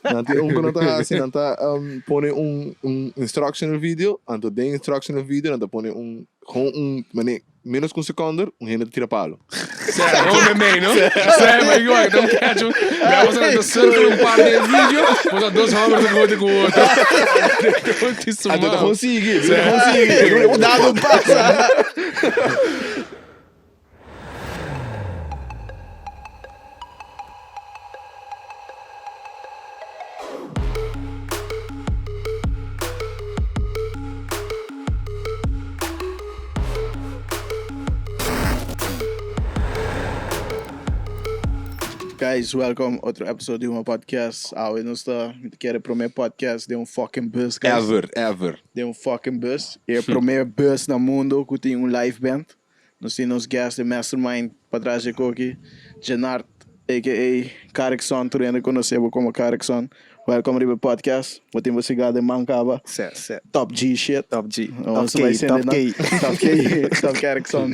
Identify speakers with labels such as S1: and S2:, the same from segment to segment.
S1: Nanti nota assim, nanta pone instructional video, anto de instructional video, nanta pone mane menos com segundo, gente tira palo.
S2: Come me, no? Sempre igual, então catch. Vamos a dar circle par de vídeo, vamos a dos hammers de outro com outro.
S1: Anto consegui. Dado passa.
S3: Guys, welcome outro episódio de uma podcast. We não está querendo primeiro podcast de fucking bus, guys.
S1: Ever.
S3: De fucking bus. É o primeiro bus no mundo que tem live band. Nós temos os guests de Mastermind para trás de aqui. Genart, a.k.a. Carrickson, tu ainda conhecemos como Carrickson. Welcome to the podcast. What temos chegado de Mancaba.
S4: Certo.
S3: Top G shit.
S4: Top G.
S3: Top Carrickson.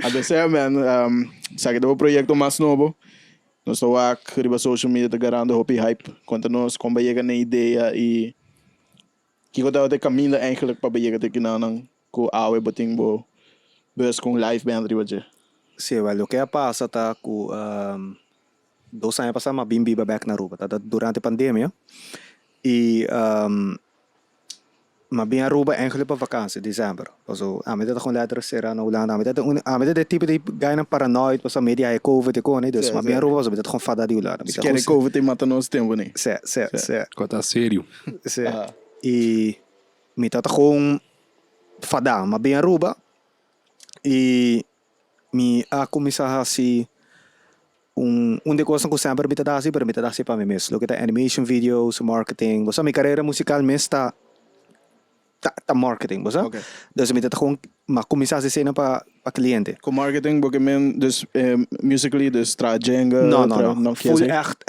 S3: Adesso, man, sabe do projeto mais novo. Nós estamos aqui na social media garando hopi hype. Conta-nos como chega na ideia e que eu tenho caminho eigenlijk para chegar até aqui não com a web boting bo bus com live band riba.
S4: Sim, o que passa tá com 2 anos passado uma bimbi back na Aruba, tá durante a pandemia e uma bem Aruba eigenlijk para vakantie dezembro. Also, met dat gewoon later será na Holanda. Met dat type de gaina paranoid, pas media é COVID e coisa, dus maar bem Aruba, met dat gewoon fada de Holanda.
S3: Se quer COVID tem mata nós tempo né.
S4: Sim.
S2: Quanto a sério.
S4: Sim. E me tá gewoon fada, mas bem Aruba e me a começar assim de coisas que sempre me dá assim para mim mesmo. Lo que tá animation videos, marketing, você minha carreira musical mesmo tá marketing, você?
S3: Okay.
S4: Dus me tá gewoon maar começar a cena para cliente.
S3: Com marketing porque men dus musically dus tra Jenga.
S4: No. Full echt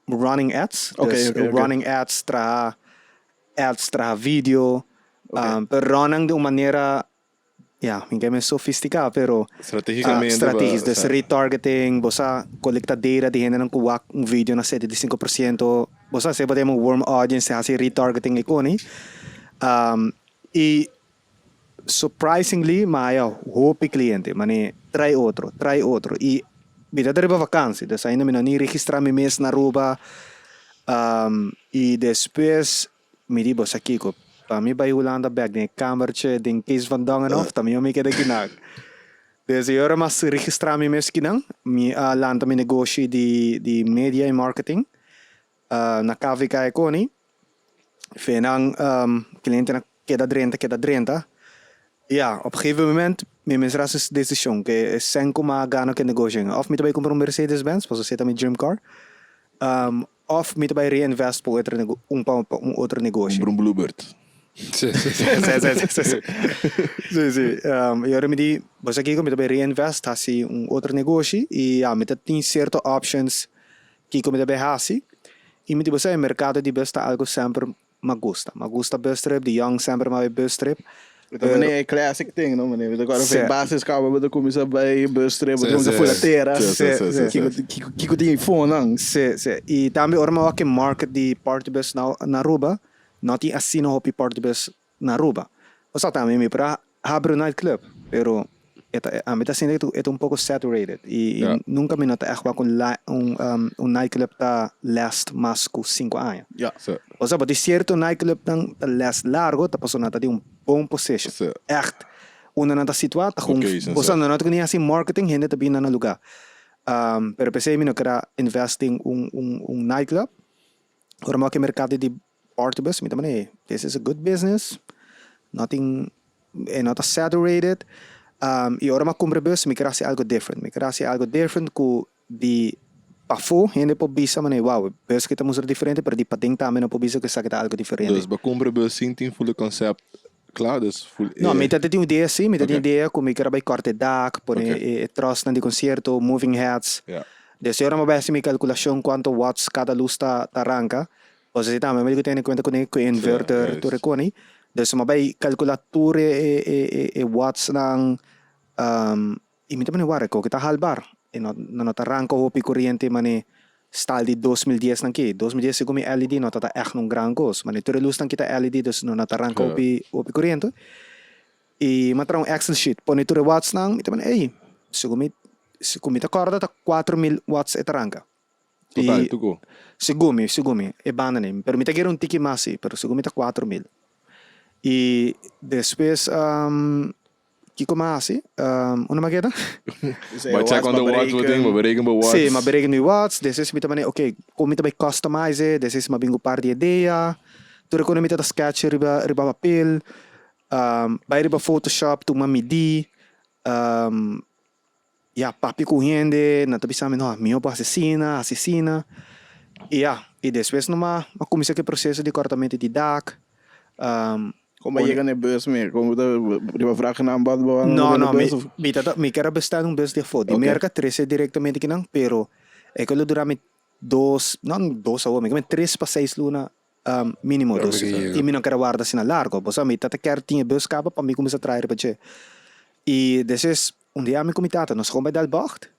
S4: running ads.
S3: Okay.
S4: Running ads tra video. Per running de uma maneira minha é sofisticada, pero
S1: strategisch,
S4: dus retargeting, bossa collecta data de gente não kuwak vídeo na 75%, bossa se pode warm audience assim retargeting iconi. E surprisingly, maior hope cliente, mane try outro e vida de vakantie, dus ainda não nem registrar me mês na Aruba, e depois me digo bossa aqui para mim vai Holanda back de kamertje den Kees van Dongenhof também eu me quedei ginag. Dus eu mas registrar me mês ginang, me landa me negócio de media e marketing na KVK Econi. Venang cliente na queda 30. Ja, op een gegeven moment me mesras is decisão que sem como gano que negócio. Of me também comprar Mercedes-Benz, posso ser também dream car. Of me também reinvest por outro negócio.
S1: Bluebird.
S2: Sim.
S4: E agora me diz, você aqui como também reinvest assim outro negócio e me tem certas options que como também assim. E me diz você mercado de besta algo sempre me gusta bus trip, de young sempre mais bus trip.
S3: Então, é classic thing, não, mano? Agora vem bases calma, mas começa a bus trip, vamos a fulateira. Que tem fone, não?
S4: Sim. E também orma que market de party bus na Aruba, não tem assim no hobby party bus na Aruba. O só também me para abrir um nightclub, pero a meta assim é pouco saturated e nunca me nota com nightclub tá last mais com 5 anos. O sea, de cierto nightclub tá last largo, tá passando nada de bom position. Echt, nada situado, o sea, não tem assim marketing, gente tá vindo no lugar. Pero pensei me não queria investing nightclub. Ora que mercado de party bus, me também, this is a good business. Nothing, not saturated. E ora compra bus, me queria algo different. Me queria algo different que de pafo, gente pode bisa mané, wow, bus que estamos diferente, pero de patent também não pode bisa que sabe algo diferente.
S1: Dus bij compra bus sim tem full concept. Claro, dus full.
S4: Não, me tem uma ideia sim, me tem ideia como me queria by corte dak, por troço de concerto, moving heads. Dus ora me base mi calculação quanto watts cada luz está arranca. Ou seja, também me tem em conta com inverter, tu reconi. Dus me vai calcular tudo e watts ng e me também ware ko kita halbar. E não arranca o corrente mane style di 2010 nang ki. 2010 siguro may LED no tata echt nung gran kos. Man ito relus nang kita LED dus no natarangka
S2: Yeah.
S4: opi kuryente. E matrang Excel sheet. Pon ito watts nang ito man siguro kumita korda ta 4,000 watts etarangka.
S1: Total, tuko.
S4: Sigumi, e banda nem. Pero mita quiero un tiki masi, pero sigumi ta 4,000. E depois, Kiko masi, una mageda?
S1: Vai check on the watts, wat ding, we berekenen watts.
S4: Sim, ma bereken nu watts, depois mita mane, okay, como mita vai customize, depois ma bingo par de ideia, tu reconhe mita da sketch riba papel, vai riba Photoshop, tu ma midi, papi correndo, na tabi sa amin, minha pa assassina. E depois numa comecei aquele processo de cortamento de DAC.
S3: Como je kan bus meer? Como de vragen naar bad bouwen?
S4: Não, me quero bestar um bus de foto. De merca, 13 diretamente que não, pero é que eu durante 2 horas, me 3 para 6 luna mínimo. E me não quero guardar assim na largo. Você me tata quer tinha bus capa para me começar a trazer para você. E depois dia me comitata, nós vamos dar bacht.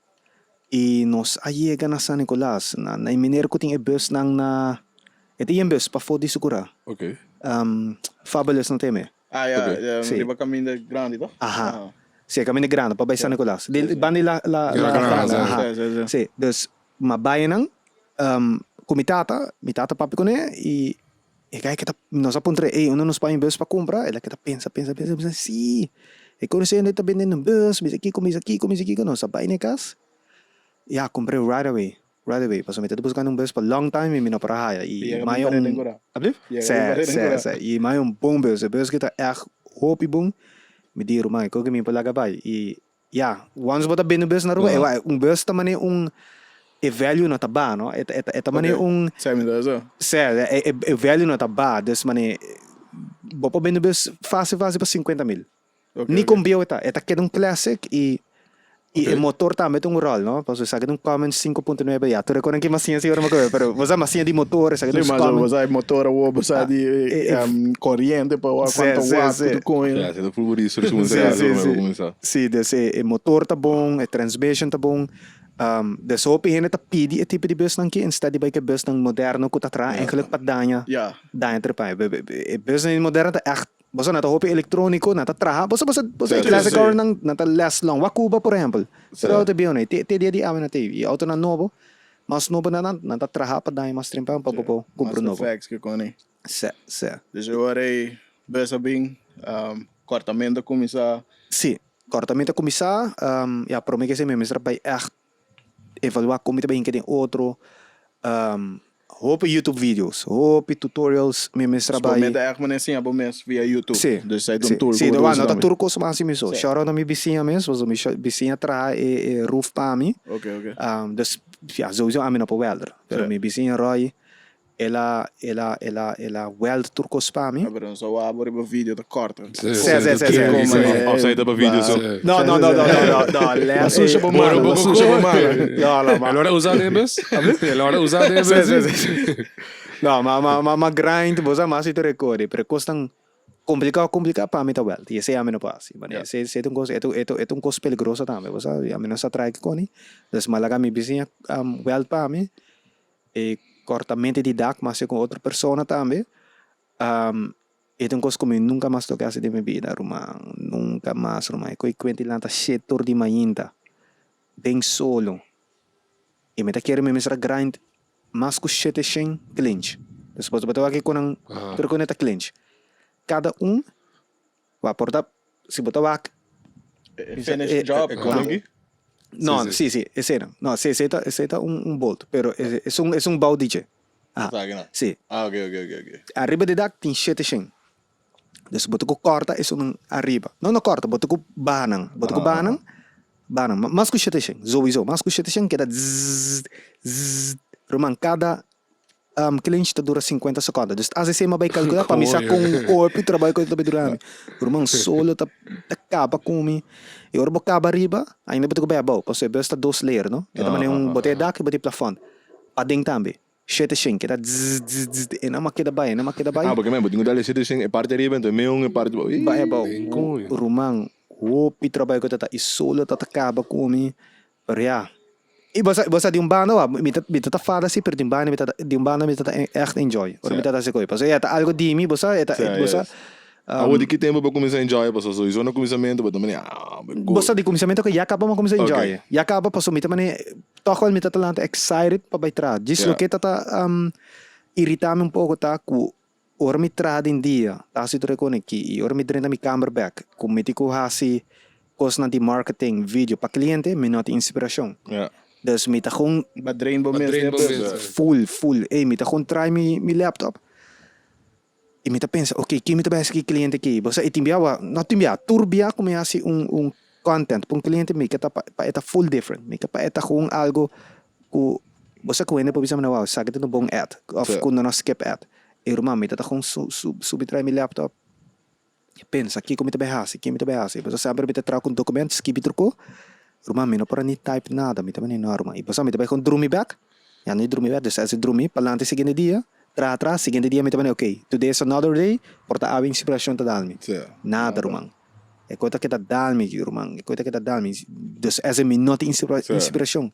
S4: E nós aí na San Nicolás, na mineiro que tinha bus na tem um bus para foto de segura.
S1: Ok.
S4: Fabulous não tem me.
S3: Ja,
S4: Sim.
S3: die was caminho grande, toch?
S4: Aha. Sim, caminho grande para San Nicolás. Bani la
S2: Grande,
S4: sim, dus mabayan ng kumitata, mitata papi ko na e kaya kita nós apuntre uno nos pa yung bus para comprar, ela kita pensa, sim. E quando você anda também no bus, misa aqui, nós sabay ni kas. Yeah, comprei right away. Paso me buscando um bus por long time e me não para haya. E mayo Abli? E mayo bom bus, o bus kita echt hopi bom. Me diro man, ko kami palaga bay. E once bota bem no bus na rua, bus tamane value na taba, no? Tamane
S3: Sai me dá zo.
S4: value na taba, dus mane bopa bem no bus fácil para 50,000. Ni combio eta queda classic e o motor também tem rol, não? Posso saber que Cummins 5.9 tu reconhece que massinha segura uma coisa, pero você massinha de motor, sabe que
S3: mas você motor ou você de corrente para quanto watt tu com
S1: Ja, zet op voor isso, dus we moeten começar.
S4: Sim, o motor tá bom, a transmission tá bom. Dus hoop je dat pidi het type de bus dan instead die bij que bus dan moderno que tá eigenlijk pat danha.
S3: Ja.
S4: Danha trepai. Bus dan moderno tá echt Basta nata hopi elektroniko, nata traha. Basta classic car nang nata less long. Wakuba, por exemplo. Pero auto biyon te dia di amin na te. I auto na novo. Mas novo na nata traha pa dahil mas trimpa pa po compro novo.
S3: Facts que koni.
S4: Se.
S3: Dus eu orei besa bem, cortamento começar.
S4: Sim, cortamento começar. Para mim que se me mestra para echt evaluar como também que tem outro. Hoop YouTube videos, hoop tutorials, mesmo trabalho.
S3: Met echt maar assim, abo mes via YouTube.
S4: Sim.
S3: Dus zij doen tour.
S4: Sim, não tá turco só assim mesmo. Shout out na minha vizinha mesmo, mas minha vizinha traz roof para mim.
S3: Okay.
S4: Dus sowieso a mim não pode welder. Pero minha vizinha Roy, ela weld turcos para mim.
S3: Aber dan zo abo riba video te korten.
S1: Of zij dat op video zo.
S4: Não.
S3: Mas suja pa mala.
S2: Allora usate bus? Allora usate bus?
S4: Não, mas grind, você mais itu recorde, pero costan complicado para mim tá weld. E esse a mim não passa. Esse é um coisa peligroso também, você a mim não se atrai com ele. Dus malaga minha vizinha weld para mim. E cortamento de DAC, mas com outra pessoa também. É uma coisa que eu nunca mais toquei assim de minha vida, Romão. Nunca mais, Romão. Eu cuento lá no setor de mainta. Bem solo. E me quero me mostrar grind, mas com 700 clinch. Depois eu aqui com um perconeta clinch. Cada vai portar, se botar
S3: Finish job, konigi?
S4: No, sí, ese era. No, ese está un bolt, pero es un baudiche. Sí.
S3: Ok.
S4: Arriba de DAC tem 700. Dus boto ko corta es arriba. No corta, boto ko banang. Mas ko 700. Sowieso, mas ko 700 queda zzz. Roman, cada cliente dura 50 segundos. Dus as você vai calcular para mim com o corpo e trabalho que eu estou durando. Roman, solo tá acaba com e ora acaba arriba, ainda boto ko bebo, porque basta 2 layer, no? Ito man bote DAC, bote plafond. Pading também. 700 queda zzz e não makita bay.
S1: Porque mesmo, tenho dali 700 e parte arriba, então meio e parte
S4: bebo. Roman, o trabalho que eu tá e solo tá acaba com pero Bosa di umbanda, mita ta fada si, pero di umbanda mita ta echt enjoy. Ora mita ta se coi. Bosa eta algo di mi, bosa bosa.
S1: Ako di que tempo para começar a enjoy, passou só isso no começamento, mas também
S4: Bosa di começamento que já acaba mas começar a enjoy. Já acaba passou mita mane toch wel mita ta lanta excited pa by tra. Disso que ta irritame un poco ta ku ora mi trad in dia. Ta si tre conecti, ora mi drena mi camera back. Ku miti ko hasi kos na di marketing video pa cliente, mi not inspiração.
S1: Yeah.
S4: Dus mita gewoon
S3: Badrein
S4: full. Mita gewoon try mi laptop. E mita pensa, ok, que mita best que cliente aqui. Você timbia, turbia como assim content para cliente me que tá pa eta full different. Me que pa eta gewoon algo ku você kuende pa bisa na wow, sa kita no bong ad of ku no skip ad. E ruma mita ta gewoon subitry mi laptop. E pensa, aqui como mita behasi, que mita behasi. Você sabe mita tra com documento, skip truco. Ruma me no para ni type nada, mita mani norma. E você mita vai com drumi back. Ja, niet drumi back, dus als je drumi, palante seguinte dia. Tra, seguinte dia, mita mani, ok, today is another day, porta a inspiração ta dalmi. Nada, rumang. E coita que ta dalmi, rumang. E coita que ta dalmi. Dus as me not inspiração.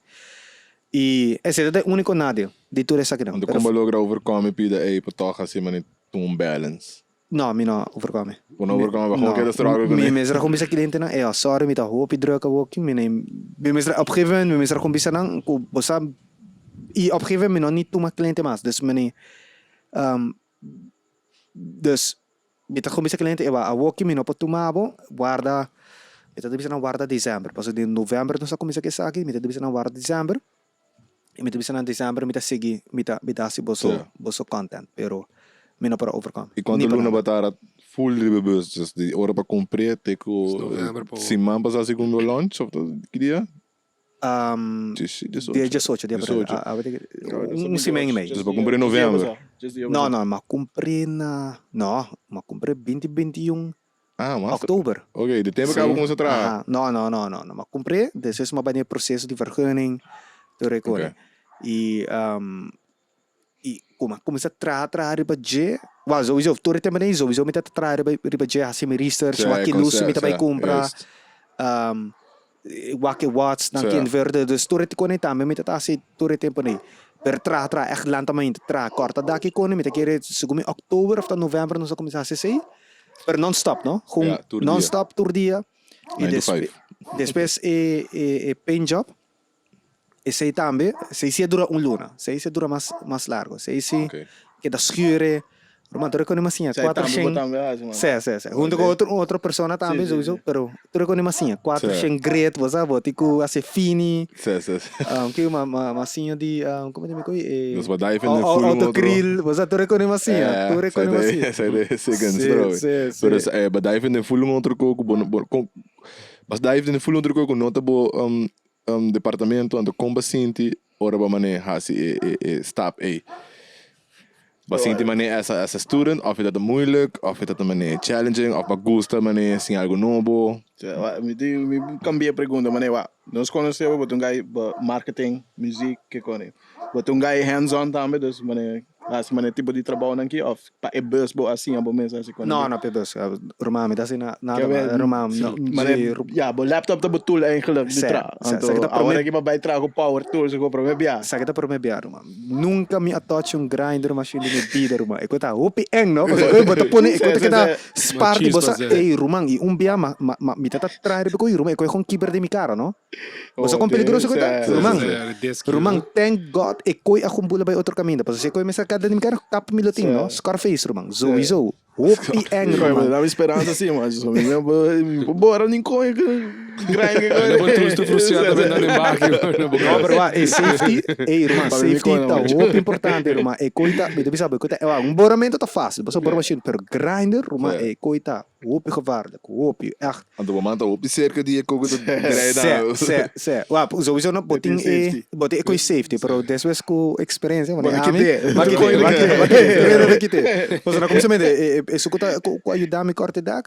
S4: E esse é o único nada de tudo isso aqui não.
S1: Quando como logra overcome pida aí para tocar assim, mani um balance.
S4: Não, me não overcome.
S1: Quando overcome, gewoon que dat struggle
S4: me mesra com bisa cliente na, sorry, me ta hoop drukken walking, me mesra op gegeven, me mesra com bisa nang, ku bosa e op gegeven me não niet toe maar cliente mas, dus me dus me ta com bisa cliente a walking me não pode tomar guarda, me ta bisa na guarda dezembro, passo de novembro não sa com bisa que sa aqui, me ta bisa na guarda dezembro, e me ta bisa na dezembro me ta segui, me ta si boso content, pero me não para overcome.
S1: E quando Luna batara full ribebus, just de hora para cumprir, teco semana passada segundo launch, of que dia?
S4: Dia 18, dia 18. Semana e meio.
S1: Just para cumprir em novembro.
S4: Não, mas cumprir mas cumprir 2021. Oktober.
S1: Ok, de tempo acaba com você trabalhar.
S4: Não, mas cumprir, depois uma banha processo de vergunning, tu recorre. E começa a trazer riba je, sowieso todo tempo nem sowieso me tá trazer riba je assim me research, o que luz me tá vai comprar, o que watts dan que inverde, dus todo te conectar, me tá assim todo tempo nem, per tra echt lentamente tra corta daqui com me tá querer segundo outubro of novembro nós começar a ser per non stop, no, non stop tour dia e depois paint job. Esse também, se dura luna, se dura mais largo, se que da schuren, mas tu reconhece assim, 400, junto com outra pessoa também, pero tu reconhece assim, 400 great, você sabe, tipo assim fini, que uma assim de, como é que me coi, autogrill, você tu reconhece assim, tu reconhece assim,
S1: pero badai vende full outro coco, mas daí vende full outro coco, nota bo departamento ando com bastante ora ba mane hasi stap bastante mane essa student of het moeilijk of het mane challenging of ba gusta mane sin algo novo
S3: me cambia a pergunta mane nós conhecemos botung gai marketing music que cone botung gai hands on também dus mane mane tipo de trabalho aqui of pa bus bo assim abo mesmo assim quando
S4: não bus Roma me dá assim nada Roma
S3: mane bo laptop tá betul eigenlijk de tra agora aqui para trago power tools ko para bia
S4: sabe tá para bia Roma nunca me attach grinder machine de vida Roma e coita opi eng no porque eu boto pone coita que dá spark bossa Roma e bia me tá trair be coi Roma e coi com keeper de mi cara no bossa com peligroso coita Roma thank God e coi a kumbula by outro caminho porque se coi me cada de cara cap miluting no Scarface Romang sowieso hopi eng Romang
S3: dava esperança assim mas bora nem coi grind
S2: depois tu frustrado vendendo embarque
S4: no pero safety Romang safety tá hopi importante Romang e coita me deve saber coita boramento tá fácil você bora machine per grinder Romang e coita hopi gevaarlijk hopi echt
S1: aan de moment hopi cerca die coco de
S4: grind sowieso no boting coi safety pero después com experiência Mas na começamento isso que ajudar me corte dag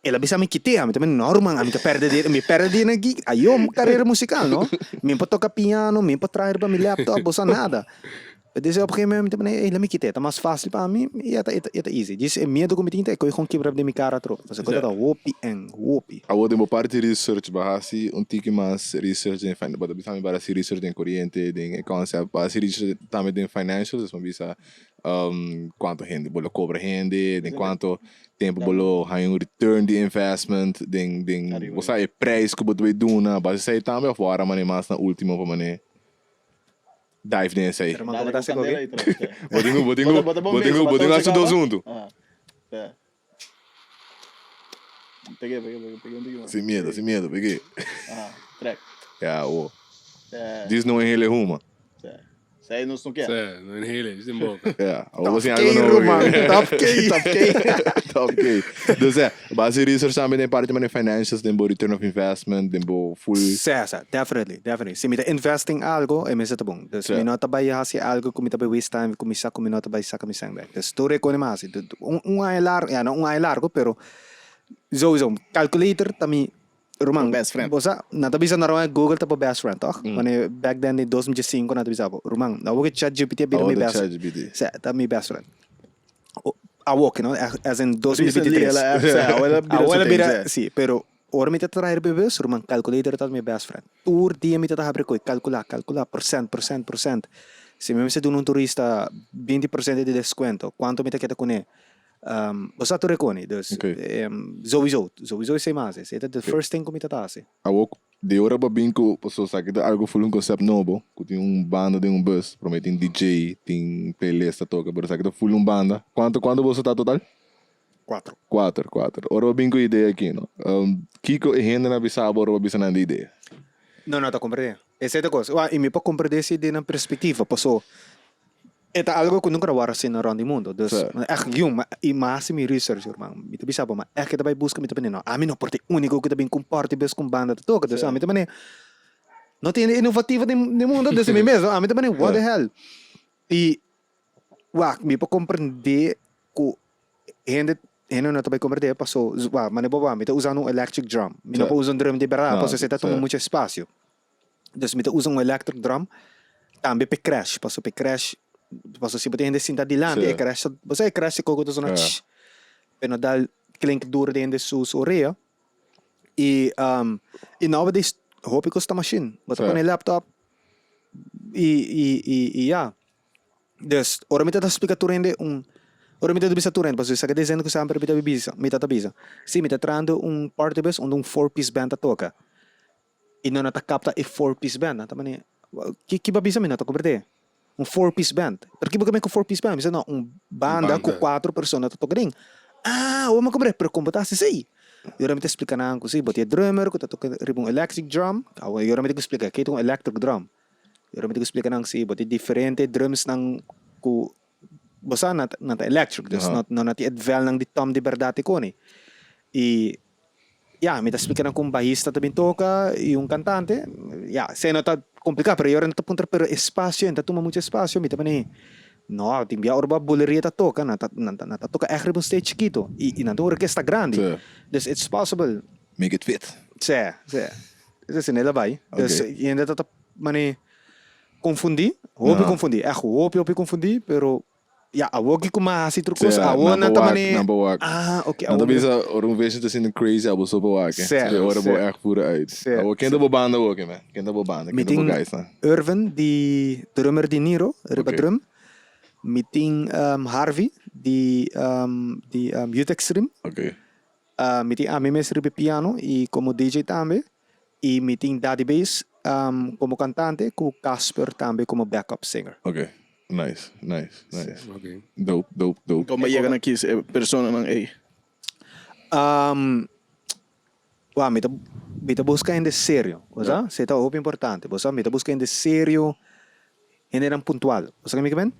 S4: ela bisa me quitar também normal a me perde na gig aí carreira musical no me pode tocar piano me pode trazer para meu laptop bossa nada Dus op een gegeven moment, let me kita, mas fácil para mim, e é easy. Diz, é medo como tinta, é que eu com quebrar de minha cara troca. Mas agora tá whoopy.
S1: A outra uma parte de research bahasi, tiki mais research em finance, bota também para research em corrente, em concept, para research também em financials, mas bisa quanto rende, bolo cobra rende, em quanto tempo bolo há um return de investment, em você é preço que você vai dar, base sai também fora, mas mais na última para mané. Dive nessa aí.
S4: Mas como tá se governo?
S1: Botinho acho dois juntos.
S3: Peguei um pouquinho.
S1: Sem medo, peguei.
S3: Track.
S1: Ja, o. Diz não é ele uma.
S3: Sai não quer.
S2: Não é ele, isso em boca.
S1: Ja, ou assim
S4: Top
S1: algo não.
S4: Top
S1: K. Dus base research também tem parte de financials, tem return of investment, tem full.
S4: Certo, definitely. Se me tá investing algo, é mesmo tá bom. Dus me nota vai hasi algo como tá waste time, como sa como nota vai sacar me sangue. Dus tu recone mais. Ai largo, não ai largo, pero sowieso calculator também Roman,
S3: best friend.
S4: Bosa, nata bisa na rawan Google tapo best friend, toch? Mane back then in 2005 nata bisa po. Roman, na wag ChatGPT bida mi best.
S1: ChatGPT.
S4: Sa ta mi best friend. Awok, no? As in 2023. Awala bida, sí, pero ora mi tata traer bebes, Roman calculator tat mi best friend. Tour dia mi tata habre koi calcula, percent. Se me se dun un turista 20% de descuento, quanto mi ta kita kune? Bosa tu reconi, dus sowieso sei mais. Esse é the first thing como itatasse.
S1: Awok de hora ba binko, pessoa sabe que algo full concept novo, que tem banda de bus, promete DJ, tem playlist toca, pero sabe que full banda. Quanto você tá total?
S4: 4.
S1: 4. Ora ba binko ideia aqui, no. Kiko e renda na bisaba, ora ba bisa na ideia.
S4: Não, tá compreendendo. Essa é a coisa. E me pode compreender se de na perspectiva, pessoa. É algo que nunca war assim around the mundo. Dus echt jong, maar i maak me research, man. Mito bisa pa ma. Echt kita bay busca mito panino. Amin no porte único que também comparte bes com banda to toca. Dus mito panino. Não tem inovativa de mundo dus me mesmo. Mito panino, what the hell? E me pode compreender que gente não também compreender passou, mas boba, mito usando um electric drum. Mito pa usando drum de berra, pois você tá tomando muito espaço. Dus mito usando um electric drum. Também pe crash, passou pe crash. Paso si bote hindi sinta dilante e crash basta e crash ko to zona pero dal klink duro de su oreia e nowadays hope ko sta machine bota pa ni laptop ja dus ora mita ta spiegaturende ora mita bisa turende paso sa design ko sempre mita tabisa si mita trando party bus un 4-piece band ta toca e non ta capta e 4-piece band ta mani que babisa mina to comprende 4-piece band. Perché kami com 4-piece band? Bisa na banda com 4 pessoas tocando. O uma cobre pero como tá assim. Eu realmente explicar na ko si bote drummer ko toca ribong electric drum. Eu realmente explicar que é electric drum. Eu realmente explicar nang si bote diferente drums nang ko bosa na electric, dus not advel nang di tom di verdade ko ni. E me tá explicando com baixista também toca e cantante. Se nota complicado, pero ahora no te punta pero espacio, entonces toma mucho espacio, me también no, te envía orba bolería ta toca, na toca echt un stage chiquito y na orquesta grande. Dus it's possible.
S1: Make it fit.
S4: Sí. Eso es nela vai. Dus y en dat mane confundi, hope confundi, pero awog ko mahasi trucos, awon na tamani. Okay.
S1: Dan bisa orang version te zien crazy abo so bewak. Ora bo echt voeren uit. Awog kenda bo banda ook, man. Kenda bo banda, kenda bo guys na.
S4: Irvin, die drummer di Niro, drum. Meeting Harvey, die Youth Extreme.
S1: Okay.
S4: Meeting Amimes ribe piano e como DJ também. E meeting Daddy Bass como cantante, com Casper também como backup singer.
S1: Okay. Nice.
S2: Okay.
S1: Dope.
S3: Como llega na kiss persona ng A?
S4: Mita busca em sério, você? Você tá muito importante, você? Mita busca em sério, generam puntual, você que me quer?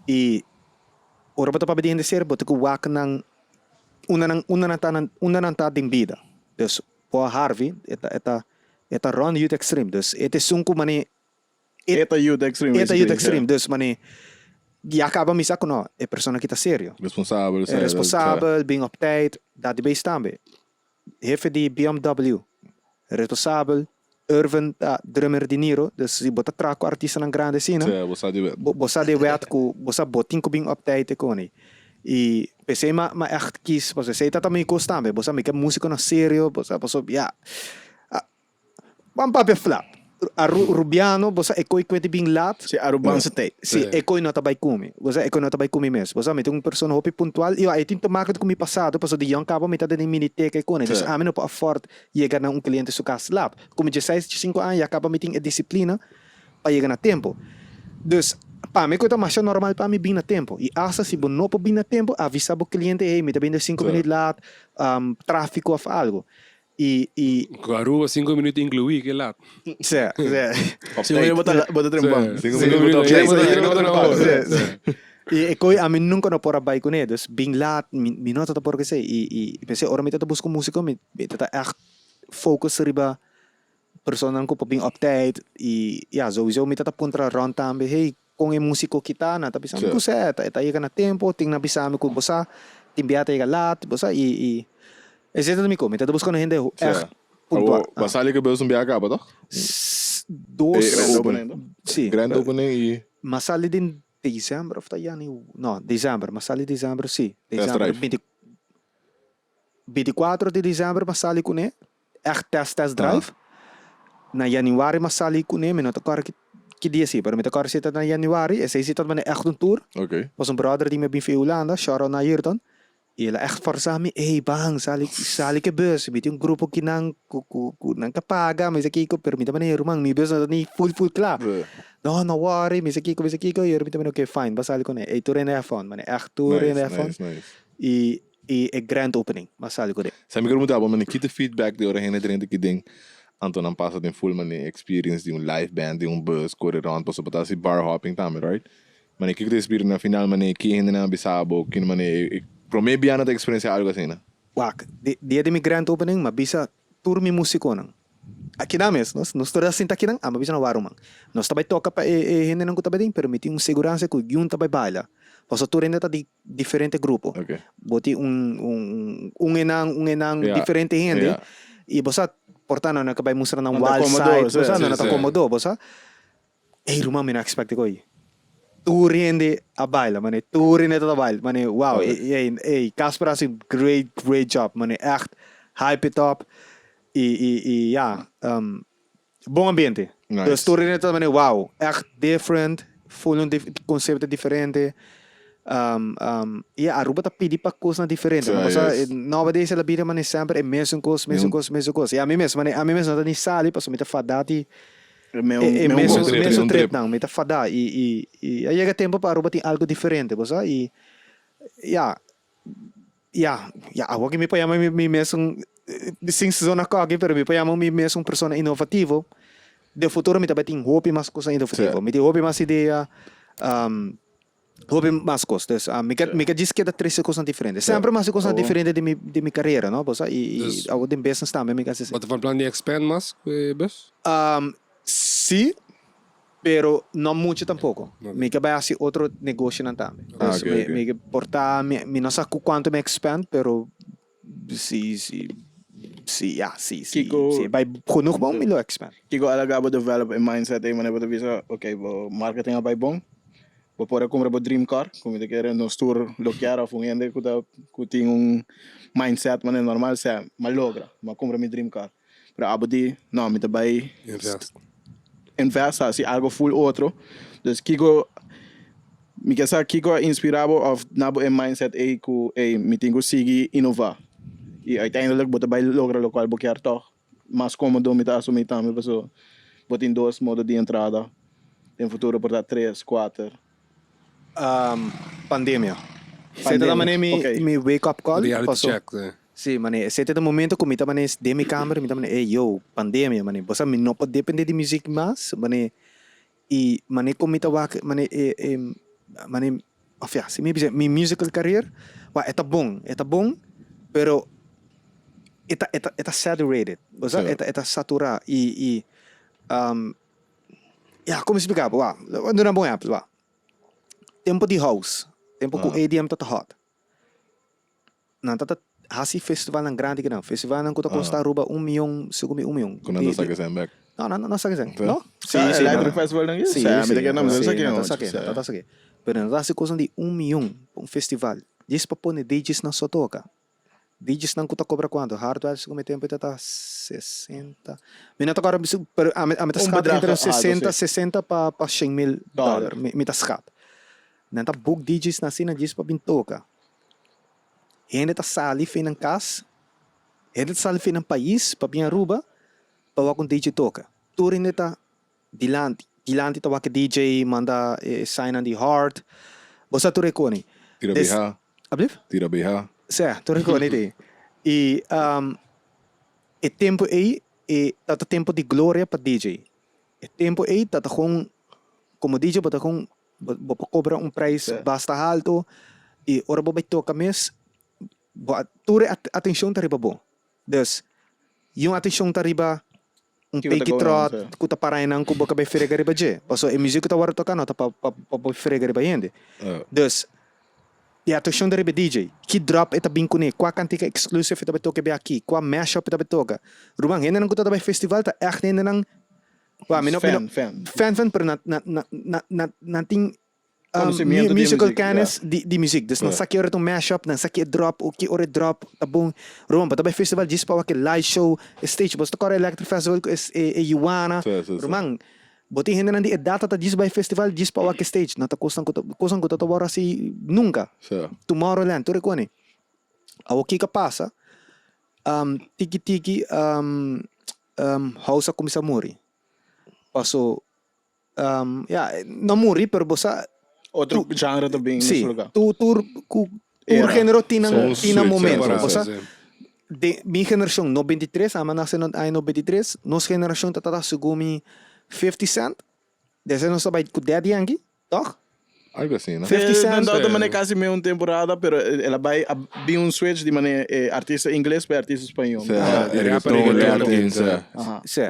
S4: E ora bota para em sério, bota que wak nang una nang ta ding vida. Dus po Harvey, eta run youth extreme, dus ete sungko mani
S3: Eta youth extreme,
S4: dus mani acaba misa ko no, e persona kita sério. Responsável, being uptight, dat de base também. Hefe di BMW, responsável, Irvin drummer de Niro, dus si bota traco artista ng grande cena.
S1: Sim, você sabe.
S4: Bossa de wet ku bossa botin ko bing update ko ni. E pensei ma echt kies, bossa sei tata mi costa me, bossa mi que músico na sério, bossa ja. Vamos para flap. A Rubiano, bossa ekoi kwete bing lat.
S3: Si Aruban sa tape.
S4: Si ekoi nota bay kumi. Bossa ekoi nota bay kumi mes. Bossa met een persoon hopi puntual. Io ai tinto market kumi passado, passo di young cabo metade ni miniteca e cone. Dus amen op afford llegar na un cliente su casa lap. Como 16, 5 anos acaba meting a disciplina para llegar na tempo. Dus pa me coita mais normal para mim bem na tempo. E asa se não po bem na tempo, avisa o cliente, hey, me tá vindo 5 minutos lá, tráfico ou algo. E
S2: Aruba 5 minutos incluí, que lá.
S4: Sim.
S3: Si mo bota trembang.
S1: 5
S2: 5
S1: minutos.
S4: E koi a mim nunca no pora bay com ele, dus bem lá, me nota tá por que sei. E pensei, ora me tá busco música, me tá echt focus riba persona ko po bing update e ja, sowieso me tá contra rond também, hey, com e músico kita na, tapi sabi ko sa, tá iga na tempo, ting na bisami ko bossa, timbiata iga lat, bossa e exceto me come, tá buscando gente echt puntual.
S1: Basali que beus BH, ba toch?
S4: Dos, sim.
S1: Grand opening e
S4: Mas sali din December of yani no, December, mas sali December sim.
S1: Test
S4: December
S1: drive.
S4: 24 de December mas sali com echt test drive. Na Januari mas sali com me não tocar que dia sim, pero me tocar sita na Januari, e sei sita man echt een tour.
S1: Okay.
S4: Was een brother die me bin vir Holanda, shout out na Ayrton. E ela echt forsami, hey bang, sali que bus, met een grupo que nang nang kapaga, mas aqui ko permita man rumang mi bus na ni full klaar. No worry, mis aqui, e permita man okay fine, basali ko na. Hey tour in F1, man echt tour in F1.
S1: Nice.
S4: E grand opening, basali ko de.
S1: Sa mi pergunta ba man kita feedback de ora hena drente que ding Anton ang passa den full man experience de um live band, de um bus, corre around, passo para si bar hopping também, right? Man ik kijk experience na final man que hena na bisabo, kin man pro me biana da experiência algo assim, né?
S4: Wak, dia de mi grand opening, mabisa tour mi musiko nang. Aqui na mes, nós toda sinta aqui nang, mabisa na warumang. Nós tabay toca pa hene nang ko tabay ding, pero miti um segurança ko yun tabay baila. Passo tour ainda tá de diferente grupo.
S1: Okay.
S4: Boti enang diferente gente.
S1: Yeah.
S4: E bossa portano na kabay musra ng
S3: Não tá
S4: wall
S3: acomodou,
S4: side, bossa
S3: sim,
S4: na tá
S2: sim.
S4: komodo, bossa. Ei, rumang mina expect ko eh. Tourinde a baila, mane. Tourinde a baila, mane. Wow, Casper has a great job, mane. Echt hype it up. Ja, bom ambiente.
S1: Nice.
S4: Dus tourinde a mane, wow, echt different, full concepto diferente. Aruba tá pedi pa coisa diferente.
S1: Yes.
S4: Nowadays ela bida mane sempre mesmo coisa. E a mim mesmo não tá sali, passo me tá fadati. Mesmo trip não, me tá fada e aí chega tempo para Aruba tem algo diferente, bosa e agora que me põe me mesmo sem zona coque, pero me põe me mesmo persona inovativo. De futuro me tá tem hope mais coisa inovativo. Me tem hope mais ideia hope mais coisas. Me diz que dá três coisas diferentes. Sempre mais coisas diferentes de minha carreira, não? Bosa e agora tem business também, me quase.
S2: Wat van plan die expand mas, bus?
S4: Sí, pero no mucho tampoco. Me que vaya así otro negocio también.
S1: Okay.
S4: Me que porta, me no sé cuánto me expand, pero sí.
S3: Kiko-
S4: Vai genoeg bom, me lo expand.
S3: Kiko alaga bo develop een mindset ay man bo bisa okay bo marketing abay bong. Bo pora compra bo dream car, como te quer no tour loquear of un ende ku ting un mindset man normal se malogra, ma compra mi dream car. Pero abodi no, me tabay invest assim algo full outro. Dus Kiko me quer saber Kiko inspirado of nabo een mindset ay ku me tengo sigi inovar. E uiteindelijk bota bij logra lo qual boquear toch mais cômodo me tá assumir também pessoa botin dois modos de entrada em futuro por 3, 4
S4: Pandemia. Zeta da mané mi wake up call.
S2: Reality check.
S4: Sí, mané, zeta da momento que me tá mané de mi câmera, me tá mané, yo, pandemia, mané, bosa me não pode depender de music mas, mané, e mané como me tá mané, mané, afia, se me dizer, mi musical career, é bom, pero Eta saturated, bosa, eta satura e como explicar, não é bom exemplo, tempo de house, tempo com EDM tá hot. Não tá hasi festival ng grande que não, festival ng kuta costa Aruba 1 milhão, 5 milhão.
S1: Quando anda sa Gasembeck.
S4: Não sabe quem
S1: Tá.
S4: não?
S3: Sim, Electric Festival não é?
S4: Sim,
S3: Sim, que não, mas
S4: sim,
S3: essa aqui
S4: não
S3: não.
S4: tá sabe, não tá sabe. Pero não dá-se coisa de 1 milhão para um festival. Diz para pôr DJs na sua toca. DJs não custa cobra quanto? Hardware se como tempo está 60. Minuto agora a meta scat
S3: bedrag
S4: entre
S3: gehaald,
S4: 60 para $100,000. Meta scat. Não tá book DJs na cena diz para bintoca. Ainda tá sali fim em casa. Ainda tá sali fim em país para bem Aruba para com DJ toca. Tudo ainda tá dilante tá que DJ manda sign on the heart. Você tu recone.
S1: Tira BH.
S4: Ablif?
S1: Tira BH.
S4: Sim, tu recone te. E é tempo aí tá tempo de glória para DJ. É tempo aí tá com como DJ para com cobra um preço basta alto e ora vai tocar mes ture atenção tá riba bom. Dus yung atenção tá riba um peiki trot ku ta parai nang ku baka be frega riba je. Paso e music ta wara tocar não tá pa frega riba yende. Dus e atenção tá riba DJ. Que drop eta bincune, qua cantica exclusive eta betoke be aqui, qua mashup eta betoka. Rumang hende nang ku ta be festival ta echt hende nang fan pero nating musical canis di music. Dus dan sakje ore mashup, dan sakje drop, oké ore drop, tabong. Roman, pa bij festival dis pa wake live show, stage, basta kore electric festival is Yuana. Roman, boti hindi nandi data ta dis by festival dis pa wake stage. Nata kusang ko tatawara si nunca. Tomorrowland, tu rekone. Awoki ka pasa. Tiki hausa kumisamuri. Paso namuri pero bosa
S3: outro genre também nesse lugar.
S4: Tour género tina momento. De minha geração 93, a mana sendo ai 93, nossa geração tá segumi 50 Cent. Desse não sabe com Daddy Yankee, toch?
S1: Algo assim, né?
S3: 50 Cent. Não, também quase meio temporada, pero ela vai abrir um switch de maneira artista inglês para artista espanhol.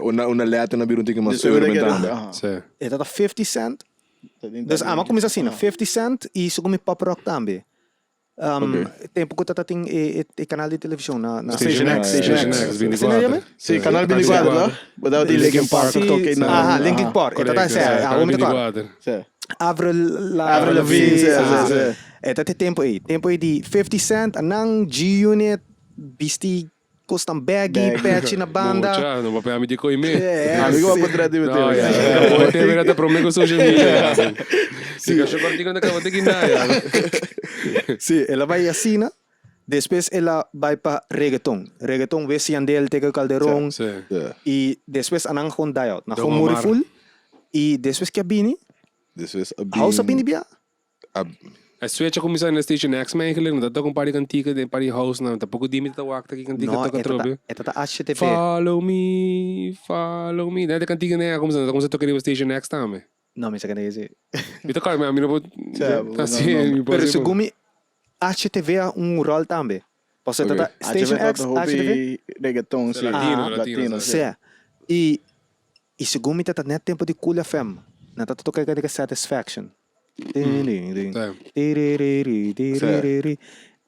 S1: Una letra na birunti que mais experimentando.
S4: É tá 50 Cent. Dus ama começa assim, 50 Cent e segumi pop rock também. Tempo que tá tem canal de televisão na
S3: Station X.
S2: Sim,
S3: canal 24, tá? Without the Linkin Park toquei na.
S4: Linkin Park. Tá tá certo. Avril Lavigne. É tá tempo aí de 50 Cent, anang G-Unit, Beastie custom baggy, patch na banda.
S2: Não vai me dizer me.
S3: Amigo va potrà di vedere.
S2: Não te verá para mim social media. Se cachorro contigo não acaba de guinar.
S4: Sim, ela vai assim, né? Depois ela vai para reggaeton. Reggaeton vê se andel tega Calderón. E depois anang Honda out. Na Homuri full. E depois que a Bini. House a Bini bia.
S2: A switch começar na Station X, mas ele não tá com party cantiga, de party house não, tá pouco dimite tá wakta aqui cantiga toca trobe.
S4: É tá HTTP.
S2: Follow me. Não é cantiga né, como se tocar no Station X também.
S4: Não, mas é que não é isso.
S2: Então cara, mas a mim não pode. Assim,
S4: pero segumi HTV é rol também. Posso tá Station X, HTV,
S3: reggaeton,
S2: latino.
S4: Sim. E segumi tá net tempo de Cool FM. Não tá tocar com Satisfaction.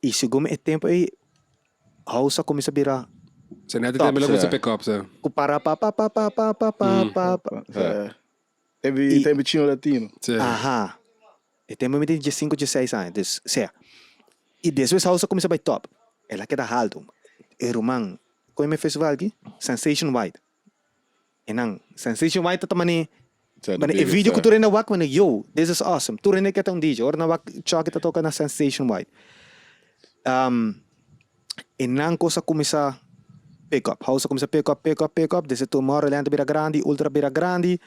S4: E segundo é tempo aí house começa a virar
S2: se não tem melhor você pick up sabe
S4: o para
S3: teve tino latino
S4: aham e tem momento de 5 de 6 anos e depois house começa a vai top ela queda alto e romang como é festival aqui Sensation White e não Sensation White também mas o vídeo que tu na wak man yo this is awesome tu rene kita DJ or na wak chak kita toca na Sensation White e nan cosa começa pick up house começa pick up desde Tomorrowland bira grande ultra bira grande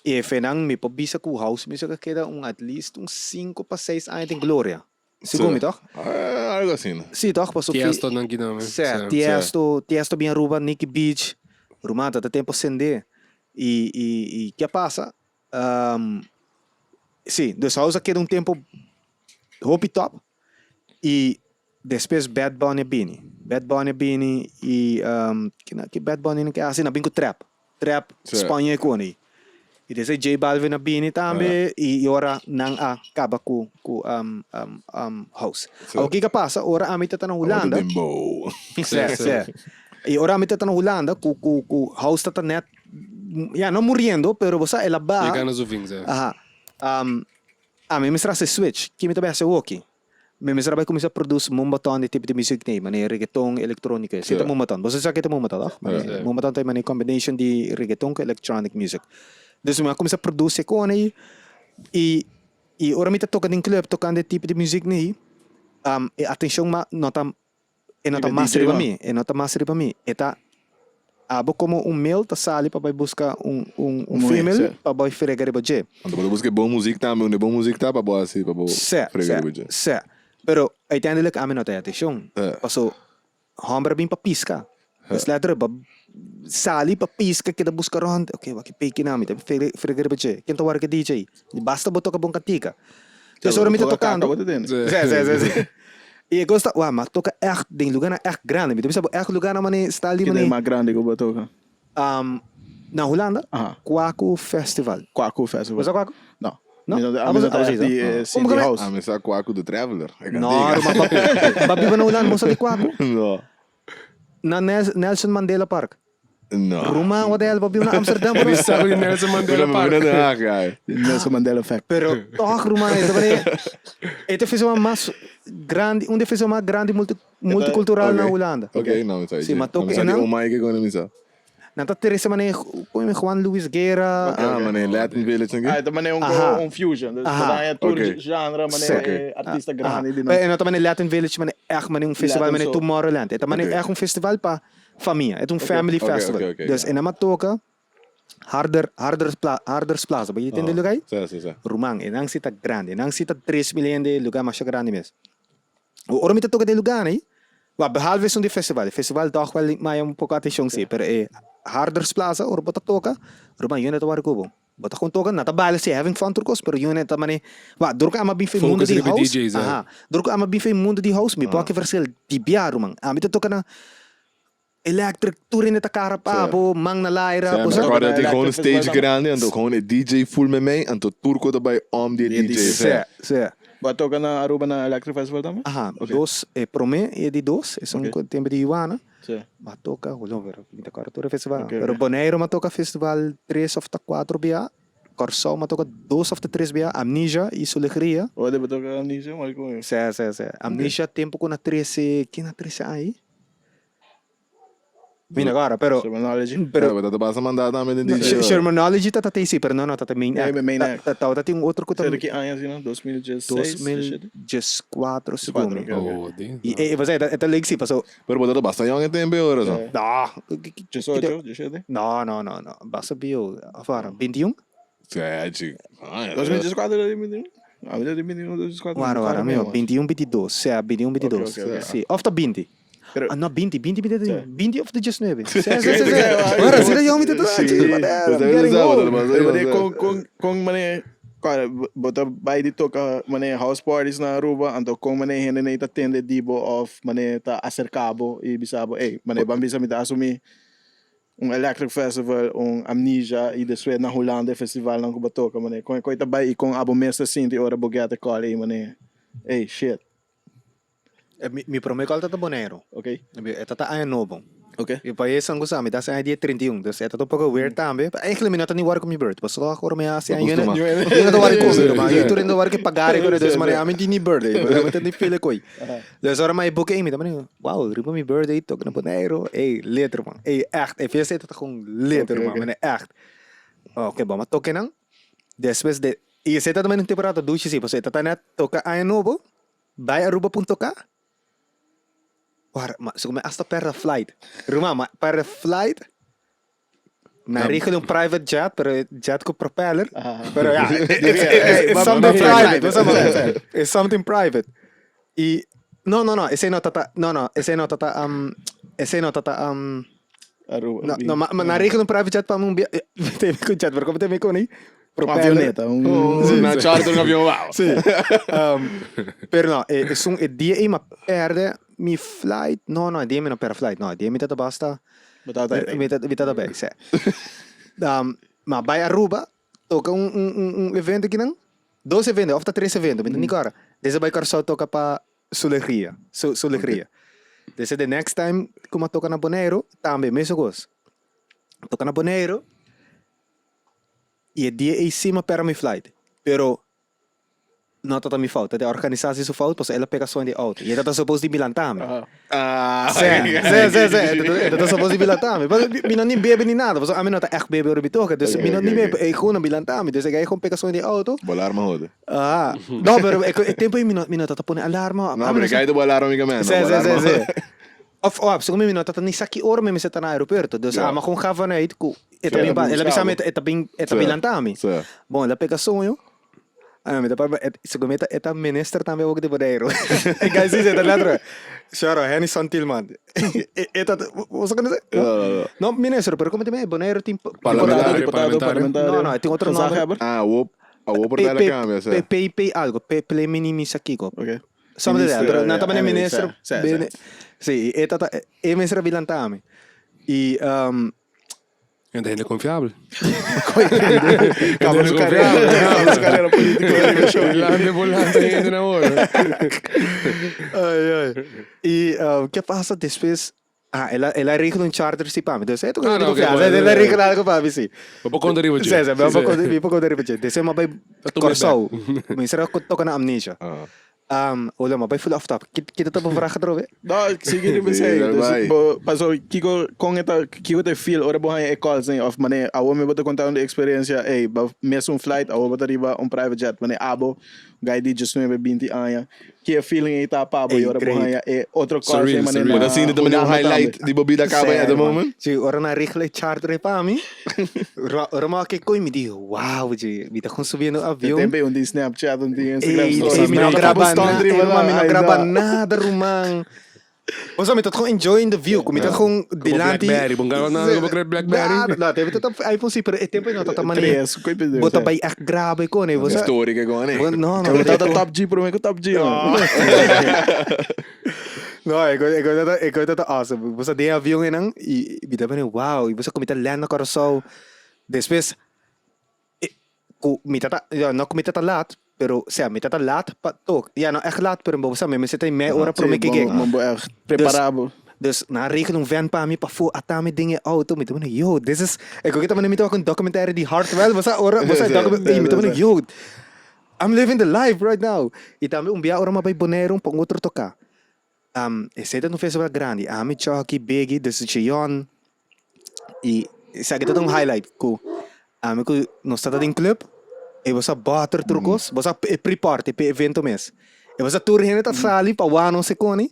S4: e fenang me pobisa ku house me que queda at least 5 para 6 anos em glória segundo toch
S1: algo assim, né?
S4: Sim, toch passou
S2: Tiesto não que não
S4: certo Tiesto bem Aruba Nicky Beach Rumata tá tempo sender e que passa sim, dus house queda tempo hopi top e depois Bad Bunny e que Bad Bunny que assim na bingo trap Espanha e coni e depois J Balvin na Bini também e ora nang acaba com house o que passa ora a mita tá na Holanda e ora a mita tá na Holanda com house tá net ya, no muriendo, pero bosa ela ba.
S2: Je kan er zo vingen.
S4: Aha. Me misra se switch. Kimi tabi se walkie. Me misra ba kumisa produce mumbaton de tipo de music nem, mane reggaeton elektronika. Sita
S1: Yeah.
S4: mumbaton. Bosa sa kita mumbaton, ah.
S2: Yeah.
S4: Mumbaton tayo mane combination de reggaeton com electronic music. Dus me kumisa produce ko ani e ora mita toca din club tocando tipo de music nem. E atenção nota nota master para mim, nota master para mim. Eta abo como male tá sali para buscar female para vai fregar o budget.
S1: Want we buscar boa música também, boa música tá para boa assim, para boa fregar o budget.
S4: Sim. Pero uiteindelijk aan me nota atenção. Passo hambra bem para pisca. Mas later ba sali para pisca que da buscar rond. Okay, wa que peki na mita fregar o budget. Quem tá war que DJ. Basta botar com catica. Dus ora mita tocando. Sim. E gosta, mas toca echt ding lugar echt grande. Então sabe echt lugar na mane style
S3: Que é
S4: mane.
S3: mais grande que eu toca.
S4: Na Holanda, Kwaku Festival.
S3: Kwaku Festival.
S4: Was dat Kwaku?
S3: Não.
S4: Não?
S3: A mesa tá
S4: Como
S3: City
S4: que é?
S3: House.
S1: Ah, mas a Quaco do Traveler.
S4: No, babi ba na Holanda mo sa di Kwaku?
S1: No.
S4: Na Nelson Mandela Park.
S1: No.
S4: Ruma, wat hel babi na Amsterdam.
S2: Er is sabi in Nelson Mandela Park.
S3: Nelson Mandela Effect.
S4: Pero toch Ruma, ito fez mais grande, fez mais grande multicultural na Holanda.
S1: Ok, não, isso aí.
S4: Sim, mas toca
S1: não.
S4: não.
S1: O Mike com ele,
S4: Nata Teresa mane Juan Luis Guerra.
S1: Ah, mané, Latin Village aqui.
S3: Ah, também é fusion. Dus
S4: Aha.
S3: é tour
S1: Okay.
S3: genre, mané artista grande.
S4: En dat mane Latin Village mane echt mane festival mane Tomorrowland. Het mane echt festival pa família. Het family festival.
S1: Okay.
S4: Dus en ama toca Harders Plaza. Ba entende lugar?
S1: Sim.
S4: Rumang, en ang sita grande. En ang sita 3 milhões de lugar mas grande mes. O ora mita toca de lugar, né? Wa behalve zo'n die festival. Festival toch wel maar een pouco atenção sim, pero Harders Plaza or bota toca. Rumang yun ito war kubo. Bota kung toca nata bala si having fun turcos, pero yun ito mane. Wa durka ama bin fe mundo di house.
S2: DJs,
S4: Aha. Durka ama bin fe mundo di house. Mi pouco versel di bia rumang. Mita toca na electric touring neta cara pa bo mang na laira.
S1: Ja, maar ik had gewoon een stage grande en gewoon een DJ full met mij en tot turco erbij om die DJ.
S4: Sim.
S3: Vai tocar na Aruba na Electric Festival também?
S4: Aha, dos Prome e de dos, tempo de Ioana.
S3: Sim.
S4: Mas toca, olha, me cara todo festival.
S3: Okay.
S4: Pero Bonaire mas toca festival 3 of the 4 BA. Corsão mas toca 2 of the 3 BA. Amnesia e Solegria.
S3: Ou deve tocar Amnesia, mas com isso.
S4: Sim. Amnesia tempo com na 13, que na 13 aí? Vim agora, pero
S1: Pero dat basta mandar também de DJ.
S4: Shermanology tata tesi, pero não tata main act.
S3: main act.
S4: Tata tem outro que
S3: Será que anos, não? 2016?
S4: 2004 segundo.
S2: Oh, ding.
S4: E você é legal sim, passou.
S1: Pero dat basta jong in tempo hoor zo.
S4: Não.
S3: 18?
S4: Não. Basta bio. Afara, 21?
S1: Ja, chico.
S3: 2014 era 2021? Ah, 2021, 2014.
S4: Wara, meu, 21, 22. Sim, 21, 22.
S3: Okay.
S4: Sim, of the 20.
S3: Pero-
S4: Não, 20 of the 19. Sim. Wara, sila yung mito to.
S3: Com mané, cara, bota vai de tocar mané house parties na Aruba, então com mané gente nem tá tendo dibo of mané tá acercabo e bisabo, mané bambisa me tá assumir electric festival, Amnesia e depois na Holanda festival na Cuba toca mané, com tá vai e com abo mestre sinti ora bogata cola mané, shit,
S4: Mi prometo alta ta Bonaire.
S3: okay?
S4: Ito ta ay novo.
S3: Okay.
S4: E pa yes ang gusto mi, das ay dia 31. Dus ito to pag weird tambe. Eigenlijk mi nata ni war ko mi birth. Basta ako may asi ay yun. Yun na war ko, ma. Ito rin war ko pagari ko des mari amin di ni birthday. Pero ito ni feel ko. Dus ora may book mi tamani. Wow, riba mi birthday to na Bonaire. Later man. Echt. E fiesta ito kung later man, echt. Okay, ba matoke nang. Después de y ese también un temporada duche sí, pues esta tana toca ay novo. Vai aruba.ka. So me hasta per flight. Ruma, per flight. Na regel een private jet, pero jet con propeller. Pero ja, it's something private. It's something private. Y no, ese no tata,
S3: Aruba.
S4: no, na regel een private jet pa mong temi con jet, pero como temi con ni propeller.
S1: Na charter een avião, wow.
S4: Sì. Pero no, die ma perde mi flight. No, die mi no per flight. No, die mi tata basta. Mi tata bem, sì. Ma vai a Aruba, toca un evento aqui não? 2 eventos, of 3 eventos, mas não cara. Desse vai só toca para Solegria. Desse the next time, como toca na Bonaire, também mesmo gosto. Toca na Bonaire, e dia em cima para mi flight. Pero não tá me falta, a organização só falta, porque ela pega só de auto. E ela tá supposed de bilantame.
S1: Ah,
S4: Sim. Ela tá supposed de bilantame. Mas mina nem bebe nem nada, porque a mina tá echt bebe orbitoca, dus mina nem bebe, é gewoon bilantame, dus aí gewoon pega só de auto.
S1: Bolar ma hoda.
S4: Ah, não, pero é tempo aí mina tá pondo alarma.
S1: Não, mas cai do bolar amigamente.
S4: Sim. Of se kung minota ni saki or me meseta na aeroporto. Dus ama kung gava na it ku eta bem ela bisa met eta bilantami. Bom, ela pega sonho. Ah, me para se cometa eta minister também o de bodeiro. E guys diz eta ladra. Choro, Henny Santilman. Eta você conhece? Não, minister, pero como também boneiro tem
S2: Parlamentário.
S4: Não, tem outro nome.
S1: Ah, o por dela câmbio, sabe?
S4: PP algo, PP mini misakiko.
S3: Okay.
S4: Some de pero não também ministro.
S3: Sim.
S4: É ministro bilantami. E
S2: En de hele confiabel.
S3: Acabamos carreira política.
S2: Volante, volante, gente na hora.
S4: Ai. E que passa depois? Ah, ela regula um charter si pami. Então, ito
S2: Ah,
S4: ko
S2: no, okay,
S4: confianza. Ela regula algo pami si.
S2: Papo conta riba
S4: Sì, un po' di ripetere. Dese mabay korsaw. Minsan ako toka na amnesia. Wala mabay full off top. Kita to para ka drobe.
S3: Não, sige rin say. Paso kiko kung ita kiko te feel ora buhay e calls ni of mane awo me bota contar uma experiência ba mesmo flight awo bota riba private jet mane abo guy di just no 20 anya que feeling ita pa bo ora buhay e outro call
S2: Surreal,
S3: mane
S2: surreal.
S1: Mas assim também um highlight de bobida acaba at the moment.
S4: Si ora na regula charter pami. Ora mga kay ko mi di wow, ji. Bita kung subindo avião.
S3: Tempe um di Snapchat um di Instagram
S4: Ei, mi não grava nada, Rumang. Basta mi tatong enjoying the view. Kung mi tatong dilanti.
S2: Blackberry, bung gawa na ako Blackberry.
S4: Nada, teve tatong iPhone si pero tempo não tata mani.
S3: Tres, coi pediu.
S4: Bota bay ak grabe ko ne, basta.
S1: Story que com né.
S4: No.
S3: Eu tava top G pro meu top G.
S4: No, ikaw tata awesome. Basta de avião nang i bita pa ni wow, basta kumita land na Curaçao. Depois kumita ta laat. Pero siya, may tatalat pa to. Yan, echt laat pero basta may meseta may ora pro may kigig.
S3: Mambo echt preparado.
S4: Dus naregel een van pa mi pa fu atame dinge auto met me yo, this is ik kita man mit ook een documentaire die Hartwell basta ora basta document met me yo. I'm living the life right now. E também bia ora mabay Bonaire um pang outro toca. Esse no festival grande, ami choki big dus Chion. E sa kita tong highlight ko. Ami ko no stata din club. E você bater trucos, você pre-party, evento mes. E você tour hene ta sali pa wano se koni.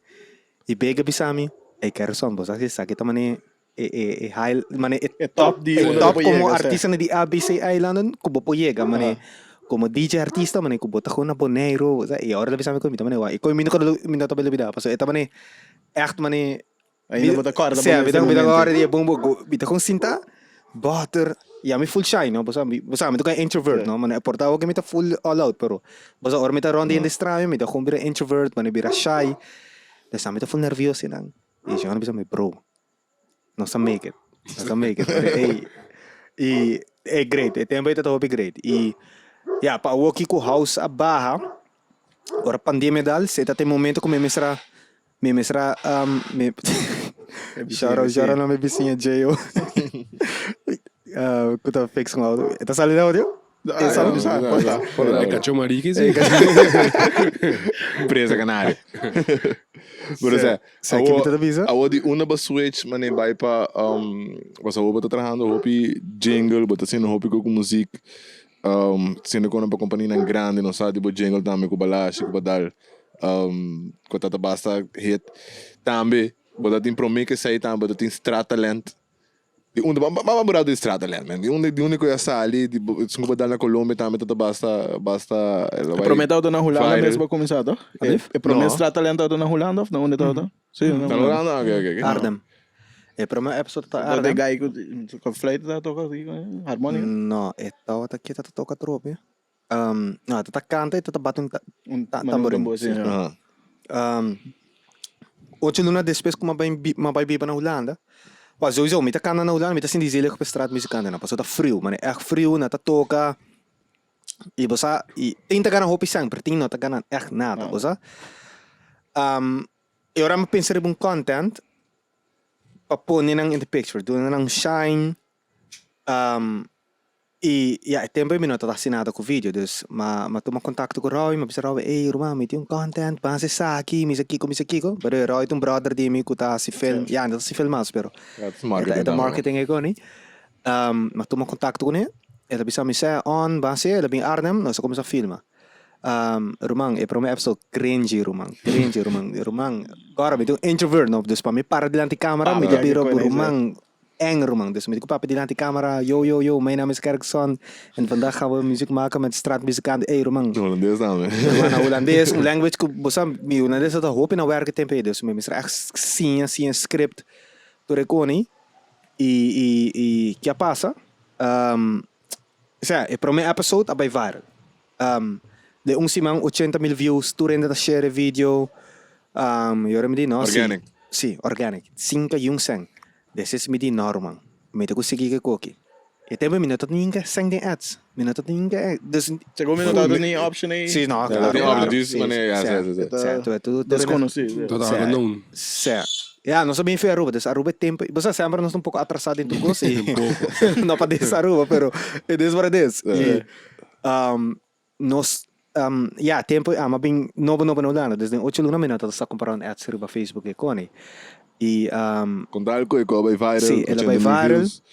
S4: E bega bisami, e quero som, você sabe que também high, mane
S3: top di
S4: top como artista na di ABC Island, kubo po yega, mane como DJ artista, mane kubo ta na Bonaire, e ora bisami ko mita mane wa. E ko minto tabela bida, paso eta mane echt mane
S3: ainda bota corda.
S4: Sim, bita agora dia bombo, bita com cinta. Butter, yeah, may full shine, no? Basta mi to kay introvert, no? Man, portavo que mi ta full all out, pero basta or mi ta rondi in the strayo, mi ta kung bira introvert, man, bira shy. Basta mi ta full nervioso nang. E siya bisa mi bro. No sa make it. Great. E tempo ita to great. E yeah, pa walkie ko house a baha. Ora pandemia dal, se tate momento ko me mesra Shout na may vizinha J.O. Kuta fix ng auto. Ito sali na audio?
S2: É cachorro mariquis.
S1: Presa canário. Por exemplo, a de uma ba switch, mane vai pa você vai botar trabajando hopi jingle, botar sendo hopi com música. Sendo com uma companhia grande, não sabe, tipo jingle também com balash, com badal. Com tata basta hit também. Botar tem promessa que sai também, botar tem Strataland. De onde vamos mudar do Strataland, man. De onde que eu saí ali, de se não botar na Colômbia também, tata basta.
S3: Prometeu na Holanda mesmo começado. E promessa Strataland na Holanda of na onde todo? Sim,
S1: na Holanda, ok.
S4: Arnhem. E para uma episode ta
S3: Arnhem. De guy com flight da toca harmonia.
S4: No, ito ta kita toca trope. No, tata canta e tata batun tamborim. Ocho luna depois como mabay biba na Holanda. Was sowieso, met de kan na Holanda, met de die zelig op de straat muzikanten na. Pas dat frio, maar echt frio na ta toca. E bosa, e tem ta gana hopi sang, perting no ta gana echt nada, bosa. E ora me pensar em content, pa pôr nang in the picture, doen nang shine. E ja, tempo eu não tá assinado com o vídeo, dus mas toma contato com o Roy, mas Roy, ei, Roma, me tem um content, mas essa aqui, misa Kiko, pero Roy tem um brother de mim que tá se film, ja, não se filmas, pero
S1: Ja, het is marketing.
S4: é marketing é goni. Mas toma contato com ele, ele bisa me say on, base, ele bem Arnhem, nós começa a filmar. Rumang, e para mim é episode cringe, Rumang. Agora me tem um introvert, no, dus para mim para diante câmera, me biro Rumang. Eng Rumang, dus met ik papa die laat camera, yo, mijn naam is Kerkson en vandaag gaan we muziek maken met straatmuzikanten. Hey Rumang,
S1: Holandees namen.
S4: Holandees, een language que bosa mi Holandees dat hoop in werken tempo, dus me misra echt zie script door ekoni e que passa? É para mim episode abai viral. De simang 80,000 views, tu renda da share video. Yore me di no.
S1: Organic.
S4: Sì, organic. 5 yung sang. Desse is midi normal. Met ik usigi ke koki. E tempo mi notat ninga sang de ads. Mi notat ninga. Dus
S3: Chegou me notado nem option aí.
S4: sì, no,
S1: Ja, die option, die is wanneer, ja,
S4: Certo,
S3: Desconhecido.
S2: Dat had genomen.
S4: Ja, não sabia enfiar Aruba, dus Aruba é tempo. Você sempre nós um pouco atrasado em tudo isso. Não para dizer Aruba, pero it is what it is. E nós ja, tempo, mas bem novo lá, desde 8 luna minutos está comparando ads Aruba Facebook e Cone. E
S1: Contar ko ikaw by viral.
S4: sim, ela vai
S1: 80,000
S4: viral.
S1: views.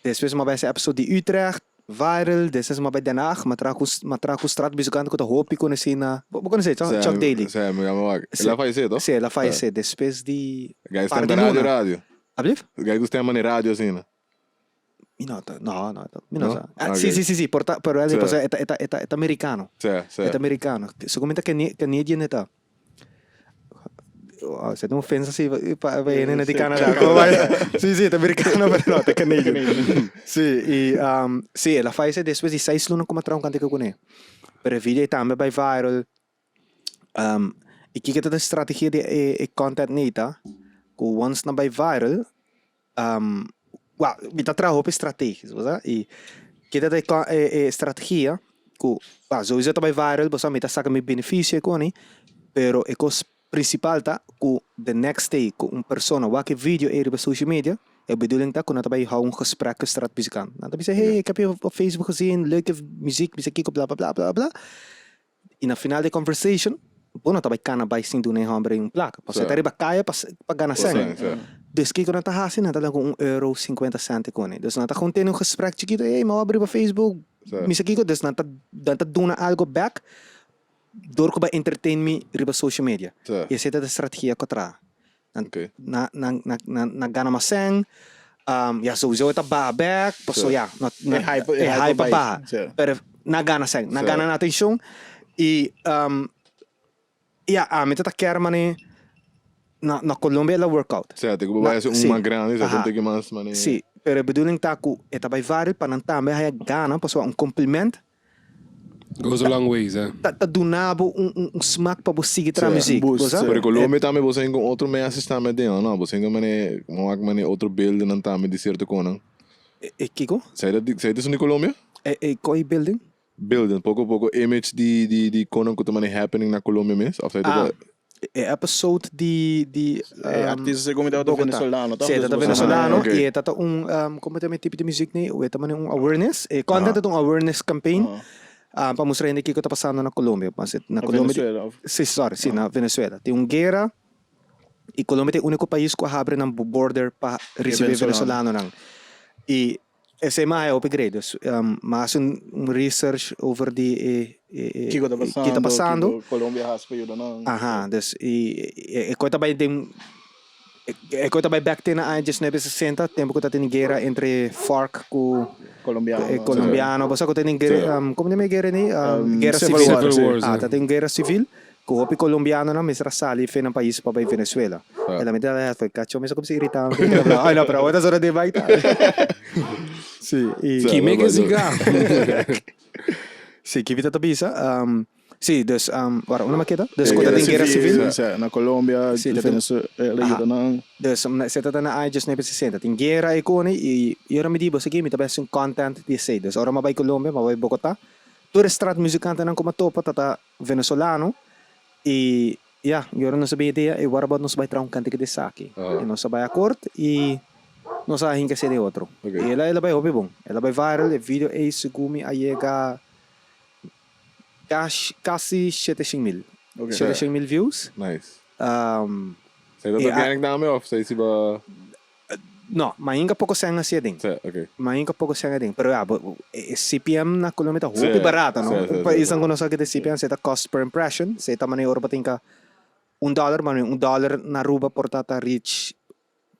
S4: Depois uma vez episode de Utrecht viral, depois uma vez Den Haag, matraco straat bizigando com a hopi com esse na, vou conhecer, Chuck Daily.
S1: Sim, me chama.
S4: Sim.
S1: Ela faz isso, toch?
S4: Sim, ela faz isso. Depois de
S1: Guys,
S4: Par
S1: tem
S4: de
S1: rádio,
S4: Luna.
S1: rádio.
S4: Ablief?
S1: Guys, gostam de rádio assim, né?
S4: Minota, no.
S1: No?
S4: Sì,
S1: Okay.
S4: sì, per
S1: Sì.
S4: è americano.
S1: Sim.
S4: È americano. Secondo me Canadian è se non offensa sì, viene di Canada. Sì, è americano, però no, è Canadian. Sì, sì, la fai se después di 6 luna come tra un cantico con e. Per video tambe by viral. E chi che da strategia di content neta, ko once na by viral, well, kita traho op strategisch, was e kita da strategia ko sowieso tá by viral, bosa meta saca me benefício koni, pero e cos principal tá ko the next day ko persona wa que video er op social media, e bedoeling tá ko na tabay hou gesprek met straatmuzikant. Na tabay say, hey, ik heb je op Facebook gezien, leuke muziek, muziek op bla bla bla bla bla. E na final de conversation, bona tabay kana bay sin doen hambre yung plak. Pas
S1: Sim.
S4: tari ba kaya pas pagana sang.
S1: Sim.
S4: Dus kijk na tahasin na talagang €1.50 ko ni. Dus nata content yung gesprek chiquito, hey, mawabri ba Facebook?
S1: Sim.
S4: Misa kiko, dus nata duna algo back. Door ko ba entertain me riba social media.
S1: Sim.
S4: E essa é a estratégia que eu trago.
S1: Ok.
S4: Na gana maseng, ja, sowieso ito back, paso
S1: Sim.
S4: ja,
S3: hype
S4: pa ba.
S3: Sim.
S4: Pero na gana seng, na
S1: Sim.
S4: gana natin siyong, ja, ito takyar man eh, na Colombia la workout.
S1: Sim, tem que botar
S4: Sim.
S1: uma grande,
S4: Aha.
S1: tem que mais, mano.
S4: Sim, pero a bedoeling taku, ito by viral, panantame haya gana, paso un compliment,
S2: Goes a long ways, hè.
S4: ta dunabo smaak pa busigi tra
S1: Sim,
S4: muziek.
S3: boost,
S4: bosa?
S3: sim.
S1: Por Colômbia também você tem outro meio assistente de não, você tem mane outro build não também de certo conan.
S4: Kiko,
S1: Sai isso na Colômbia?
S4: koi building?
S1: Building, pouco image de conan que também happening na Colômbia mesmo, of sai
S4: Episode di
S3: Artista se comitado do
S4: Bogotá.
S3: venezuelano, tá?
S4: Sì, è venezuelano
S1: ok.
S4: e è stato come te tipo di music ni, è stato un awareness, e content è un awareness campaign para mostrar ainda o que está passando na Colômbia. Mas na Colômbia,
S3: Venezuela.
S4: sim, sorry, sim, na Venezuela. Tem guerra e Colômbia é o único país que abre na border para receber venezuelano nang. E esse é mais upgrade. Mas research over the
S3: Que tá passando? Colômbia raspa yun na.
S4: Aha, dus e coita by dem e coita by back then na just 1960, tempo ko tatin guerra entre FARC ku
S3: Colombiano.
S4: colombiano, basta ko tatin guerra como nem guerra ni guerra
S3: Civil
S4: civil.
S3: War,
S2: Civil Wars,
S4: Tatin guerra civil ku hopi colombiano na misra sali fe ng país pa by Venezuela.
S1: Ah.
S4: Ela me dá foi cacho me como se irritava. Ai não, pero outra hora de vai tá. Sim, e
S2: Que mega cigarro.
S4: sim, que vida tabisa. Sim, dus para uma maqueta, dus ko tatin guerra civil.
S3: Na Colômbia,
S4: Sim,
S3: Venezuela yun na.
S4: Dus se tata na ay just 960 ting guerra ikone e ora mi dibo sige mi tabes yung content di say dus ora mabay Colombia mabay Bogotá tour strat musicante nang kumatopa tata venezuelano e yeah ora não sabia ideia e what about nos vai traum cante de saki e não sabia accord e não sabe quem que seria outro.
S1: Ok.
S4: E ela vai hobby bom. Ela vai viral, o vídeo é segumi a chega quase 700.000.
S3: Ok.
S4: 700.000 views.
S1: Nice.
S4: E
S1: Sei dat organic naam of sei se ba...
S4: não, mas ainda pouco sem assim ding.
S1: Sei, ok.
S4: Mas ainda pouco sem ding. Pero CPM na quilômetro
S1: Sim,
S4: hobby barata,
S1: sim,
S4: não?
S1: sim,
S4: O país
S1: sim.
S4: não consegue de CPM, você tá cost per impression, você tá maneiro para tinha $1, mas $1 na Aruba portata reach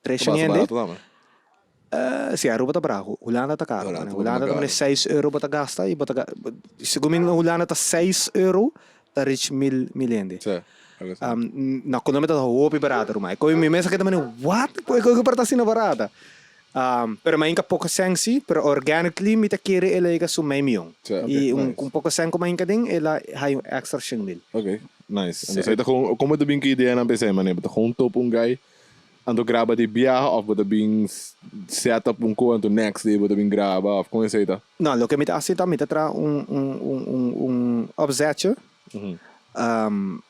S4: 300
S1: barato lá, mano.
S4: Sim, a Aruba tá bravo. Holanda tá caro.
S1: Holanda,
S4: Holanda tá
S1: caro.
S4: €6 para gastar e bota segundo a Holanda tá €6 tá reach $1,000.
S1: Sei. Algo assim.
S4: Na economia tá hobby barata, mas como me mesa que também what? Poi que para assim barata. Pero mas ainda pouco sensi, pero organically me tá querer ela iga su meio.
S1: Sim,
S4: E
S1: nice.
S4: pouco sen como ainda ding ela hay extra 100.000.
S1: Ok, nice. En dan zei je gewoon, como de binky idee aan PC, man. Je bent gewoon top een guy. En dan graba die biaha, of bota bing set up een ko, en dan next day bota bing graba, of como je dat?
S4: Não, lo que me tá assim tá me tá tra um obsete.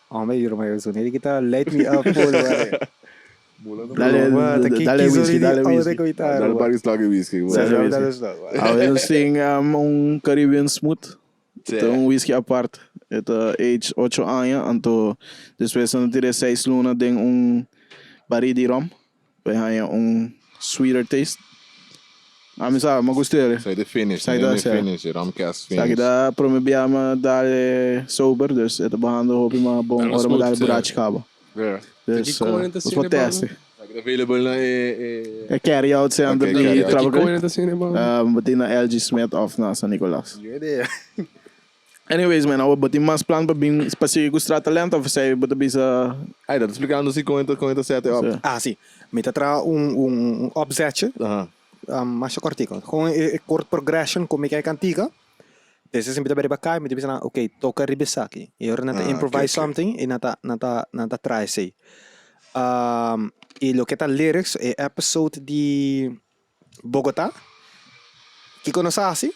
S4: Homem, eu mais unir kita light me up full.
S3: Dale whisky, dale whisky.
S1: Dale Paris Lager whisky.
S3: Eu sing Caribbean Smooth. Então um whisky aparte. Ito age 8 anos. Então, depois não tirei 6 lunas, tem baril de rum. Vai sweeter taste. Sabe, mas gostei.
S1: Zei de finish,
S3: Zei
S1: de
S3: dat, ja.
S1: finish, ramcast finish.
S3: Sabe, dá para me biar dar sober. Dus, ito bahando hopi ma bom.
S2: Pero
S3: Ora me dar
S2: smooth,
S3: burachi cabo.
S1: Ja.
S3: Dus,
S2: Daqui 40
S3: os vou teste.
S1: Like available na
S3: É carry out sem
S1: Ok,
S3: under
S1: carry
S3: de
S1: out.
S3: trabalho.
S2: Como ainda assim, né, mano?
S3: Bati na LG Smith of na San Nicolas. Anyways, man, eu bati mais plan para seguir com o talento, você bota bisa.
S1: Ai, dat explicando assim com a sete up.
S3: Sim.
S4: Sim. Me tá tra obsete.
S1: Aha.
S4: Mais cortico. Com chord progression, como é que é cantiga. Desse sempre bem bacana, me diz ok, toca ribesa aqui. E agora nata improvise something e nata try sei. E lo que tá lyrics é episode de Bogotá. Que conosce assim.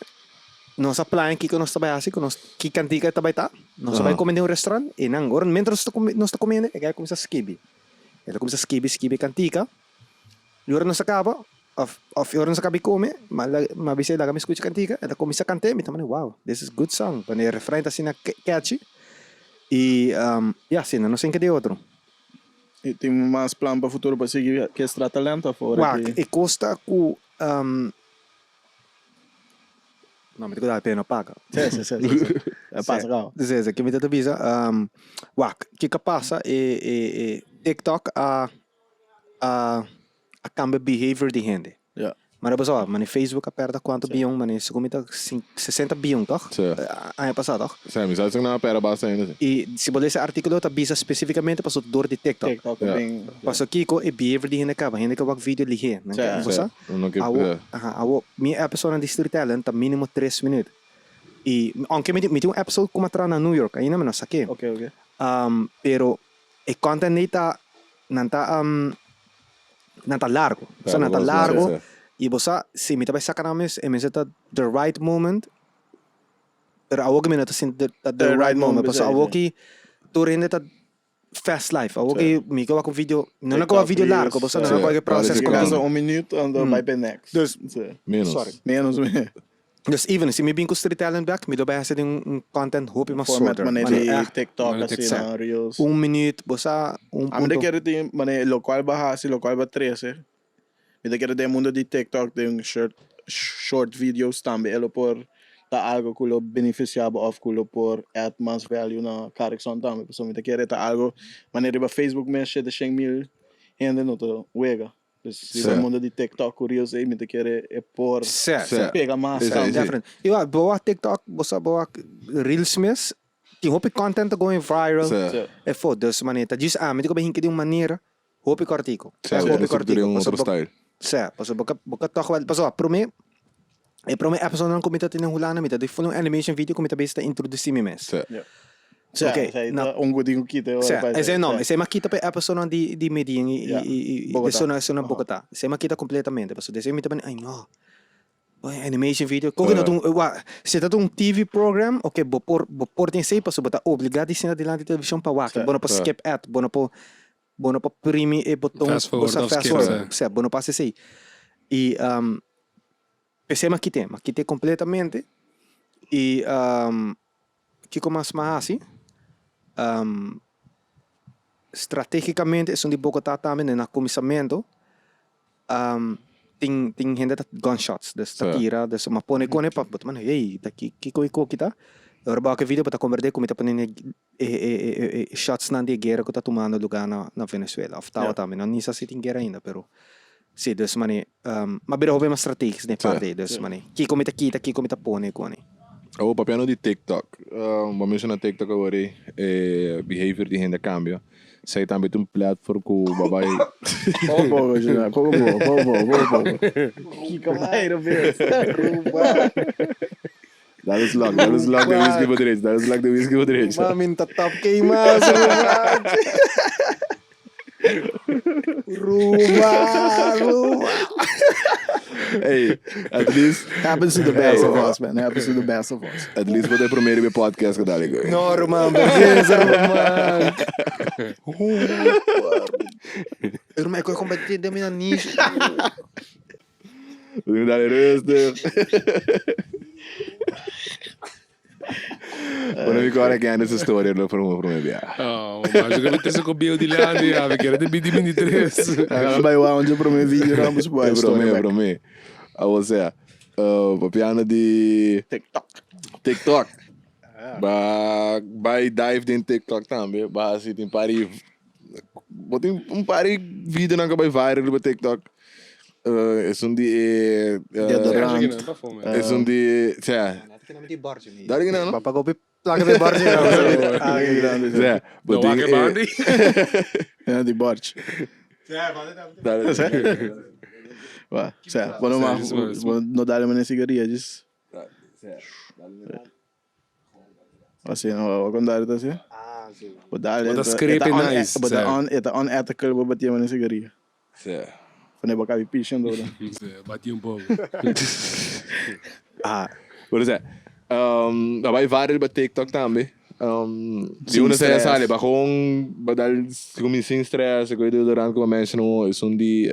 S4: Nossa plan que conosce bem assim, que cantiga tá bem tá. Nós vai comer em restaurante e não agora mentre nós tá comendo, é que começa a skibi. Ela começa a skibi cantiga. E agora nós acaba of orang sakabi come, mabisa kami escucha cantiga, ela começa a cantar, me também, wow, this is good song, quando o refrão tá assim catchy, e assim, não sei que de outro.
S3: E tem mais plano para o futuro para seguir que extra talento fora.
S4: Wow, e custa com, não, me digo da pena paga.
S3: Sim. É passa cá.
S4: Dizer, que me tá avisa, wow, que passa é TikTok a cambia behavior de gente.
S3: Yeah.
S4: Mas pessoal, mas no Facebook aperta quanto bilhão, mas se comita 60 bilhão, toch?
S1: Sim.
S4: Ano passado, toch?
S1: Sim, mas acho que não é pera basta ainda.
S4: E se você esse artigo tá visa especificamente para o dor de TikTok.
S3: TikTok é bem.
S4: Para o Kiko e behavior de gente que vai vídeo lihe, não é? Você?
S1: Não que
S4: Minha episode na District Talent tá mínimo 3 minutos. E aunque me tem episode como atrás na New York, ainda menos aqui.
S3: Ok.
S4: Pero o content não tá largo. Você não tá largo. E você, se me tá sacar na mesa, e me tá the right moment. Pero awag me na tá the right moment. Porque awag que tu rende tá fast life. Awag que me gawa com vídeo, não gawa vídeo largo, você não gawa que processo
S3: Caso minuto, ando vai para next.
S4: Dus,
S1: menos.
S3: Menos.
S4: dus even, se me bin com Street Talent Back, me do ba de content hope mas
S3: Format
S4: shorter.
S3: maneira de TikTok, assim,
S4: exact.
S3: na Reels.
S4: Minuto, você,
S3: A mim quero ter, maneira, local bahasi, local ba 13. Me quero ter mundo de TikTok, tem short videos também, elo por tá algo que lo beneficiava of que lo por add mais value na correção também. Porque me quero ter algo, maneira ba Facebook mexe de 100.000 gente no to wega. Se o mundo de TikTok curioso aí, me quero é por pega mais.
S4: Different. E a boa TikTok, você boa Reels mesmo, tem hope content going viral. É foda, dessa maneira. Diz, me digo bem que de uma maneira, hope cortico.
S1: Hope cortico. Um outro style.
S4: Sim, porque boca toch wel, pas op, para mim episode não comita tem hulana, mita de full animation video comita basta introduzir me mes.
S3: Ok, godinho kita.
S4: Esse não, esse makita pa episode de Medellín e de na Bogotá. Esse makita completamente, parce desse mita ban, ai no. Animation video, como se tá um TV program, ok, por tem sei, parce bota obrigado de delante da televisão para wak, bono para skip ad, bono para primi e botão
S2: Fast forward,
S4: bono para sei. E pensei maquite completamente. E que como as mahasi, strategicamente é de Bogotá também na comissamento. Tem gente that gunshots, dessa tira, dessa uma pone cone pa, but man, hey, daqui que kita. Agora ba que vídeo para converter como tá panene shots na de guerra que tá tomando lugar na Venezuela. Aftawa também, não nisa se tem guerra ainda, pero sim, dessa maneira, mas bem houve uma estratégia né parte dessa maneira. Que como tá kita, que como tá pone cone.
S1: O papiano di TikTok. Vamos mencionar TikTok agora. Behavior de gente cambia. Sei também tem platform com o babai.
S3: Pouco, Juliano. Pouco. Que camarada, velho.
S1: Dat is lang de whisky voor de whisky.
S4: Mamin tatap kay mas. Rumah.
S1: Hey, at least
S3: Happens to the best of us, man. Happens to the best of us.
S1: At least vou ter primeiro meu podcast que dá ali.
S4: Normal, beleza, normal. Irmão, é que eu combati de minha niche.
S1: Vou dar rustig. Quando eu agora que essa história não para mim bem.
S2: Oh, mas eu quero ter esse copio de lá, eu quero ter BD 23.
S3: Agora vai lá onde para mim vídeo vamos para
S1: Para mim. A você, papiano de TikTok. Vai dive em TikTok também. Vai assim tem pari. Botem pari vídeo na que vai viral no TikTok. É de
S3: deodorante.
S1: É de, cioè, dari que não?
S4: Papa kopi placa de barge.
S3: Ah, que grande.
S1: Cioè,
S2: Não há que bandi.
S3: É de borte. Vai, certo. Vou dar uma cigarrinha disso. Assim, não vou contar isso assim.
S4: Ah, sim.
S3: Vou dar.
S2: But that's creepy nice.
S3: But it's unethical. Vou bater uma cigarrinha.
S1: Cioè.
S3: Quando eu acabei pichando,
S2: Bati um pouco.
S1: Por exemplo, vai viral para TikTok também. De uma série sale, para com badal como sem stress, coisa durante como mencionou, é de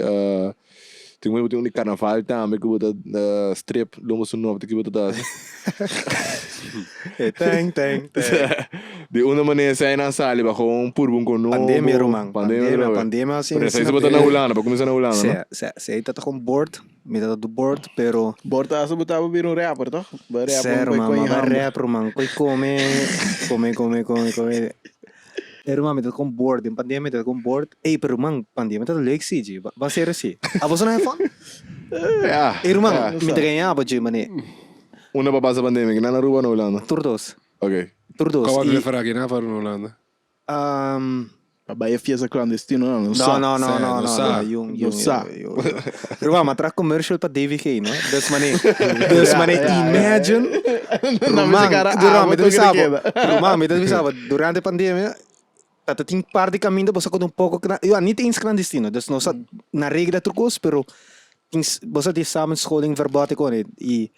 S1: tem um de carnaval também que bota strip, lomo novo que bota
S4: Tem.
S1: de uma maneira sai na sala, para com puro com novo.
S4: Pandemia, Romang. Pandemia assim.
S1: Por isso bota na Holanda, para começar na Holanda, não?
S4: Se tá com board, me tá do board, pero
S3: Borta asa botava vir um rapper, toh?
S4: Sério, mano, rapper, mano. Coi come. Irmão, me tá com board, em pandemia me tá com board. Ei, pero mano, pandemia tá leuk zie, vai ser assim. Ah, você não é fã? Irmão, me tá ganhava, de mané.
S1: Una para passar pandemia, que não na rua na Holanda.
S4: Turdos.
S1: Ok.
S4: Turdos.
S2: Qual é a frase que não para na Holanda?
S3: A Bahia fiesta clandestino, não
S4: Não.
S3: Não sabe.
S4: Irmão, mas traz commercial para David Kay, não? Das mané, imagine. Irmão, me avisava, durante a pandemia, tá tem parte de caminho, você com um pouco, eu não tem clandestino, das não na regra turcos, pero você tem samenscholing verbate com ele e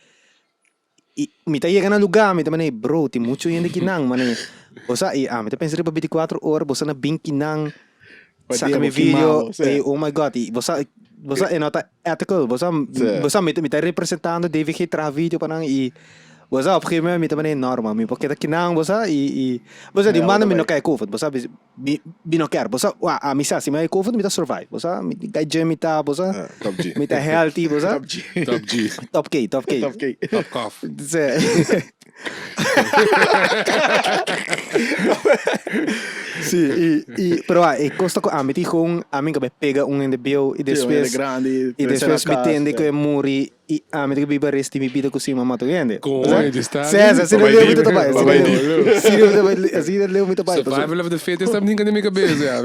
S4: me tá chegando no lugar, me tá mané, bro, tem muito gente que não, mané. Você me tá pensando para 24 horas, você na bem que não saca meu vídeo, oh my god, e você é nota ethical, você me tá representando David Kay tra vídeo para não e você op een gegeven moment met een norma, mi porque daqui não você de manda me não quer COVID, você me não quer, você a missa se me COVID me tá survive, você me cai gym me tá, você me tá healthy, você top K, top
S2: cough.
S4: Sim, pero costa com me dijo a mim que pega em de bio e depois me tende que muri e me digo biba resti mi vida così mamma tu vende.
S2: Come está?
S4: Sì, non levo muito bai. Assim não levo muito bai.
S2: Survival of the fittest, tá ninguém na minha cabeça,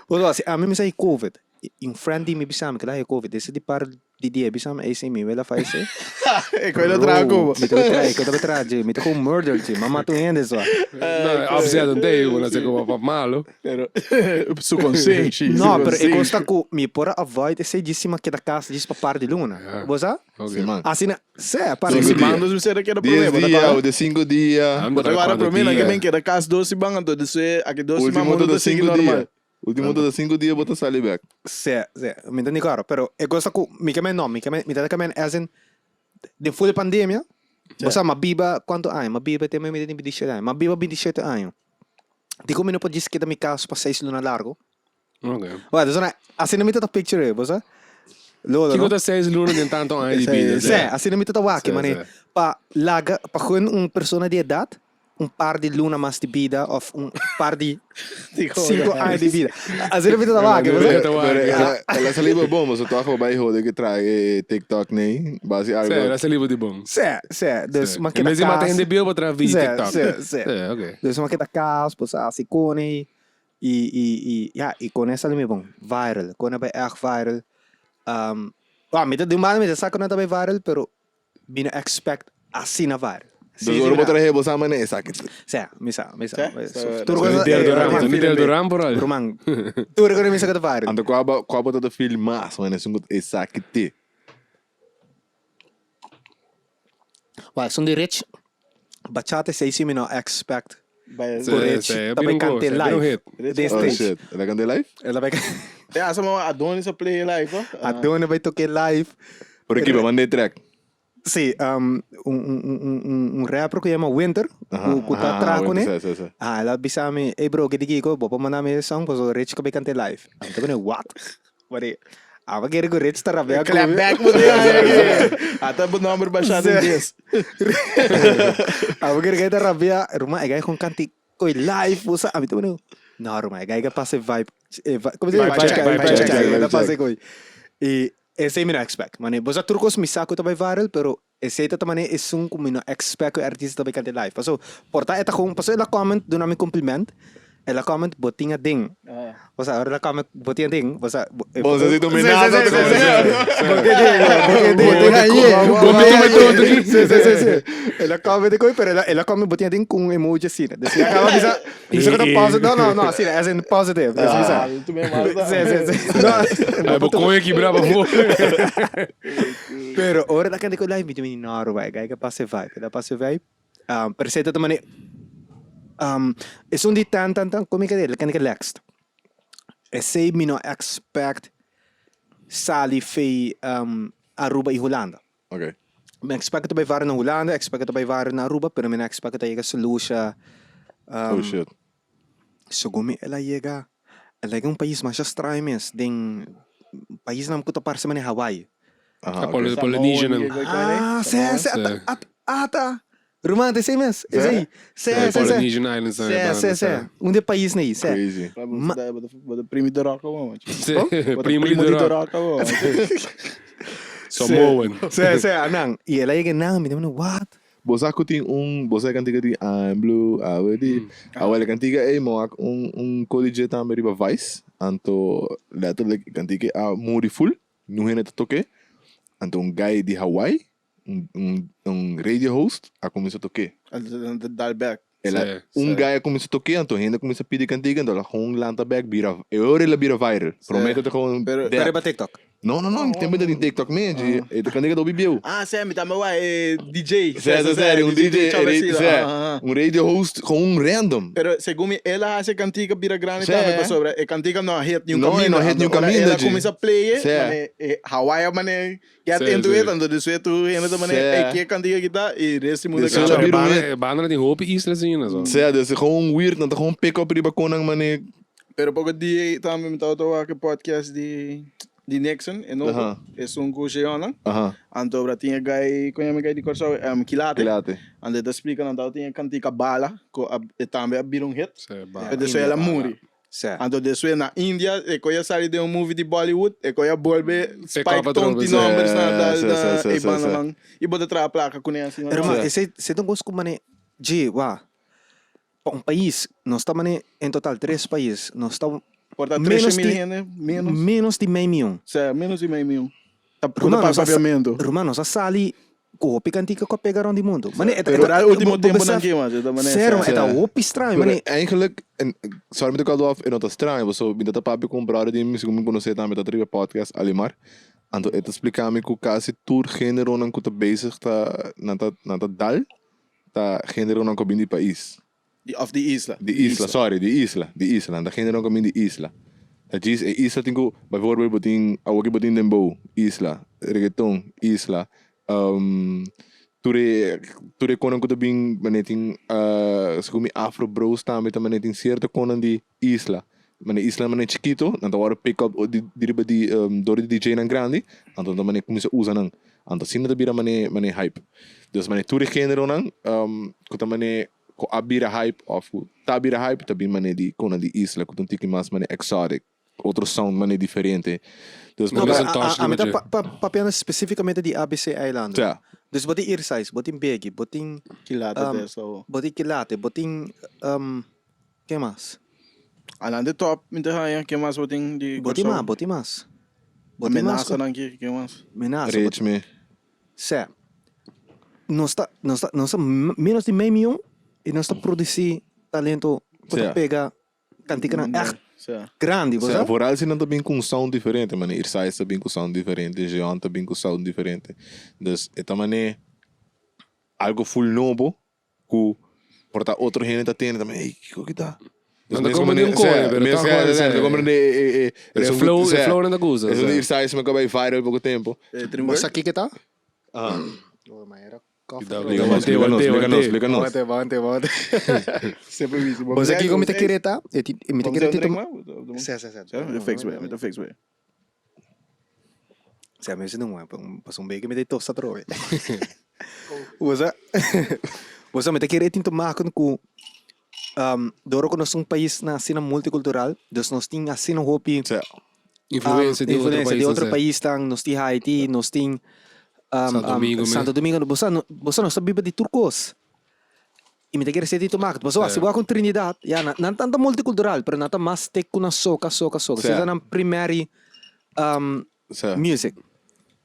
S4: Olha, a mim me sai COVID. In friendly me bisam que lá é COVID. Esse de par de dia bisam é esse me ela faz isso.
S3: É coisa trago.
S4: Me tô traje, me tô com murder, mamma tu vende só.
S2: Não, obviamente não tem, não sei como para malo.
S3: Subconsciente.
S4: Não, pero é costa com me por avoid esse dissima que da casa diz para par de luna. Você? Assim, é para
S3: de bandos me será que era problema.
S1: O de 5 dias.
S3: Agora para mim, que bem que era casa 12 bandos, de ser aqui 12 bandos de 5 normal.
S1: Último de 5 dias bota sali back.
S4: Sì, mi danno caro, però e cosa cu, mica me no, mica me, mi danno che as in de full pandemia. Bosa mabiba quanto hai? Mabiba te me mi di 17 anni. Mabiba 27 anni. Di come non può dire che da mi caso pa 6 luna largo.
S2: Ok.
S4: Guarda, sono assim não me tá picture, bosa. Lolo.
S2: Chi conta 6 luna di tanto anni di vita?
S4: Sì, assim não me tá waki,
S2: Sì,
S4: mane.
S2: sì.
S4: Pa laga, pa gewoon un persona di età, un par di luna mas di vida of un par di 5 anni di vida. Assim não me tá waki,
S2: Não,
S4: bosa.
S2: não.
S1: Ela saliva bom, mas eu tô a bairro de que traga TikTok nem, base
S2: Sì,
S1: algo.
S2: era salivo di bom.
S4: Sì, dus ma che
S2: In
S4: da
S2: mezzo mata in
S4: casa.
S2: de bio potrà vi
S4: Sì,
S2: TikTok.
S4: sì.
S2: Ok.
S4: Dus ma che da casa, bosa, assim cone e com essa ali me bom, viral, cone vai echt viral. Me tá de mal me tá saco na também viral, pero bina expect assim na viral.
S1: Dus ora botar rebo sama ne sakit.
S4: Sì, mi sa.
S3: Sì,
S4: Tu
S2: Sono del Doram, mi del Doram però.
S4: Roman. Tu recordi mi sa che viral.
S1: Ando qua bota de film mas, mas sungut e sakit.
S4: Well, sono di rich. Bachate sei sì mi no expect.
S3: Bij
S2: Sì,
S4: Por rich,
S2: sì,
S4: também
S2: abbiamo
S4: cante
S2: un go,
S4: live.
S2: hit.
S4: This
S1: Oh
S4: stage.
S1: shit, ela kan de live?
S4: Ela vai
S3: Ja, ze maar Adonis op play live, hoor.
S4: a dona vai tocar live.
S1: Por aqui, mandei track.
S4: Sì, un rapper che chiama Winter, che sta tra con
S1: Sì.
S4: ela bisami, hey bro, che dici ko, bopo mandami song, poso rich ko be cante live. Anto bene, what? Wari, ava kere ko rich tara be
S3: Clap back moet je. Até o nummer baixado em desse.
S4: Ava kere kaya tara be, ruma, egay kung kanti ko live, usa, ami to bene. No, ruma, egay ka passe vibe, como se
S2: Vibe check.
S4: Vibe passe ko. E esse é meu expect, mane. Bosa turcos me saco também viral, pero esse aí também é um como não expect que o artista também cante live. Paso, porta eta com, paso ela comment do nome compliment, ela comment botinha ding. Bosa ela comment botinha ding, bosa.
S1: Bom, você tem dominado.
S4: Ela comment ko, pero ela comment botinha ding com emoji assim. Desde acaba bisa, bisa que positive. Não, assim, as in positive. Bisa.
S3: Tu bem mais.
S2: Ai, boconha que brava vou.
S4: Pero ora da kante ko live video ni naro vai, gaya passe vibe, da passe vibe. Per se também é um de tan como que ele kante next. É sei me no expect sali fei Aruba e Holanda.
S1: Ok.
S4: Me expect to by varen na Holanda, expect to by varen na Aruba, pero me expect to iga solution.
S1: Oh shit.
S4: So gumi ela iga um país mais estranho mes, den país nam kuta parse mane Hawaii.
S1: Aha,
S2: The Polynesian.
S4: Ata. Romante, sei mes. Sei.
S2: Polynesian Islands.
S4: Sei. Onde país nem, sei.
S1: Crazy.
S3: Wat de primo de rock, man.
S2: Primo di Doram.
S3: man.
S2: Samoan.
S4: Sei, anang. E ela iga nang, me deu what?
S1: Bosa kuting bosa kantiga di I'm blue, awedi. Awale kantiga mo college também riba Vice. Anto letterlijk kantiga muri full. Nu hene toque. Anto guy di Hawaii, radio host, começou a tocar.
S3: Dalback.
S1: Ela,
S2: Sim.
S1: guy começou a tocar, então ainda começou a pedir cantiga, então ela gewoon lanta back, bira, ela bira viral. Prometo te gewoon.
S3: Pero-
S4: Pero ba TikTok?
S1: Não, tem medo de TikTok mesmo, e tu cantiga do bibio.
S3: Ah, Sam, tamo lá, DJ.
S1: Sério, DJ, radio host com random.
S3: Pero según ela hace cantiga bira grande
S1: Sim.
S3: também para sobre. E cantiga não hit nenhum
S1: Não,
S3: caminho.
S1: não hit nenhum caminho,
S3: Ela
S1: G.
S3: começa a play,
S1: Sim.
S3: Hawaii mané, get
S2: Sim,
S3: into
S2: sim.
S3: it, ando de sueto, ainda da mané,
S1: Sim.
S3: que cantiga que tá e desse mundo
S1: Desse
S3: que
S1: mundo.
S3: tá.
S2: Banen die hoop islas in zo.
S1: Sério, is gewoon weird, dan gewoon pick up riba konang mané.
S3: Pero pouco dia também me tava que podcast de Nixon e novo.
S1: Aha.
S3: É um cocheona.
S1: Aha,
S3: Ando para tinha gai, conhece gai de corso, Kilate.
S1: kilate.
S3: Ando da explica não tinha cantiga bala, co também abrir hit.
S2: Ba.
S3: E deso ela muri.
S4: Sei.
S3: Ando deso na Índia, e coia sair de movie de Bollywood, e coia volve Spike
S2: Copa
S3: Tonti
S2: Tropas,
S3: numbers
S1: sim,
S3: e
S1: sim.
S3: banana. E bota tra a placa com assim.
S4: Irmã, esse não gosto como mané. G, wa. Um país, nós estamos em total 3 países, nós estamos
S3: Porta
S4: menos
S3: 13
S4: de-
S3: mil gente, menos.
S4: menos de meio milhão.
S3: Menos de meio mil. Tá por
S4: Romano,
S3: para pagamento.
S4: Romano, sa sali ko picantica ko pegaron di mundo. Mane,
S3: Pero al último tempo não quer mais, da maneira.
S4: Sério, é da op estranho,
S1: Maar
S4: mane.
S1: eigenlijk, en sorry me te kaldo af, en dat is estranho, so binda ta papi comprar di mi siguro conhecer também da tribe podcast Alimar. Anto et explicar me ku kasi tour género nan ku ta bezig ta nata dal ta género nan ko bindi país.
S3: Of the isla.
S1: Di isla, sorry, di isla, da género ko bindi isla. Dat is isla tingo bijvoorbeeld boting awagi boting dembow isla reggaeton isla ture konan ko tabing maneting sukumi afro bros ta met maneting cierto konan di isla mane isla mane chiquito nanto wara pick up diriba di dori DJ nang grande nanto mane kumisa usa nang anto sina tabira mane hype dus mane ture género nang kuta mane ko abira hype of tabira hype tabi mane di konan di isla kutung tiki mas mane exotic outro sound mane diferente dus
S2: Não,
S1: mane
S2: mas tocha
S4: A
S2: que
S4: meta papiana specificamente di ABC Island.
S1: ja
S4: Dus boting earsize, boting begi, boting
S3: Kilata so.
S4: boting kilate, boting que mais?
S3: Alan de top, minta haya, que mais boting di
S4: Boting mais, boting mais. Boting mais.
S3: Amenaça nang que mais.
S4: Menaça.
S1: rich me
S4: Sé. Não está menos de meio milhão e não está produzir talento para
S1: Certo.
S4: pegar cantica na echt
S3: Sim.
S4: grande, você?
S1: Vooral ze também com sound diferente, mano. Irsai também com sound diferente, Jean também com sound diferente. Dus esta mané algo full novo, que porta outro gente tá tendo também. Ei, que tá?
S2: Não dá como nem um core, pero tá quase,
S1: é, como de
S2: É flow não dá coisa.
S1: É um Irsai se me acaba viral pouco tempo.
S4: Você aqui que tá?
S1: Ah,
S2: Voltei.
S1: explica-nos.
S4: Vamos.
S3: Sempre visto.
S4: Você aqui como te querer tá? Me te querer te
S3: Sim, fix way, met fix way.
S4: Sé, me não é, pas um bege me de tosta trove. Você me te querer te tomar com doro que nós país na cena multicultural, dus nós tem a cena hopi
S2: Influência de
S4: outro país, nós tem Haiti, nós tem Santo Domingo, você não sabe de turcos. E me quer ser dito mak, mas se vai com Trinidad, ya não tanto multicultural, pero não tá mais tek com soca. Seja na primeira music.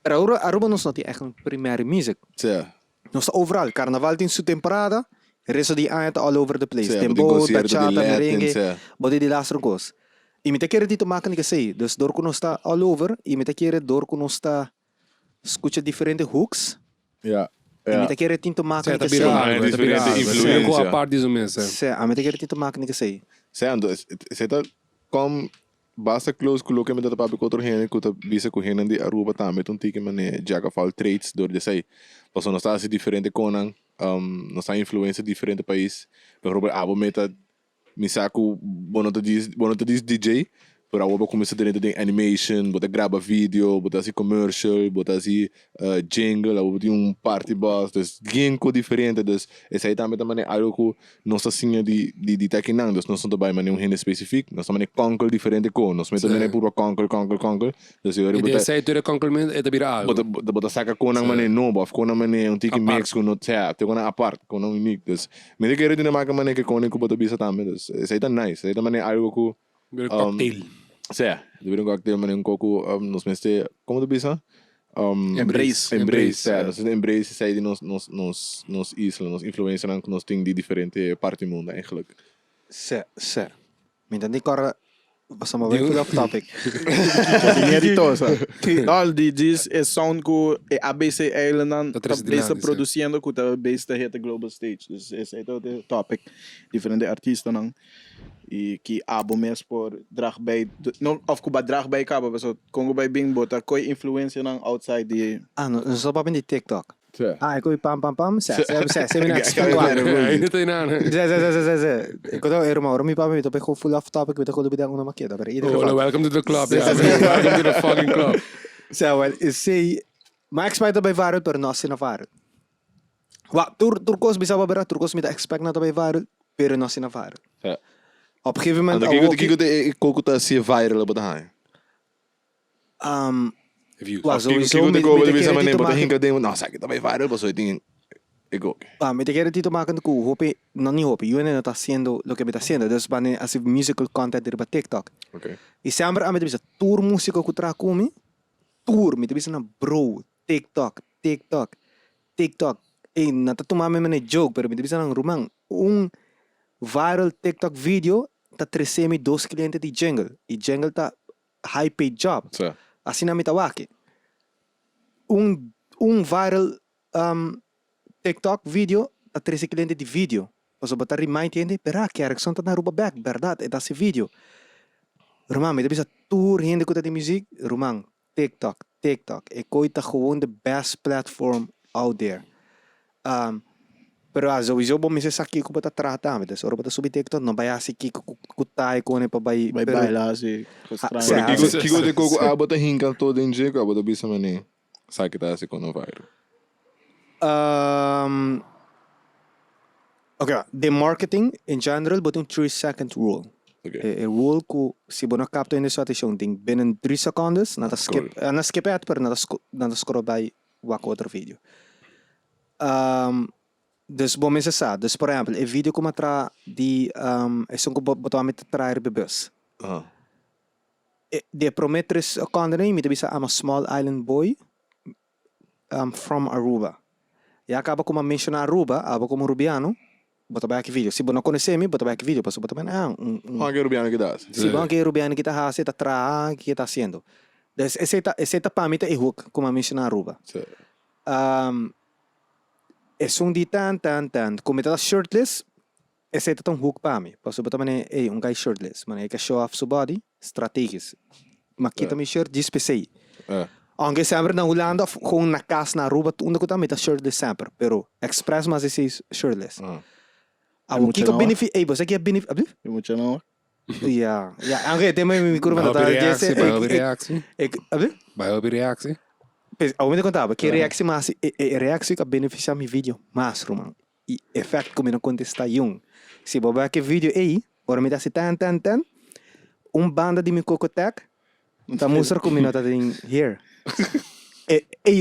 S4: Pero Aruba nós não tem echt een primeira music. Nós está overal, carnaval tem sua temporada, o resto de ano tá all over the place. Tempo, bachata, merengue, body de laatste coisa. E me quer dito mak que sei, dus door que nós está all over, e me quer door que nós está escuta diferentes hooks.
S1: Ja.
S4: E me quer tinto mak
S2: Tá
S4: que sei.
S2: virado,
S1: diferente influência.
S2: Com a parte disso mesmo.
S4: Sé, a me quer tinto mak que sei.
S1: Sendo, você tá com basta close com o que me dá para outro gente que tá visa com gente de Aruba também, então tem que mané jack of all trades door de sei. Posso não está assim diferente com não está influência diferente país. Por exemplo, abo meta me saco bono te diz DJ, pero abo começa dentro de animation, bota grava vídeo, bota assim commercial, bota assim jingle, abo tem party bus, dus ginkgo diferente, dus esse aí também algo que não está assim de tekinang, dus não são também mané gente específico, nós também conquer diferente com, nós também puro conquer, dus eu
S2: E desse aí tu é complemento é virado.
S1: bota saca com nang mané novo, of com nang mané tiki mix com não sei, tem com apart, com nang unique, dus me quero de marca mané que com bota bisa também, dus esse aí tá nice, esse aí também algo que
S2: Cocktail.
S1: sim, deveria cocktail mané coco nos meste, como tu bisa?
S3: Embrace.
S1: Nós embrace sai de nos isla, nos influência nang nos ting de diferente parte do mundo eigenlijk.
S4: Sé. Me entendi agora. Passamos bem full off topic.
S3: Linha de tosa. All the this is sound ku ABC Island
S2: Dat is
S3: besta
S2: de
S3: produzindo ku ta besta hit the global stage. Dus esse é o topic. Diferente artista não. E que abo mes por drag bij não of ku ba drag bij kaba, so Congo bij bing bota koi influência não outside the
S4: Não só para de TikTok.
S1: Sim.
S4: Ik pam. Sé, me não
S2: Ainda tem nada.
S4: Zé. Quando eu era mi papa, me topei com full off topic, me tocou do bidang uma maqueta, pero ieder
S2: Oh,
S4: geval.
S2: welcome to the club. Yeah, welcome to the fucking club.
S4: Sé, well, sei, maar expect bij viral, pero não sina viral. Turcos bisa babera, turcos me expect na bij viral, pero não sina viral.
S1: Sim.
S4: Op een gegeven moment,
S1: Que coco tá se viral bota hai.
S2: Views.
S4: sowieso
S1: Que
S4: met
S1: go
S4: de
S1: bisa mané
S4: keren
S1: bota
S4: te
S1: hinga ding, não sabe que tá viral, mas eu tenho ego.
S4: me te quiere tito maken ku hope no ni hope yo no está haciendo lo que me está haciendo entonces van a hacer musical content de TikTok
S1: Okay.
S4: y siempre a mí te dice tour música que tra kumi tour me te dice na bro TikTok e na ta tomame me joke pero me te dice na rumang un viral TikTok video ta 3.002 clientes di jingle e jingle ta high paid job
S1: Sim.
S4: assim na mitawaki un viral TikTok video a 13 clientes de vídeo. Mas o botar remind ainda, pera, que a reação tá na ruba back, verdade, é desse vídeo. Rumang, may bisa tour hindi ko tati music. Rumang, TikTok. Ik ooit gewoon de best platform out there. Pero sowieso bom minsan sa kiko pa tatrata. Dus oro pa subi TikTok no baya si kiko kutay ko ne pa bay.
S3: Vai bailar assim.
S4: Sim.
S1: Kiko de coco abota hinkan todo em jeito, abota bisa mani. Sakita se quando vai.
S4: Okay, the marketing in general but 3-second rule.
S1: Okay.
S4: Rule ko si bona capto in de situation ding binnen 3 secondes nata skip na skip at per nata scroll by wak outro video. Dus bom mensen sa, dus por exemplo, e video ko matra di esung ko boto amit traer bebus. De prometres kondene mi bisa I'm a small island boy from Aruba. Ya acaba com uma mention Aruba, aba como rubiano. Bota ba aqui vídeo. Se você não conhece me, bota ba aqui vídeo, passo bota bem
S1: Hangi rubiano que das.
S4: Se bom que rubiano que tá hace tá tra que tá haciendo. Des esse tá para mim tá hook como a mention Aruba. Es um di tan como tá shirtless. Esse tá hook para mim. Passo bota bem guy shirtless, mano, que show off seu body, strategies. Makita mi shirt dispensei. Anche sempre na Holanda gewoon na casa na Aruba, onde eu também tá shirtless sempre, pero express mas esse shirtless. O que benefit? Você quer benefit?
S3: Je moet je nou.
S4: Ja, anche tem mi curva na
S2: Bij reactie. Bij reactie.
S4: Ao me contava que reactie mas reactie que beneficia mi vídeo mas Roman. E effect como não contesta yung. Se boba que vídeo aí, ora me dá se tan banda de mi cocotac. Tá mostrar como não tá tem here.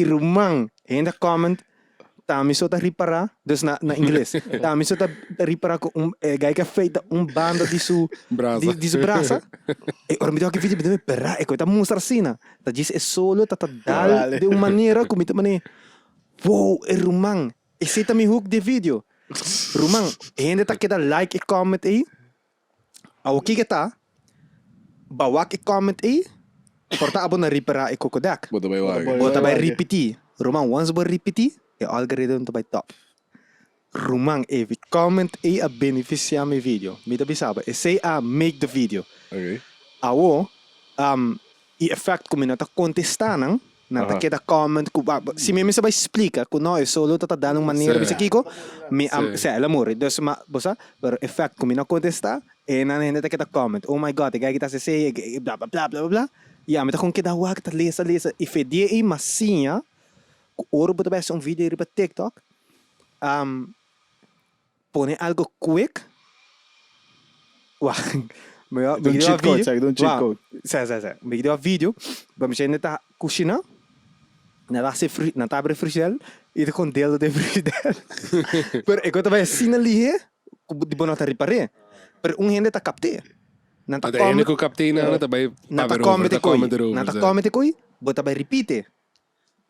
S4: Roman, ainda comment Tami só tá riparar, dus na inglês. Tami só tá riparar com guy que feita banda de su braça. Ora me deu que vídeo me perra, tá mostrar assim, tá diz é solo tá dal de uma maneira como tá mané. Wow, Roman, esse tá me hook de vídeo. Roman, ainda tá que dá like e comment aí. O que tá? Bawak e comment aí. Porta abo na riparar e kokodak. Bota vai repetir. Roman, once bo repetir, e algoritmo tá vai top. Roman, if comment e a beneficiar mi video. Me da bisaba, e say a make the video.
S1: Okay.
S4: Awo, e effect como não tá contestando, não tá que da comment ku se me vai explica ku no é solo tá dando maneira bisa kiko, me se ela morre. Dus ma bosa, pero effect como não contestar, e na gente tá que da comment. Oh my god, e kita se say bla bla bla bla bla. Ja, met gewoon kita wak dat lezen. E fedie e massinha. Ouro bota best vídeo aí para TikTok. Pone algo quick. Wah,
S3: Don't cheat code, zeg, don't cheat code.
S4: Sei. Me deu vídeo. Vamos gente tá cozinhando. Na tá abre frigideira e tá com delo de frigideira. Pero enquanto vai assim ali, de boa nota reparar. Pero gente tá captando.
S2: Nata ene ko kaptein na tabay
S4: nata comment ko bota bay repeat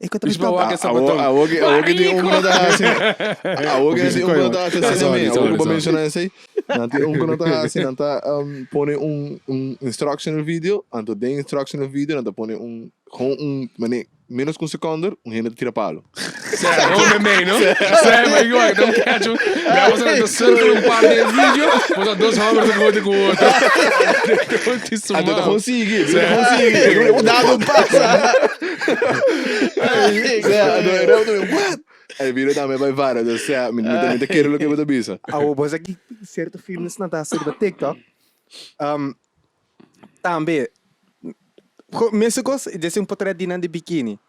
S4: iko
S2: Dus ba wag sa botão.
S1: Awoge di umuna da hasi. Awoge di umuna da hasi. Awoge ba mencionar esse? Nanti umuna da hasi nanta pone instructional video, anto de instructional video nanta pone menos com segundo, gente tira palo.
S2: Sério, homem meio, não? Sério, mas igual, então catch vamos a circular par de vídeo, vamos a dois hammers com o outro.
S1: Até tá consegui. O dado passa. What? Aí vira também vai vara, do céu, me quero lo que você bisa.
S4: Mas aqui certo filmes na tá sendo TikTok. Também mesmo coisa, desse potret de biquíni.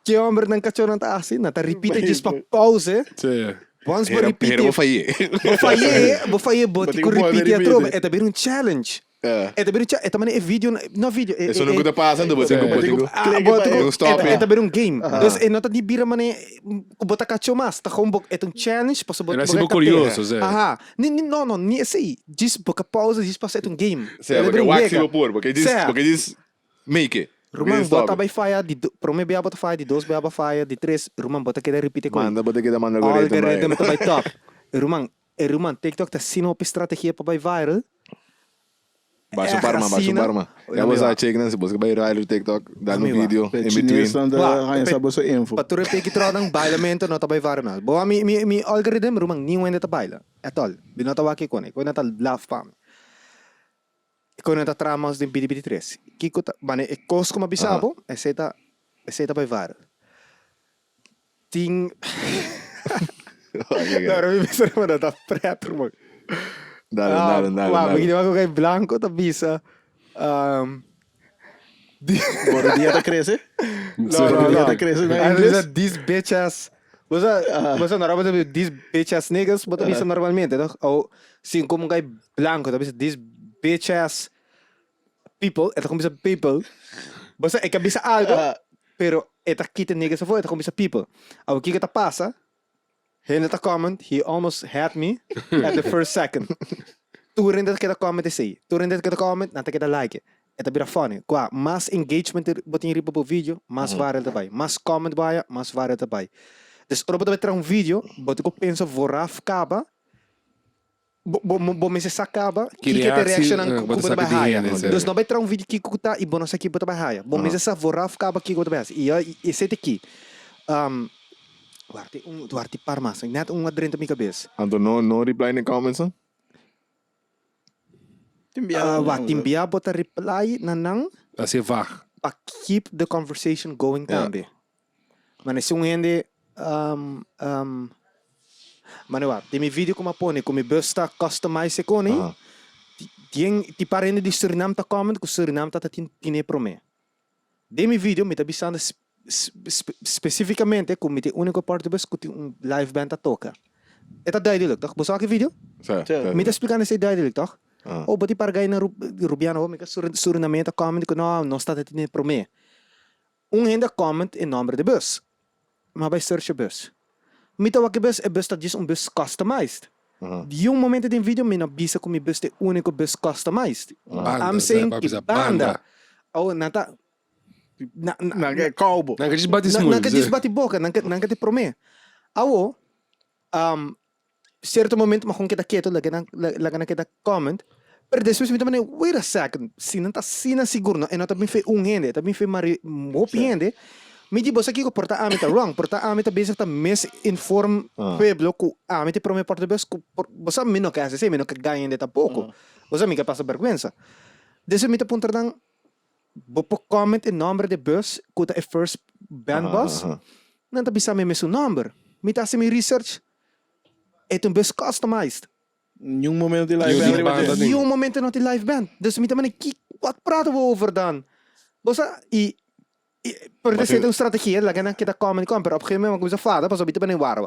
S4: Que homem não cachorro não tá assim, não tá repita diz para pause.
S2: Sim.
S4: Once vou repetir.
S1: Vou falhar,
S4: boti com repetir a trova. É também challenge. É também é vídeo, não vídeo.
S1: É só não que tá passando, você
S4: stop. É também game. Dus é nota de bira mané, bota cachorro mas tá com é challenge, posso botar.
S2: Era assim curioso, Zé.
S4: Aha. Não, nem assim. Diz boca pausa, diz para um game.
S1: Certo, porque wax se por, porque diz make it.
S4: Roman bota by fire de prome bia bota fire de 2 bia fire de 3 Roman bota que da repeat com.
S1: Manda bota que da manda
S4: algoritmo tá by top. Roman TikTok tá sino op estratégia para by viral.
S1: Baixo parma. Já vou usar check nesse busca by viral TikTok, dar no vídeo in between.
S3: Gaan saber sua info.
S4: Para tu repetir que troca bailamento não tá by viral. Boa mi algoritmo Roman nem ainda tá baila. É tol. Binota waki com. Quando tá laugh pam. quando está tramas de BD3. Kiko tá, bane, e cos como bisabo, é seta vai viral. Ting. Não, eu me pensei na tá preto, mano.
S1: Dale.
S4: Begini ako kay Blanco ta bisa.
S3: Bora dia tá crescer?
S4: No.
S3: Dia tá crescer na
S4: Ano
S3: inglês?
S4: sa these bitches. Basta normal sabi these bitches niggas, basta bisa normalmente, no? O sim como kay Blanco ta bisa these bitches people, ito kung bisa people. Basta eka bisa algo, pero eta kita niggas sa fo, ito kung bisa people. Aw kika ta pasa. Hele ta comment, he almost had me at the first second. Turin dat kita comment say. Turin dat kita comment, nata kita like. Eta bira funny. Qua, mas engagement botin ripa po video, mas viral tabay. Mas comment baya, mas viral tabay. Dus oro bota betra video, bota ko pensa voraf kaba. Bo me se sakaba, kike te reaction ang kubo ba haya. Dus no betra video kiko ta e bono sa kibo ta ba haya. Bo me se sa voraf kaba kiko ta ba haya. E sete ki. Duarte Parmas, net adrento minha cabeça.
S1: Anto no reply in the comments, huh?
S4: Timbia bota reply nanang
S2: Assim, vá.
S4: pa keep the conversation going tambe. Mas se gente mano tem vídeo como pone, como basta customize com né. Ti parende di Suriname ta comment, que Suriname ta tine prome. Demi vídeo me tá bisando specificamente como tem único português que live band a toca. Eta duidelijk toch? Bosa que vídeo? Me tá explicando esse duidelijk toch? Oh, bati para ganhar Rubiano, me que Suriname ta comment que não está tendo prome. Ainda comment em nome de bus. Mas vai search a bus. Me tá que bus é bus tá diz bus customized. De momento de vídeo me não bisa como bus é único bus customized. I'm saying que banda. Oh, nata
S3: Nanga cowboy.
S2: Nanga disbate smooth.
S4: Nanga disbate boca, nanga te prome. Awo, certo momento mas com que tá quieto, laga na que tá comment. Pero depois me também, wait a second, se não tá sina seguro, e não também foi gente, também foi mopi gente. Me diz você que porta a meta wrong, porta a meta basic tá misinform pueblo que a meta prome português, você me não quer assim, me não quer ganhar de pouco. Você me quer passar vergonha. Depois me tá apontando Bopo comment in number de bus, kuta e first band bus, não tá bisa me seu number. Me tá se me research, é um bus customized.
S3: Nenhum momento de live band.
S4: Nenhum momento não tem live band. Dus me tá mane wat praten we over dan? Bosa per de sete strategie, la gana que tá comment, pero op gegeven moment começa a falar, pas obita bane war.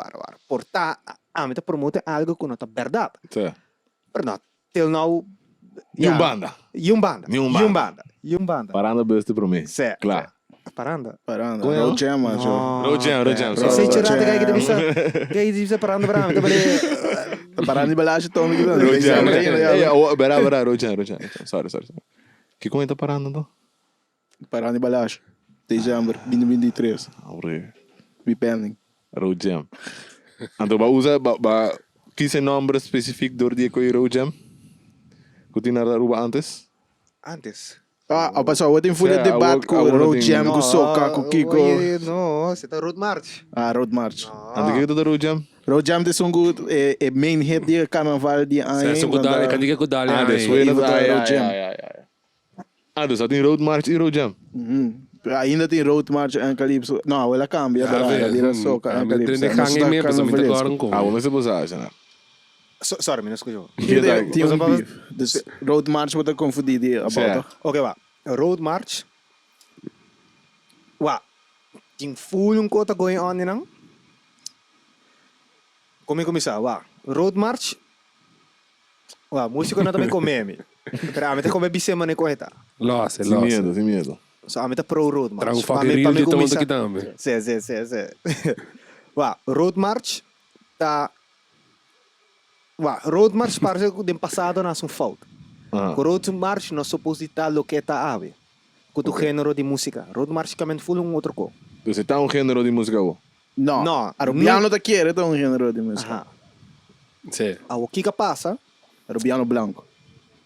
S4: Porta a me tá promote algo que não tá verdade. Pero não, till now Yumbanda.
S1: Paranda beste para mim.
S4: Certo.
S1: Claro.
S4: Paranda.
S3: Road Jam, macho.
S1: Road Jam.
S4: Sei tirada que bisa paranda para mim.
S3: Paranda de balagem toma aqui.
S1: Road Jam. Bera, Road Jam. Sorry. Que como tá parando então?
S3: Paranda de balagem. Dezembro 2023. Be pending.
S1: Road Jam. Então usa que se nome específico do dia com Road Jam? Continuar a Aruba antes?
S3: Pessoal, eu tenho folha de debate com o Road Jam, com o Soca, com o Kiko.
S4: Não, você tá Road March.
S3: Road March.
S1: Ando que tá Road Jam?
S3: Road Jam é um good, é main hit de carnaval de ano.
S2: São Godali, cadê que Godali?
S3: Road Jam.
S1: Dus dat in Road March e Road Jam?
S3: Ainda tem Road March en Calypso. Não, ela cambia, era Soca en Calypso.
S2: Tem gangue mesmo, mas me agora com.
S1: Vamos ver posagem, né?
S4: Sorry, me não escutou.
S3: Tinha beef. Dus Road March wordt er confundido about.
S4: Ok, va. Road March. Tem full coisa going on, não? Como começar, Road March. Música não também come. Pero a mim come bicema nem correta.
S2: Losse.
S1: Sem medo.
S4: So a mim tá pro Road March.
S2: Trago faqueiro de tomando aqui também.
S4: Sim. Road March tá Road March parece que do passado não é falta. Road March não supposed estar lo que está ave. Com o gênero de música. Road March também foi outro co.
S1: Você tá gênero de música ou?
S3: Não. Arubiano tá querendo tá gênero de música.
S2: Sim.
S4: O que passa?
S3: Arubiano branco.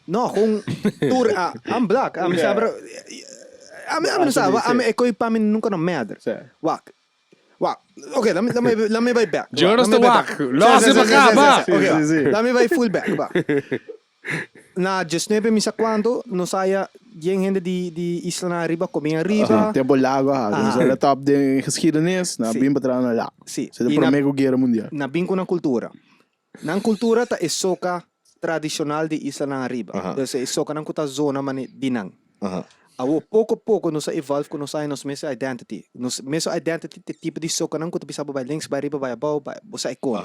S4: Não, com tour I'm black. I'm sabe. I'm sabe. I'm é coi para mim nunca não merda. Ok, let me vai back.
S2: Jonas the Wack. Losse para cá,
S4: Ok, let me vai full back. na just nebe misa quando no saya yung hindi di isla na arriba coming arriba.
S3: Tempo lago ha.
S4: Ah.
S3: Sa top de geschiedenis, na
S4: Sim.
S3: bem para na lá.
S4: Si.
S3: Sa Primeira Guerra Mundial.
S4: Na binko ng kultura. Nang kultura ta isoka tradicional de isla na arriba.
S1: Aha.
S4: Dahil sa isoka ng kuta zona man dinang.
S1: Aha.
S4: Awo pouco no sa evolve kuno sa nos mesa identity. Nos mesa identity te tipo de soka ng kuta bisa ba links ba riba ba abaw ba sa icon.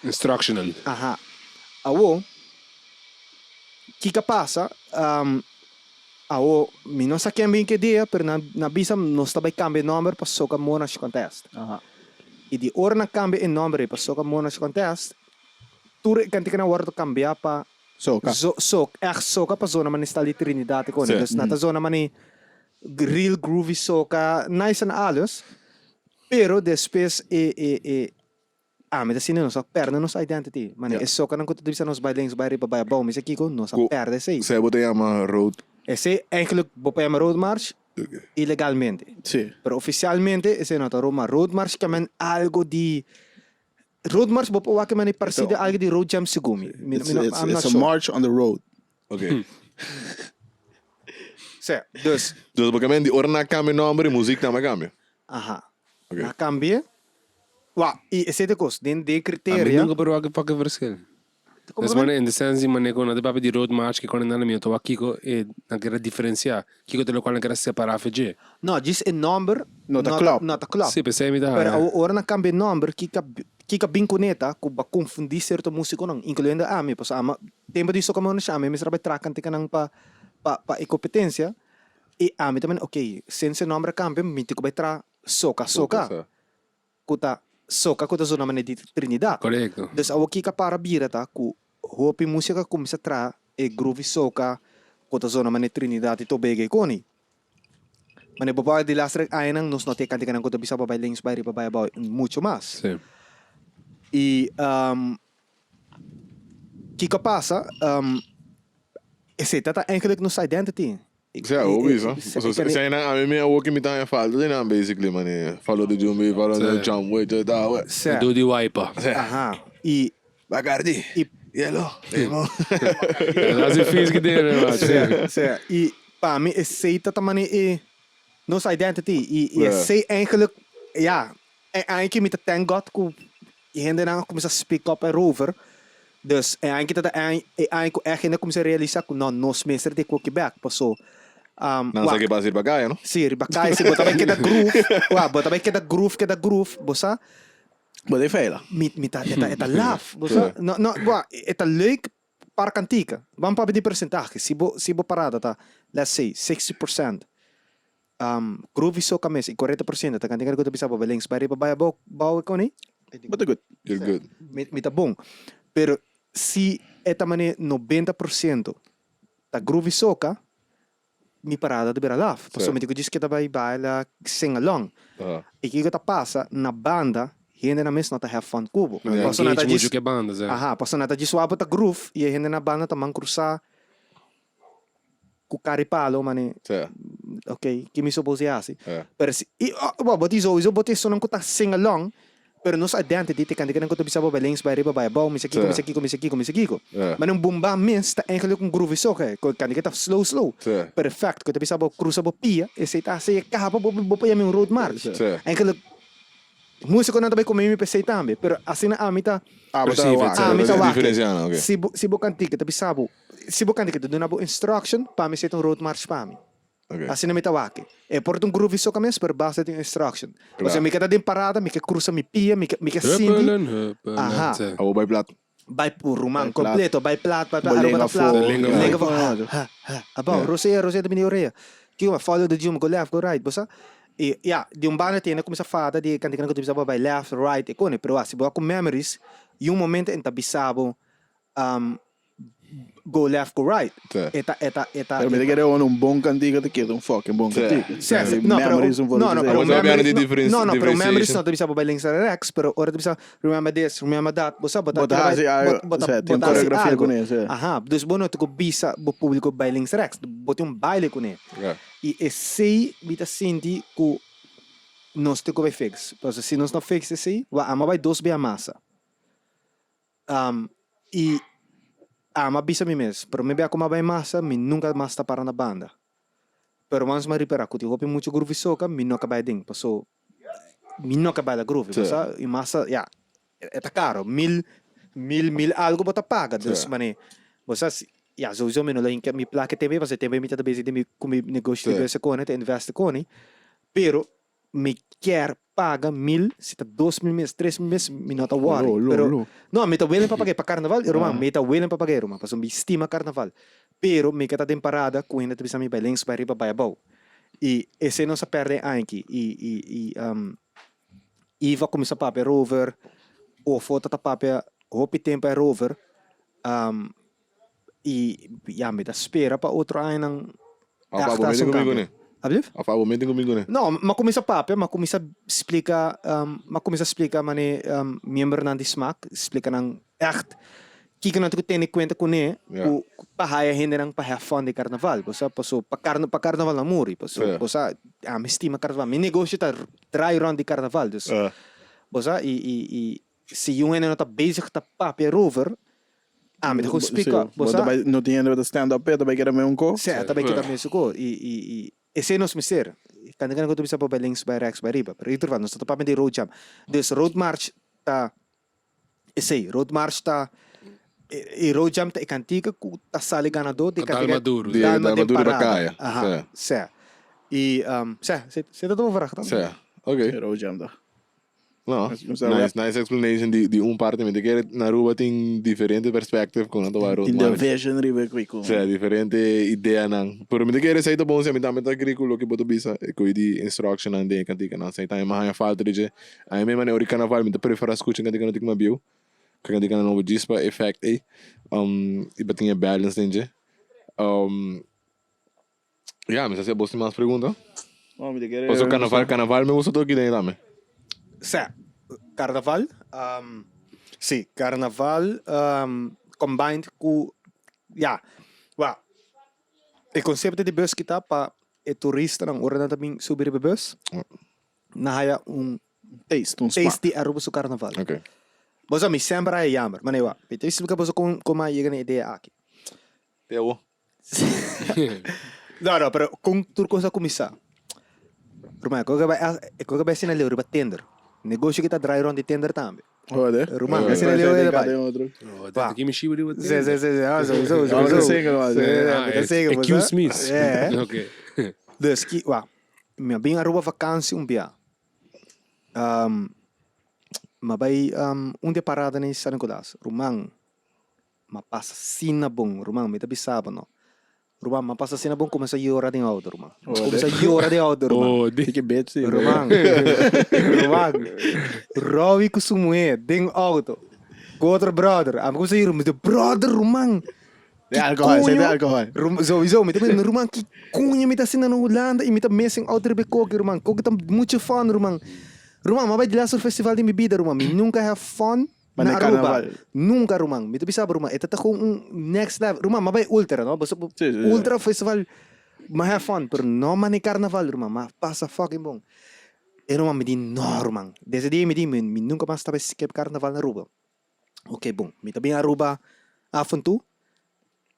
S2: Instructional.
S4: Aha. Awo kika pasa awo mi non sa kembing que dia per na bisa nos tabay cambio number pa soka mona si contest.
S3: Aha.
S4: E di ora na cambio in number pa soka mona si contest. Ture kanti kana warto cambia pa
S3: So, ka.
S4: echt soca pa zona man está ali Trinidad e
S1: Sim.
S4: dus nata zona man real groovy soca nice and alles pero depois me da sino nos perna nos identity man
S1: Yeah.
S4: é soca não conta bisa nos bailings by riba by bom mas aqui com nos
S1: Go-
S4: perde sei
S1: Zij hebben een road.
S4: esse eigenlijk bopaya road march ilegalmente
S3: Sim.
S4: pero oficialmente esse nota Roma road march que man algo de road march bopo wa que man parecida algo de road jam segumi
S3: It's a march on the road.
S1: Oké.
S4: Sim, dus
S1: Dus op een moment die orna cambia nummer, de muziek naar cambia.
S4: Aha.
S1: Oké.
S4: Na cambie. Wa, e esse de cos, den de
S2: A mim
S4: criteria.
S2: nunca parou aqui para que verschil.
S4: Como
S2: Mas mano, in the sense mano com na papo de road march que quando na minha tô aqui e na querer diferenciar, que te lo qual na querer separar fege.
S4: No, just a number.
S3: Not a club.
S4: Not a club.
S2: Sim, pensei me dá.
S4: Pero ora na cambie number, kika binkuneta, ku ba confundir certo músico não, incluindo a mim, pois ama tempo disso como não chama, mas trabalha tracan tika nang pa incompetência. E a mim também, ok, sense number cambie, miti ko ba tra soca. Kuta soca kuta zona man de Trinidad.
S2: Correto.
S4: Dus awo kika para bira ta ku hopi música começa tra e groovy soca kota zona man Trinidad e Tobago koni. Mane baba de las rek ainang nos note kanti kanang kota bisa babay links by babay about mucho más.
S2: Sim.
S4: E kika pasa esse tata eigenlijk nos identity.
S1: Ja, obvious, hè. Zo zijn aan mij meer ook in mijn tijd vallen. Dat is nou basically, man. Follow the jumbo, follow the jump, wait, dat.
S2: Do the wiper.
S4: Aha. E
S1: Bacardi. Yellow. Emo.
S2: As it feels que there, mas.
S4: E para mim esse tata mani nos identity e
S1: Ja.
S4: esse eigenlijk ja eigenlijk met de thank God ku hende na começa a speak up erover. Dus eigenlijk dat eigenlijk echt ainda começa a realizar que não nos mestre de Quebec passou
S1: Nou, zeg je pas hier bagay, no?
S4: sim ribacai se botar bem que da groove botar bem que da groove bossa
S3: Maar die veilig.
S4: eta laugh bossa no eta leuk para cantica vamos para de percentagem se bo parada tá let's say 60% groove so kames e 40% tá cantica que tu bisa ba links para ba ba ko ni
S3: But good.
S1: You're good.
S4: me tá bom pero se eta mane 90% da groove soca mi parada de beira laugh passou me digo diz que tá vai baila sing along e que tá passa na banda hende na mesma tá have fun cubo passou na tá
S2: Muito
S4: diz
S2: que bandas, é.
S4: aha passou na tá diz suave tá groove e hende na banda tá man cruzar cu caripalo mane
S1: Ja.
S4: ok que me supose assim
S1: Ja.
S4: pero se e boti zo boti so não tá sing along pero nos identity te kandikan ko to bisa ba links by riba by bow mis aqui
S1: Ja.
S4: mas um bomba mens tá eigenlijk um groove soca ko kandikan tá slow
S1: Ja.
S4: perfect ko to bisa ba cruza ba pia e se tá se kahapa bo pa yami road march
S1: Ja.
S4: eigenlijk músico não também como me pensei também pero assim na amita
S3: Ah, but
S2: Perceive
S3: that
S2: it.
S3: was.
S4: me
S1: Dat is
S4: tawa
S1: diferenciando, oké.
S4: si bo kantika to bisa bo si bo kantika do na bo instruction pa mi set um road march pa mi
S1: Oké.
S4: assim na mitawaki é por um groove soca mes per base de instruction ou seja
S1: Claro.
S4: me cada de parada me que cruza mi pia me que sindi
S2: Huppelen,
S4: Aha.
S2: huppelen.
S1: Hou bij plat.
S4: vai por rumang
S3: Vai plat.
S4: completo vai plat
S3: Bolinga
S4: aruba
S3: full.
S2: Bolinga
S3: full.
S4: abau rosé da minha orelha que uma follow the jump go left go right bossa e ja de um bana tem começa a fada de cantina que tu precisa vai left right e cone pero assim boa com memories e um momento em tabisabo go left go right
S1: Ja.
S4: eta
S3: Pero me diga un bom cantiga te queda un fucking bom
S1: Sí.
S3: cantiga.
S4: Sì, sì, no, però,
S3: Memories un po'
S4: no,
S3: di
S4: però
S1: Mas abbiamo
S4: memories,
S1: di
S4: no, no, però memories
S1: differentiation.
S4: non dobbiamo by links and Rex, però ora dobbiamo remember this, remember that, bosa,
S3: Botar assim, tem coreografia com isso.
S4: Aha, dus bono tu bisa bo público by links Rex, boti um baile com ele.
S1: Ja.
S4: E sei bita senti ku nós te vai fix. Porque se nós não fix esse, va ama vai dos bem a massa. E mabisa mi mes, pero me ako mabay masa, mi nunca mas ta para na banda. Pero once maripera, kuti hopi mucho groove soca, mi no acabay ding. Paso, mi no acabay da groove.
S1: Sim.
S4: Basta, e masa, é caro. Mil algo bota paga. Dus,
S1: Sim.
S4: mane, basta, sowieso mi no lang mi placa TV, basta TV mi tata basic mi kumi negócio
S1: Sim.
S4: de base kone, te investe kone. Pero, mi quer paga 1,000, se tá 2,000 mês, 3,000 mês, mi não tá worry. Pero, não, me tá willing para pagar para carnaval, Roman, me tá willing para pagar, Roman, paso mi estima carnaval. Pero, me kata temporada, kung hindi bisa mi by links by riba by abaw. E esse não se perde aqui. E vai começar papel rover, ou foto tá papel, hopi tempo é rover, e me tá espera para outro ano ng
S1: Apa momentin comigo, né?
S4: Ablif?
S1: Apa momentin comigo, né?
S4: Não, mas começa papel, mas começa explica, mane membro ng smaak, explica ng echt, kika na tu tem conta com né, o pahaya hindi ng pahafon de carnaval, paso pa carnaval na muri, paso me estima carnaval, mi negócio tá dry run de carnaval, dus, bosa e se yung ano tá basic tá papel rover, me tá explica, bosa,
S3: não tinha nada stand up, também que era mesmo co.
S4: tá bem kita mesmo ko, e esse nos mister, kanda ko tu bisa pa by links by rex by riba, pero ito nós tá papel de road jam, dus road march tá, road march tá e road jam tá ikantika ku tá sali ganador de
S2: Dalma duro.
S1: De Dalma duro da Caia.
S4: Aha, certo. E você tá todo varacão?
S1: Certo. Ok.
S3: Era o jam da.
S1: Não,
S3: Mas
S1: nice explanation de parte, mas de que na rua tem diferente perspective com a tua road
S3: In the
S1: march.
S3: vision ribe quico.
S1: Sim, diferente ideia não. Pero me de que receita bom se me dá meta currículo que boto bisa e de instruction ande cantica não sei tá mais falta de aí mesmo né o carnaval me de prefere escutar cantica não tem uma bio. Cantica não o dispa effect e batinha balance dentro. Mas essa é boa mais pergunta.
S3: Oh, me de que
S1: Posso carnaval me gusta todo aqui dentro também.
S4: Certo. Carnaval, sim, carnaval combined com, o conceito de bus que tá para o turista não ora também subir o bus, na haya
S3: taste,
S4: taste de aruba su carnaval.
S1: Ok.
S4: Bosa mi sembra é jammer, mas não, então isso fica bosa como a chega na ideia aqui.
S1: Teu.
S4: Não, pero com tudo coisa começar. Rumah, kau gak sih naleo riba tender. Negócio kita dry run di tender também.
S3: Olha.
S4: Rumah, gak sih naleo riba.
S2: Aqui me chiva de
S4: Sim.
S2: Accuse me.
S4: É.
S2: Ok.
S4: Dus, minha bem aruba vakansie bia. Mabay dia parada ni San Nicolas. Rumang, mapasa sinabong. Rumang, may tabi sábado. Rumang, mapasa sinabong começa a llorar de auto, rumang. Começa a llorar de auto, rumang.
S2: Oh, di.
S3: Que bet sim.
S4: Rumang. Rawi ko sumue, ding auto. Com outro brother. Ako sa iyo, brother, rumang.
S3: De alcohol, sem de alcohol.
S4: Sowieso, me também, rumang, que cunha me tá sendo na Holanda e me tá messing outra becoque, rumang. Coque tá muito fun, rumang. Rumang, mas vai de lá sur festival de bebida, rumang. Me nunca have fun na Aruba. Nunca, rumang. Me também sabe, rumang. Ito tá com next level. Rumang, mas vai ultra, no? Basta ultra festival, mas have fun. Pero não mani carnaval, rumang. Mas passa fucking bom. E rumang, me di no, rumang. Desde dia me di, me nunca mais tava skip carnaval na Aruba. Ok, bom. Me também Aruba, afon tu.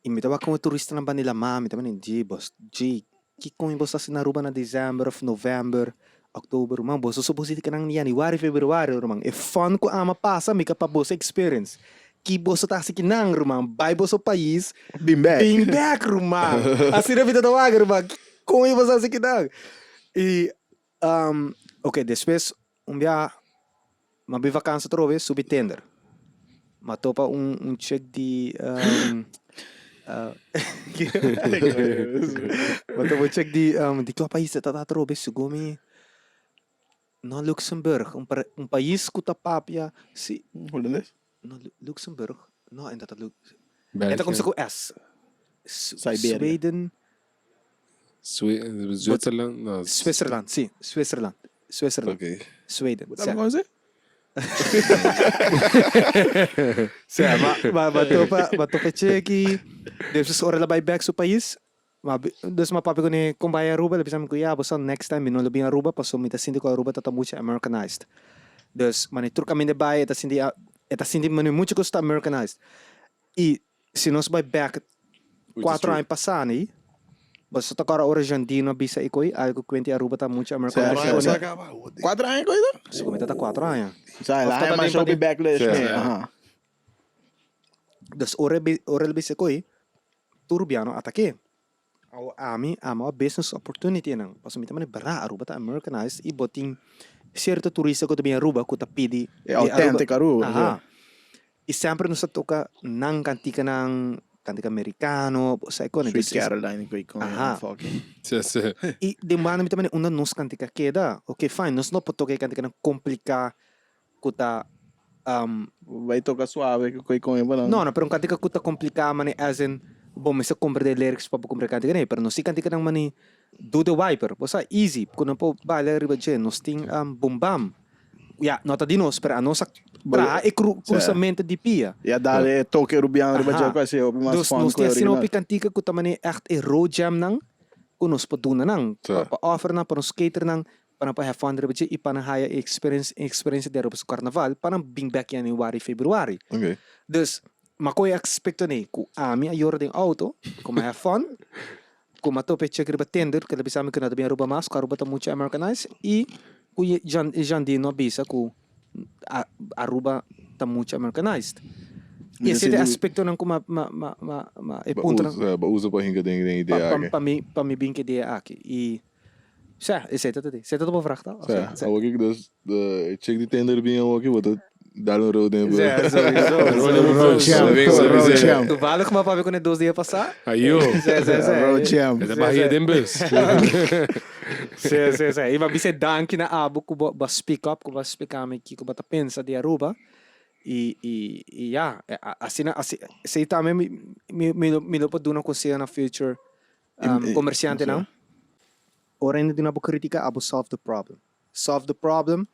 S4: E me tava com o turista na Banila, me tava nem boss. Que com boss assim na Aruba na December of November, October, rumang. Boss, so boss ka nang January, February, rumang. E fun ko ama passa, me ka pa boss experience. Que boss tá assim que nang, rumang. Vai boss o país.
S3: Been back,
S4: rumang. Assim na vida do água, rumang. Com boss assim que nang. E, ok, depois, dia, mabi vakansa trove, subi tender. Matopa check de matopa check de qual país tá trobe sugumi no Luxemburg um país que tá papia si
S3: Holandês?
S4: no Luxemburg no ainda tá
S2: België.
S4: Eta começa com S
S3: Siberia.
S2: Sweden. Zwitserland. No,
S4: Switzerland, sim, Switzerland.
S1: Ok.
S4: Sweden.
S3: Sabe como é?
S4: Matopa check depois ora lá vai back sa país. Dus mapapi ko ni kung baya Aruba, labi sabi ko, basta next time, minun labi Aruba, paso mita sindi ko Aruba, tata mucha Americanized. Dus, manitur kami na baya, eta sindi manu mucho gusto Americanized. E, se nós vai back
S1: Which is
S4: 4
S1: true.
S4: anos passando, basta tocar a hora Jandino bisa ikoi, algo que a Aruba tá muito americano.
S3: Certo. 4 anos, coisa?
S4: Se comenta tá 4 anos.
S3: Sai, lá é mais show backlash, né? Aham.
S4: Dus ore bisa ikoi, turbiano ataque. Ama business opportunity nang. Paso mita man bara Aruba tá americanized e boting certo turista ko também Aruba ko tapidi.
S3: É autêntica Aruba.
S4: Aha. E sempre nos toca nang kantika americano, sai con
S3: Sweet Caroline, quei con
S4: Aha.
S3: fucking.
S2: Sì.
S4: E demanda mita man una nos kantika queda. Okay, fine, nos no potoke kantika nang complica kuta
S3: Vai tocar suave, quei con ele,
S4: no, pero kantika kuta complica man as in bom, mas compra de lyrics para comprar kantika ne, pero no si kantika nang mani do the wiper. Bosa easy, kuno po bala riba je, nos ting bum bam. Ja, nota di nos, pero ano sa pra e cruzamento di pia.
S3: Ja, daar toque Rubiano,
S4: Aha.
S3: riba quasi op mas
S4: Dus
S3: fun
S4: nos
S3: com
S4: tinha sino
S3: original.
S4: picantica que também echt e road jam nang kunos paduna nang
S1: Sa.
S4: pa offer nang para skater nang para pa have fun riba je e para haya experience dero sa carnaval para bing back yan em February.
S1: Okay.
S4: Dus makoy expecto ni ku ami ayor ding auto, ku have fun. Kung matope check riba tender, kada bisa mi kana tabi aruba mas, karuba ta mucho Americanized e ku Jan di no bisa ku Aruba ta mucho Americanized. E esse é aspecto nang ku e punto nang
S1: Usa para hinga den ideia.
S4: pa mi bin que dia aqui. E ja, esse é tudo. Você tá para vrachta?
S1: Ja, ook ik dus de check die tender bien ook wat het daar een road in.
S4: Toevallig maar pa kon 2 dias passar.
S2: Aí, ó.
S3: Road jam.
S2: É da Bahia de Embus.
S4: Sim. E vai ser dank na abo ku ba speak up, ku ba speak am aqui ku ba ta pensa de Aruba. E ja, assim se também me lo pode na conselho na future comerciante não. Ora ainda na critica abo solve the problem. Solve the problem.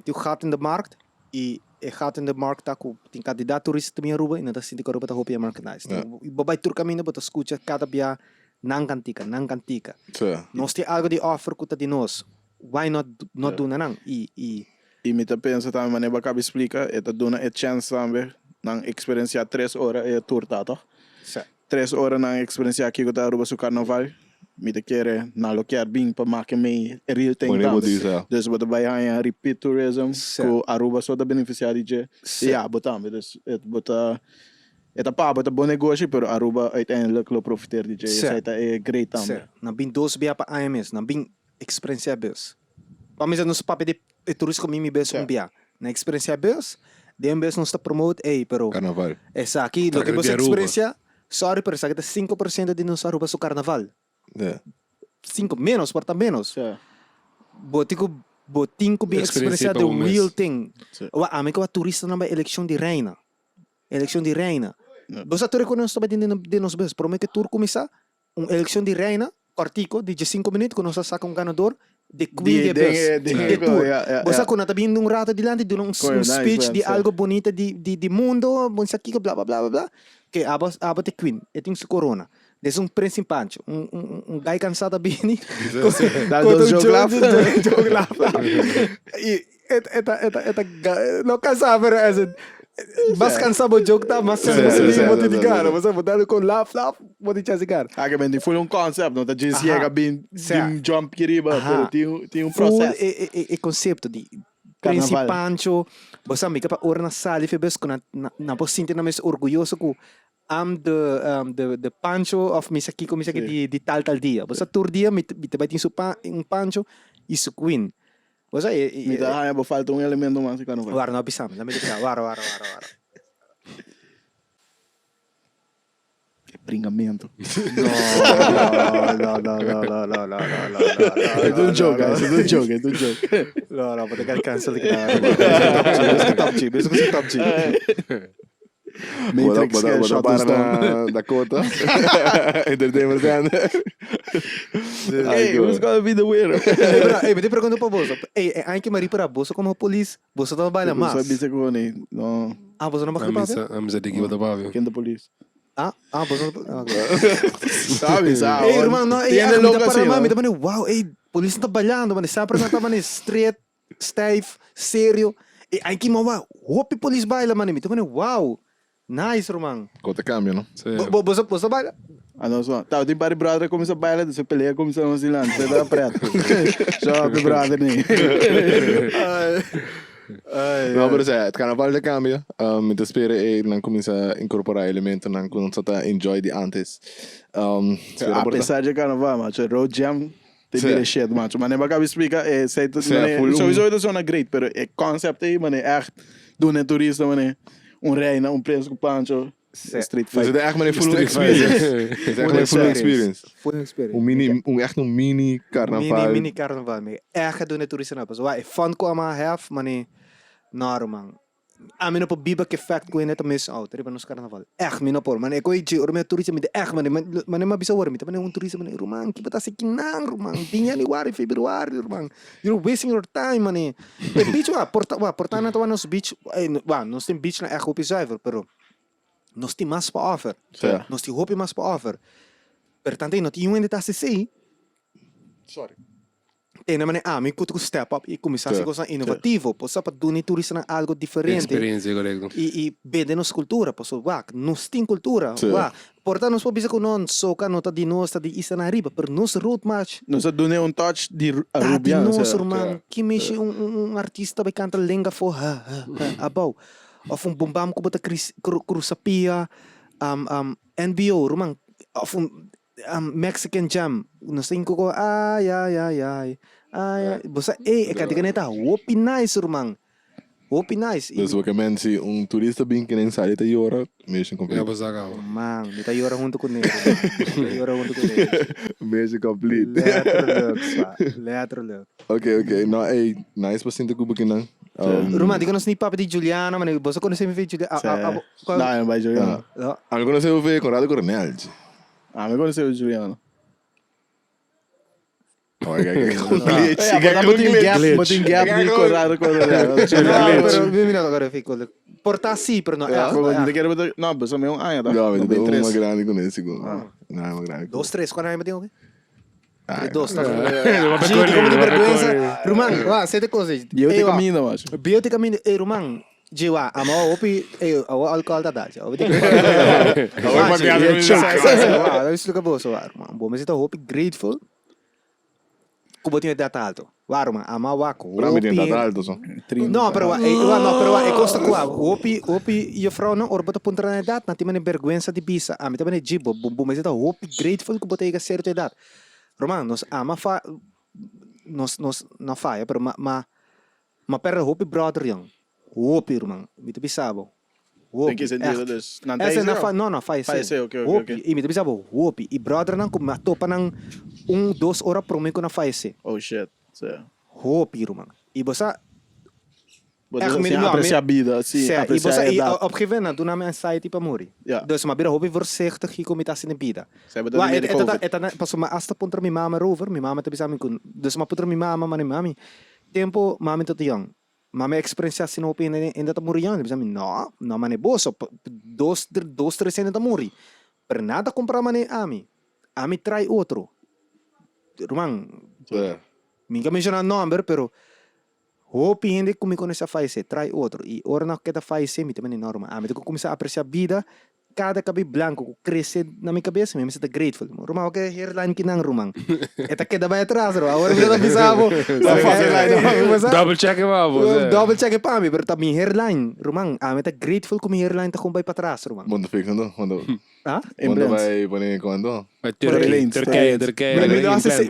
S4: Tu gaat in de markt e gaat in de markt taku tin candidato turista também Aruba e nada sinto que Aruba tá hopia marketized. E babai tur caminho bota escuta cada dia nang cantica.
S1: Ja.
S4: Nós tem algo de offer kuta de nós. Why not do na nang?
S3: E me tá pensa também, mas nem cabe explica, é tá dando a chance também, nang experiência 3 horas é tour tá, tá? 3 horas nang experiência aqui que tá Aruba su carnaval. Me te quer na lokear bem para marcar me real thing também. Dus wat bij aan repeat tourism, ko Aruba só da beneficiar de. Ja, botam, dus het bota het pa bota bom negócio, pero Aruba uiteindelijk lo profiteer de. Isso é great também.
S4: Na bin dos bia pa AMS, na bin experiência bus. Pa misa nos pape de turismo com mimi bus bia. Na experiência bus, de bus nos tá promote pero
S1: Carnaval.
S4: essa aqui lo que você experiência, sorry, pero essa aqui 5% de nos Aruba su carnaval.
S1: Ja.
S4: 5 menos, porta menos. Botinco bem
S2: Experiência
S4: experiência
S2: para
S4: the
S2: um mês.
S4: real thing. Wa ame ko turista na ba election de reina. Election de reina. Você tu reconhece também de nos bes, promete que tour começar election de reina, partico de 5 minutos quando você saca ganador de queen de bes. De tour. Você quando tá vindo rato de lante, dando speech de algo bonito de mundo, bom aqui blá blá blá blá. Que aba te queen, tem su corona. Des príncipe Pancho, guy cansado bini.
S3: Dá dois jogos lá.
S4: Jogo lá. E não cansava, pero as mas cansado o jogo tá, mas não te digar, você botar com laugh, pode te digar.
S3: Ah, que bem, foi concept, não tá dizendo chega bem jump kiriba, pero tem processo.
S4: E conceito de príncipe Pancho, você me capa ora na sala, febes com na possinte na mes orgulhoso com am the Pancho of Misaki di tal dia. Basta tour dia me vai ter um Pancho e su queen. Basta
S3: me dá falta elemento mais que não vai.
S4: War no pisam, na me diga war.
S3: Pringamento.
S4: No.
S3: É um jogo, guys. É um jogo.
S4: No, pode quer cancel que top G.
S3: Matrix
S1: Wat para Dakota. Entertainment Center.
S3: Hey, who's gonna be the winner?
S4: Me te pergunto para você. Ai que mari para você como polícia, você trabalha mais.
S3: Sabe se com nem. Não.
S4: Você não vai para?
S2: Amizade daqui vai dar para.
S3: Quem da polícia?
S4: Você
S3: Sabe?
S4: Ei, irmão, não,
S3: Tiene locação.
S4: Me dá wow, polícia trabalhando, mano, sempre não tá mano straight, stiff, sério. Ai que mau, hope polícia baila, mano, me dá wow. Nice, Roman.
S1: Conta cambio, não?
S4: Você vai...
S3: Ah, não, só. Tá, o Body Brother começa a bailar, você pelea, começa a vacilar, você dá preto. Só o Brother, nem.
S1: Não, mas é, carnaval de cambio. Me espera não começar a incorporar elementos não quando você está enjoy de antes.
S3: Apesar de carnaval, macho, road jam, te
S1: Sim.
S3: vira shit, macho. Mas nem vai explicar, sowieso is zona great, pero het concept aí, mano, echt, doen een turista, mano, reina, preço com pancho, street
S1: Dus
S3: fight.
S1: het is echt maar een full experience. Het is echt maar een full experience.
S4: Full experience.
S1: Echt een mini carnaval.
S4: Mini carnaval. Me echt doen het toeristen na pas. Wa fun ko ama have mani normal. Amin op biba ke fact ko net miss out. Riba nos carnaval. Echt min op man. Eko iji orme toeristen met echt man ma bisa war mit. Man un toeristen man roman ki bata sekinang roman. Di Januari Februari roman. You're wasting your time man. E beach porta na to nos beach. Nos tem beach na echt op zuiver, pero nos tem mais para offer.
S1: Sim.
S4: Nos tem hope mais para offer. Pertanto, não tinha ainda tá se
S1: Sorry.
S4: tem na maneira me kutu step up e começar a ser coisa inovativo, possa para do turista na algo diferente.
S2: Experiência, correto.
S4: E bede nos cultura, posso nos tem cultura,
S1: Sim.
S4: portanto nos pode com non soca nota de nós tá de isa na riba, pero nos root match.
S3: Nós doen touch de
S4: Tá de
S3: Rubian,
S4: nós, irmão, que mexe artista vai cantar lenga for abau. Of bombam ko bota cruzapia NBO, irmão, of Mexican jam. Nós tem ko ai. Bosa kati kaneta, wopi nice, irmão. Wopi nice.
S1: Dus we kunnen mensen, toerista bem que nem sai de jora,
S2: Ja,
S1: meestal compleet.
S2: was dat al.
S4: Man, niet dat jora junto con ele. Jora junto con ele.
S1: Meestal compleet.
S4: Letterlijk.
S1: Oké. Nou, hey, nice was Sinter Kuba kinang.
S4: Roman, die kan ons niet papa die Juliana, maar bosa kon se me ver Juliana.
S3: Não, não vai Juliano.
S1: Algunos se ve Conrado Coronel.
S3: Ah, me conheceu o Juliano.
S1: Compleet.
S3: Botem gap de Conrado Coronel.
S4: No, pero mira agora fico. Portar sim, pero não.
S3: Não, mas também um ano, tá?
S1: Não, mas
S3: Bem
S1: eu
S3: três.
S1: uma grande com esse segundo. Não, uma grande.
S4: 2, 3, quando aí me deu?
S1: Ah,
S4: 2, tá.
S2: Wat
S4: Gente, como de vergonha. Roman, você tem coisa.
S3: E eu tenho caminho, mas.
S4: Beauty caminho, Roman. Jiwa, ama opi, alcohol da dá. Eu tenho isso que boa, bom, mas então hope grateful. Kubo tinha data alto. Warma, ama wako.
S1: Para mim tem data alto só.
S4: No, pero costa qua. Hopi, je vrouw não orba ta punta na edad, na timane vergüenza de bisa. A mim também jibo, bum, mas então hope grateful kubo teiga certa edad. Roman, nos ama fa nos na faia, pero ma perra hope brother yang. Hope, Roman, mito bisabo.
S3: Tem que sentido dus.
S4: Essa não faz
S3: Faz ok.
S4: E mito bisabo, hope. E brother não kuma topa nang 1-2 horas pro mim na faz.
S3: Oh shit.
S4: Hope, Roman. E bosa
S3: Apreciar a vida, assim, apreciar a edad.
S4: Op gegeven moment doen we een site para morrer.
S3: Ja.
S4: Dus maar bira hoop voorzichtig hier kom je in de vida.
S3: Ze hebben dat niet over.
S4: Pas maar als de punter mi mama rover, mi mama te bisami kun. Dus maar punter mi mama, mami. Tempo mami tot jong. Mama experiência assim não opina ainda tá morrendo, bisami não mane boso, 2-3 ainda tá morri. Per nada comprar mane ami trai outro. Roman, minha menciona number, pero hope hindi kung começa a fazer, try outro. E ora na que tá fazer, me também é normal. Me tenho que começar a apreciar a vida, cada cabelo branco cresce na minha cabeça, me sinto grateful. Romang, okay, hairline kinang romang. Eta queda vai atrás, ro. Agora me tá bisabo.
S2: Double check hem af.
S4: Double check pa mi, pero tá mi hairline, romang. Me tá grateful kung mi hairline tá kumbay pa atrás, romang.
S1: Quando fica, não? Quando vai poner quando?
S2: Turkije.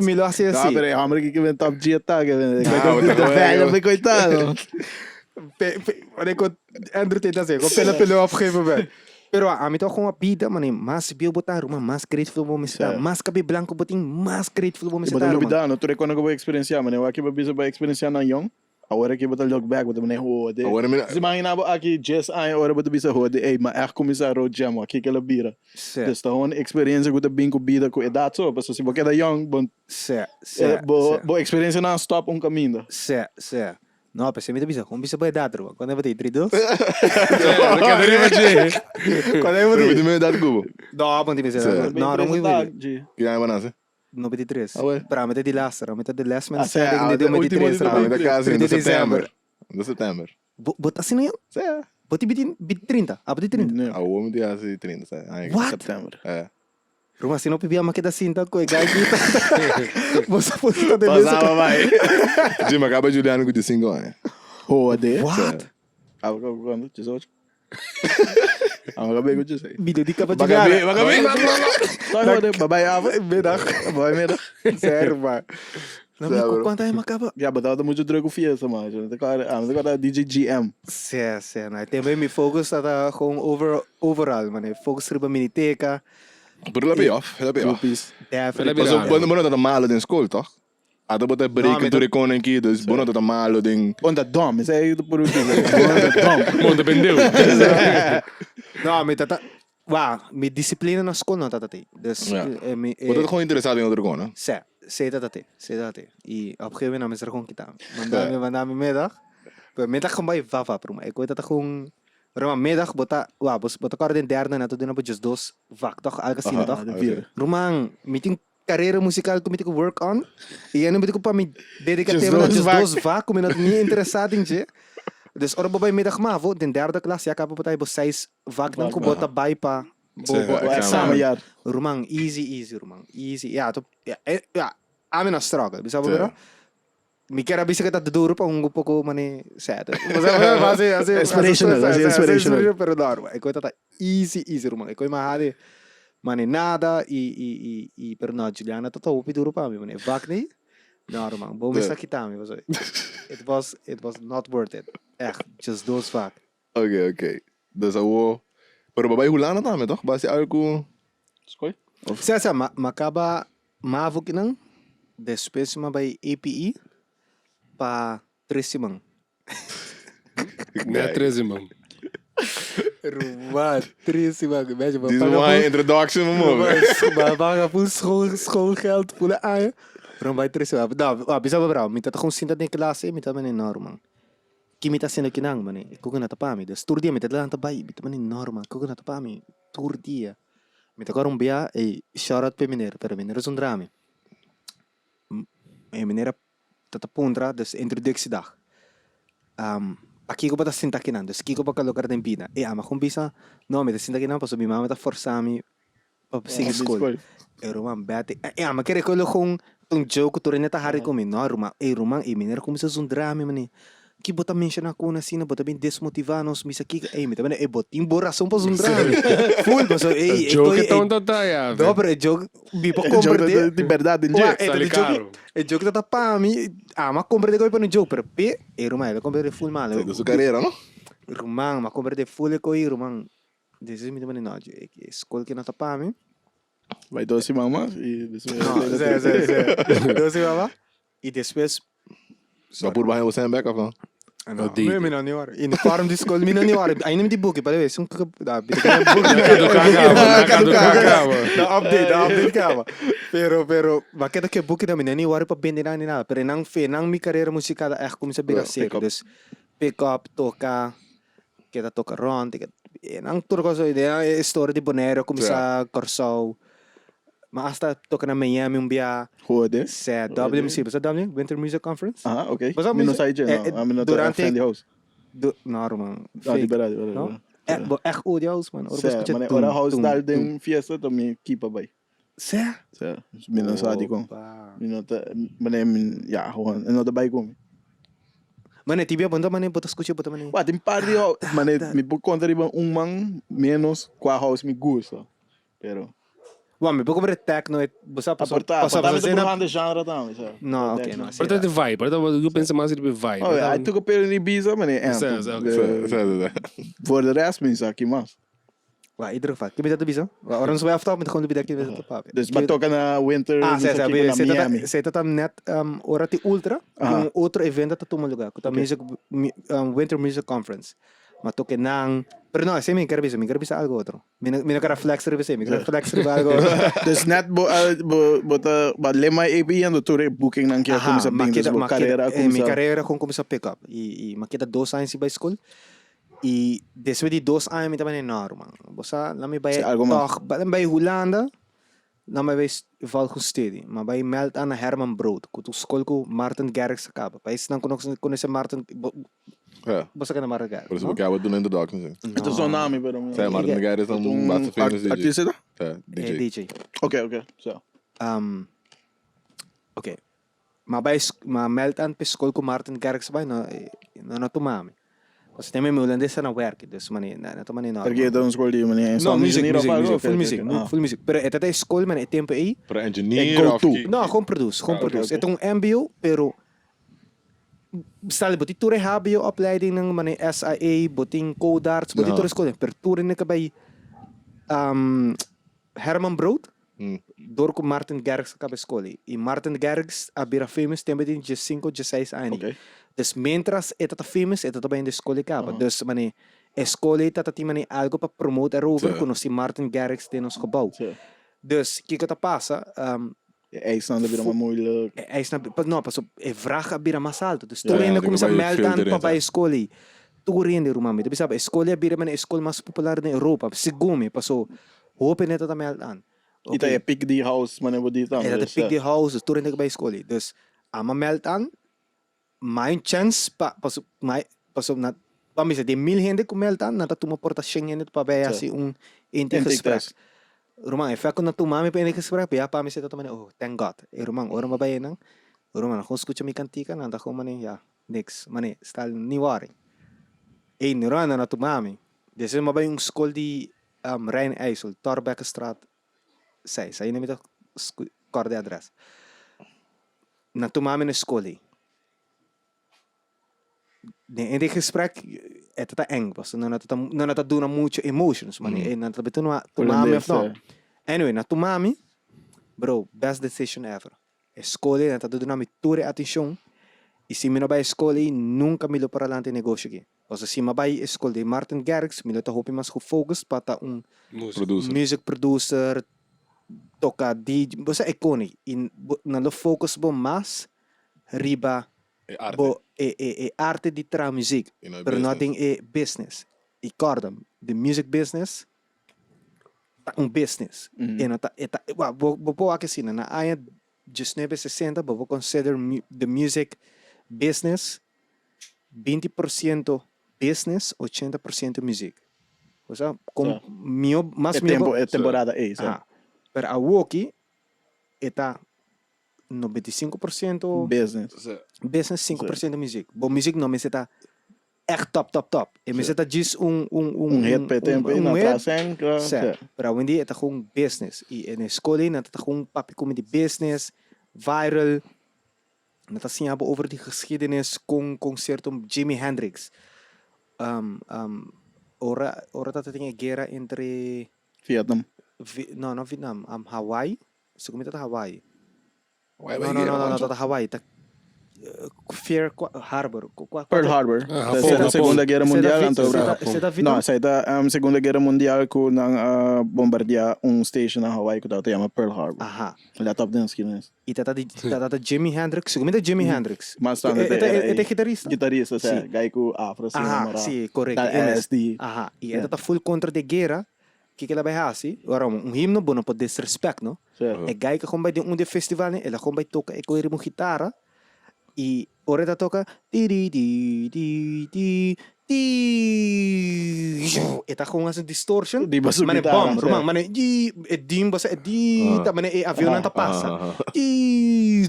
S4: Me lo hace
S3: Ah,
S4: assim.
S3: peraí, hammer que vem top G tá, que vem. Velho, foi coitado.
S4: Andrew tenta assim, com pelo afgeven ben. Pero a mim tá com uma vida, mano, mais bio botar, uma mais grateful vou me estar, mais cabelo branco botin, mais grateful vou me
S3: Mas
S4: estar.
S3: não bida, não tô reconhecendo que vou experienciar, mano. Eu aqui vou bisa vai experienciar na young. Agora que botar look back, botar mané roda.
S1: Agora me
S3: Se imagina aqui just ai, agora botar bisa roda. Ei, mas é começar road jam aqui que ela bira. Dus tá uma experiência que tá bem com vida com idade só, porque se você quer young, bom, boa experiência não stop um caminho.
S4: Não, pensei me bisa, como bisa vai dar, quando eu botei 3-2?
S1: Quando eu vou me dar cubo.
S4: Não, bom bisa. Não, não vou.
S1: Que aí vai nascer?
S4: 93.
S1: Ah, ué?
S4: Para mim de last man,
S3: Ah,
S4: sabe que deu
S3: último
S4: 93.
S1: Da casa em
S4: de
S1: setembro. De setembro.
S4: Bota assim não?
S1: Sim.
S4: Boti bit 30. Apa di 30?
S3: Nee,
S1: Ah, o homem de assim 30, sabe? Aí,
S4: What?
S3: September.
S1: É.
S4: Rumah sino pibia makita sinta ko e gay kita. Bosa po kita de mesa.
S3: Passava, vai.
S1: Jim acaba Juliano com 5 anos.
S3: Oh, ade.
S4: What?
S3: Ako quando? 18? Ako gabi ko dyan sa'yo.
S4: Bilo di ka pa
S3: Bagabi,
S4: jugara.
S3: bagabi. Tayo ade, babay ava.
S4: Medak.
S3: Babay medak.
S4: Sério, mano. Não me
S1: Sério.
S4: conta aí, macaba.
S3: Ja, betaalde moet je druk op fiesta, man. Dan kan je DJ GM.
S4: Sé, né? Também me focus tá com overall, mano. Focus riba miniteca.
S1: Pero ele é off, ele é off.
S3: Rupees.
S4: Definitely.
S1: Mas o bom não tá malo de escola, toch? Até botar break
S4: mas
S1: tu recone aqui, dus bom não tá malo de...
S3: Onda dom, is hij por Rupees. Onda dom.
S2: Bom, dependeu.
S4: Não, me tata. Wah, me disciplina na escola não tata. Dus
S1: Ja.
S4: me
S1: Botar gewoon interessado em outro recone.
S4: Sé tata. E op een gegeven moment is er gewoon kita. Mandami middag. Pero middag gewoon bij vava, bro. Ik weet dat gewoon. Maar middag bota, bota kar den derde na to din na just dos vak toch alga sino toch. Rumang meeting carreira musical ko meeting work on. E ano meeting ko pa mi dedicate na just dos vak ko minot ni interessado in je. Dus ora babay middag ma vo den derde klas ja kapa patay bo 6 vak dan ko bota bay pa.
S3: Examenjaar.
S4: Rumang easy rumang. Easy. Ja, to ja, amin na struggle. Bisa ba bro? Mi kera bisa kita duduk pa un poco mane sad. Inspirational. Pero normal. Eko tata easy rumang. Eko mahade mane nada e pero no Juliana to upi duro pa mi mane. Vak ni? No rumang. Bom sa kita mi was it was not worth it. Echt just those vak.
S1: Ok. Dus eu... Pero babai hulana também, toch? Basi algo...
S3: Skoj.
S4: Sa makaba mavo kinang después mabay APE pa 13 mang.
S2: Net 13, man.
S4: Rumat, 13 mang. Medyo
S1: Dit is mijn introduction, man.
S4: Babaga full schoolgeld, pula aan. Rumat 13 mang. Nou, bisa ba bro? Minta ta kung sinta din klase, minta man enorme. Kimita sina kinang man eh. Kuga na tapami. Das tour dia minta lang tabay, minta man enorme. Kuga na tapami. Tour dia. Minta karong biya, shout out pe minera, pero minera is een drama. Minera tatapuntra, dus introductiedag. Aqui ko pa ta sinta kinan, dus kiko pa kalokar den pina. Ama kung bisa, no, me ta sinta kinan, paso mi mama ta forsami pa sige school. Rumang bate. Ama kere ko lo kung tong joke turin na ta hari ko min, no, rumang, minera kung bisa un drama man. Que bota mention ako na sina bota bem desmotivados misa kika me também botin boração para zundrame full paso
S2: Joke então tá ya.
S4: no pero joke bipo
S3: Joke
S4: comprende
S3: de verdade,
S2: Sali caro.
S4: joke tá pa mi ama comprende ko no joke pero pe rumang ele comprende full mal
S1: Da sua carreira, não?
S4: rumang ma comprende full ko rumang desse mi também não escola que não tá pa mi
S3: Vai 12 mama e
S4: doce mama e depois
S1: Só por baixo você é back of,
S4: no,
S2: di.
S4: mi non ne ora. In farm di school, mi non ne ora. Ai nem di book, pare vedi, sono da update kama. Pero bakit ke book na mi non ne ora pa bende na nada, pero nang mi carreira musical echt kom sa biga sério. Dus pick up, toca, kita toca ron, nang turco so ideia story di Bonero kom sa Corsao. Maar hasta toca na Miami um dia
S3: Hoorde.
S4: sa WMC, basta WMC Winter Music Conference.
S3: Aha, oké.
S4: Was dat
S3: Mino
S4: music?
S3: sa idje, no. Mino ta Sandy House.
S4: No, man.
S3: Ah, di
S4: Fake.
S3: verdade.
S4: No? Echt oud house, man.
S3: Sé, mane ora house dal den fiesta to mi kipa bay.
S4: Sé?
S3: Sé, mino sa di ko. Mino ta mane ja, gewoon en dat erbij kom.
S4: Mane, tibia banda, mane, botas escucha, bota, mane.
S3: Wat in par dia, mane mi por conta riba man menos qua house mi gusta. Pero
S4: Wa, me pouco ver techno, bosa
S3: aportar,
S4: passa
S3: cena de genre também, sabe?
S4: No, okay, no.
S2: Portanto, de vibe. Portanto, eu penso mais de vibe.
S3: Oh, I took a pair in Ibiza, mane. Voor de rest mensen aqui mas.
S4: Wa, ieder geval. Kibi dat bisa? Wa, orang so after met gewoon bidaki met op pap.
S3: Dus maar toca na winter,
S4: Miami. Sei tata net ora ti ultra, um outro evento dat tomo lugar, kuta music Winter Music Conference. Maar toque nang, pero no, ese mi quero algo outro. Mi no quero flex mi quero flex algo.
S3: Dus net bo lema EP en de tour booking nang kaya kung sa bing mo carreira kung
S4: mi carreira kung sa pick up e makita 2 anos si by school. E después de 2 anos mi também enorme. Bosa, lá me vai toch, bij Holanda. Na my vai Valgo Stedi, maar bij meld aan Herman Brood. Kutu school ko Martin Garrix acaba. Bij snang kon sa Martin
S1: Ja.
S4: Basta ka na Martin
S1: Por isso que eu doen in de doc.
S3: Het is zo'n naam, pero.
S1: Zij Martin Garrix is een best famous DJ.
S3: Artiest is dat?
S1: Ja, DJ.
S4: DJ.
S3: Oké. Zo.
S4: Okay. Maar meld aan per school ko Martin Garrix ba na tumami. Kasi teme me ulan dessa na work, dus mani na to mani na.
S3: Perché da un school di maniera.
S4: No, music, full music. Pero ito tayo school man, tempo aí.
S1: Para
S3: Ik
S1: engineer
S3: go
S1: of
S3: to.
S1: ki-
S4: No, gewoon produce.
S3: Okay.
S4: Ito een MBO, pero stel buti ture HBO opleiding ng mani SIA, buting codarts, buti ture school. Per ture na kabay Herman Brood. Door ko Martin Garrix ka ba school. E Martin Garrix abira famous tempo din 5, 6 ani.
S3: Okay.
S4: Dus mientras ito famous, ito ba yung school ka ba? Dus mani escola ito mani algo pa promote erover kuno si Martin Garrix din ons gebouw.
S3: Zo.
S4: Dus kiko ta pasa,
S3: IJsland is weer moeilijk.
S4: hij is no, pas op, vraag abira mas alto. Dus
S1: Ja,
S4: toen
S1: ja,
S4: na
S1: dan
S4: kung sa
S1: kan je
S4: meldan
S1: filter
S4: pa
S1: in,
S4: ba
S1: sa.
S4: escola. Turin de rumami. Dibi sabi, escola abira man escola mas popular na Europa. Sigumi, paso, hope nito ta meldan.
S3: Ita je pick die house, maar wat die dan?
S4: En dat pick die house, dus turin na ba escola. Dus, ama meldan, may chance pa, paso na, pamisa, de 1000 gente com meldan, na tatumaporta Schengen ito pa ba si intake gesprek. Rumang, if ako na tumami pa intake gesprek, ya pa misa ito man, oh, thank God. Rumang, ora mabayan nang, rumang, kung escucha mi kantika, nanda ko man, ya, next, mani, style ni wari. Nirana na tumami. Desi mabay yung school di Rijn IJssel, Torbekkenstraat 6. Ayun namin ito, korde adres. Na tumami na school eh. In dit gesprek, het is eng was. Na doen na mucho emotions, man. Na beto na tumami of no. Anyway, na tumami, bro, best decision ever. Escola, na doen na miture atenção. E se me não vai escola, nunca me lo para lá negócio aqui. Ou seja, se me vai escola de Martin Garrix, me lo tá hopi mais gefocus para
S1: Producer.
S4: music producer, toca DJ, você é iconic. E na lo focus bo mais riba
S1: Arte.
S4: bo arte de tra music,
S1: You know,
S4: pero
S1: business.
S4: nothing é business. E corda, the music business tá business. E não tá vou aqui assim, na área de 1960, vou consider the music business 20% business, 80% music. O sea, com mais
S3: É temporada A, sabe?
S4: Pero a Woki está 95%
S3: Business.
S4: business, 5% music. Bom, music não, mas está echt top. E mas está diz
S3: Hit per tempo, na
S4: hit.
S3: trasen.
S4: Certo. Pero hindi ito kung business. E na escola, na ito kung papi comedy business, viral. Nata sinhabo over die geschiedenis kung concerto Jimi Hendrix. Ora tata tinha guerra entre
S3: Vietnam.
S4: no Vietnam, Hawaii. Se comita ta Hawaii.
S1: Why
S4: No, tata Hawaii. Ta Fear Harbor.
S3: Pearl Harbor.
S2: Japão.
S3: Da Segunda Guerra Mundial.
S4: Você tá
S3: Não, essa é da Segunda Guerra Mundial que bombardear station na Hawaii que se chama Pearl Harbor.
S4: Aha.
S3: Lá top dance que né.
S4: E tata Jimi Hendrix. Se comita Jimi Hendrix.
S3: Mas também
S4: é guitarrista.
S3: Guitarrista,
S4: Sim.
S3: sim. Gai com afro, sim.
S4: Aha, sim, correto.
S3: Da LSD.
S4: Aha. E ela tá full contra de guerra. Que ela vai assim? Ora, himno bom não pode disrespect, não? É gai que combai de de festival, né? Ela combai toca e com ele guitarra. E ora ela toca eta com essa distortion.
S3: Di ba
S4: Mane
S3: guitarra,
S4: bom,
S3: sim.
S4: romang, mane dim basta ta mane avião não tá passa.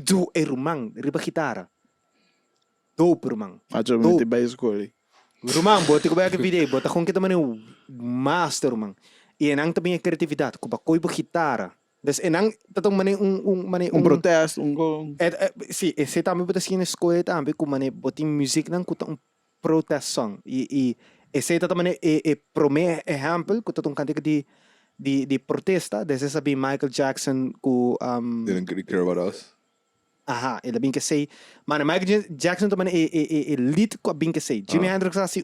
S4: Do romang, riba guitarra. Dope romang.
S3: Acho que me vai escolher.
S4: Rumang, boti ko ba yung video, bota kung kita man yung master, rumang. Iyan ang tabi yung kreatividad, kung ba ko'y gitara. Des enang tatong mani
S3: Protesto, go.
S4: Si, ese tambi bota sin escola tambi kung mani boting music nang kuta protest song. Ese tatong mani prome example kuta tong kantika di protesta, desse sabi Michael Jackson ku
S1: Didn't care about us.
S4: aha, ele bem que sei, mano, Michael Jackson também é lead com a bem que sei. Jimi Hendrix assim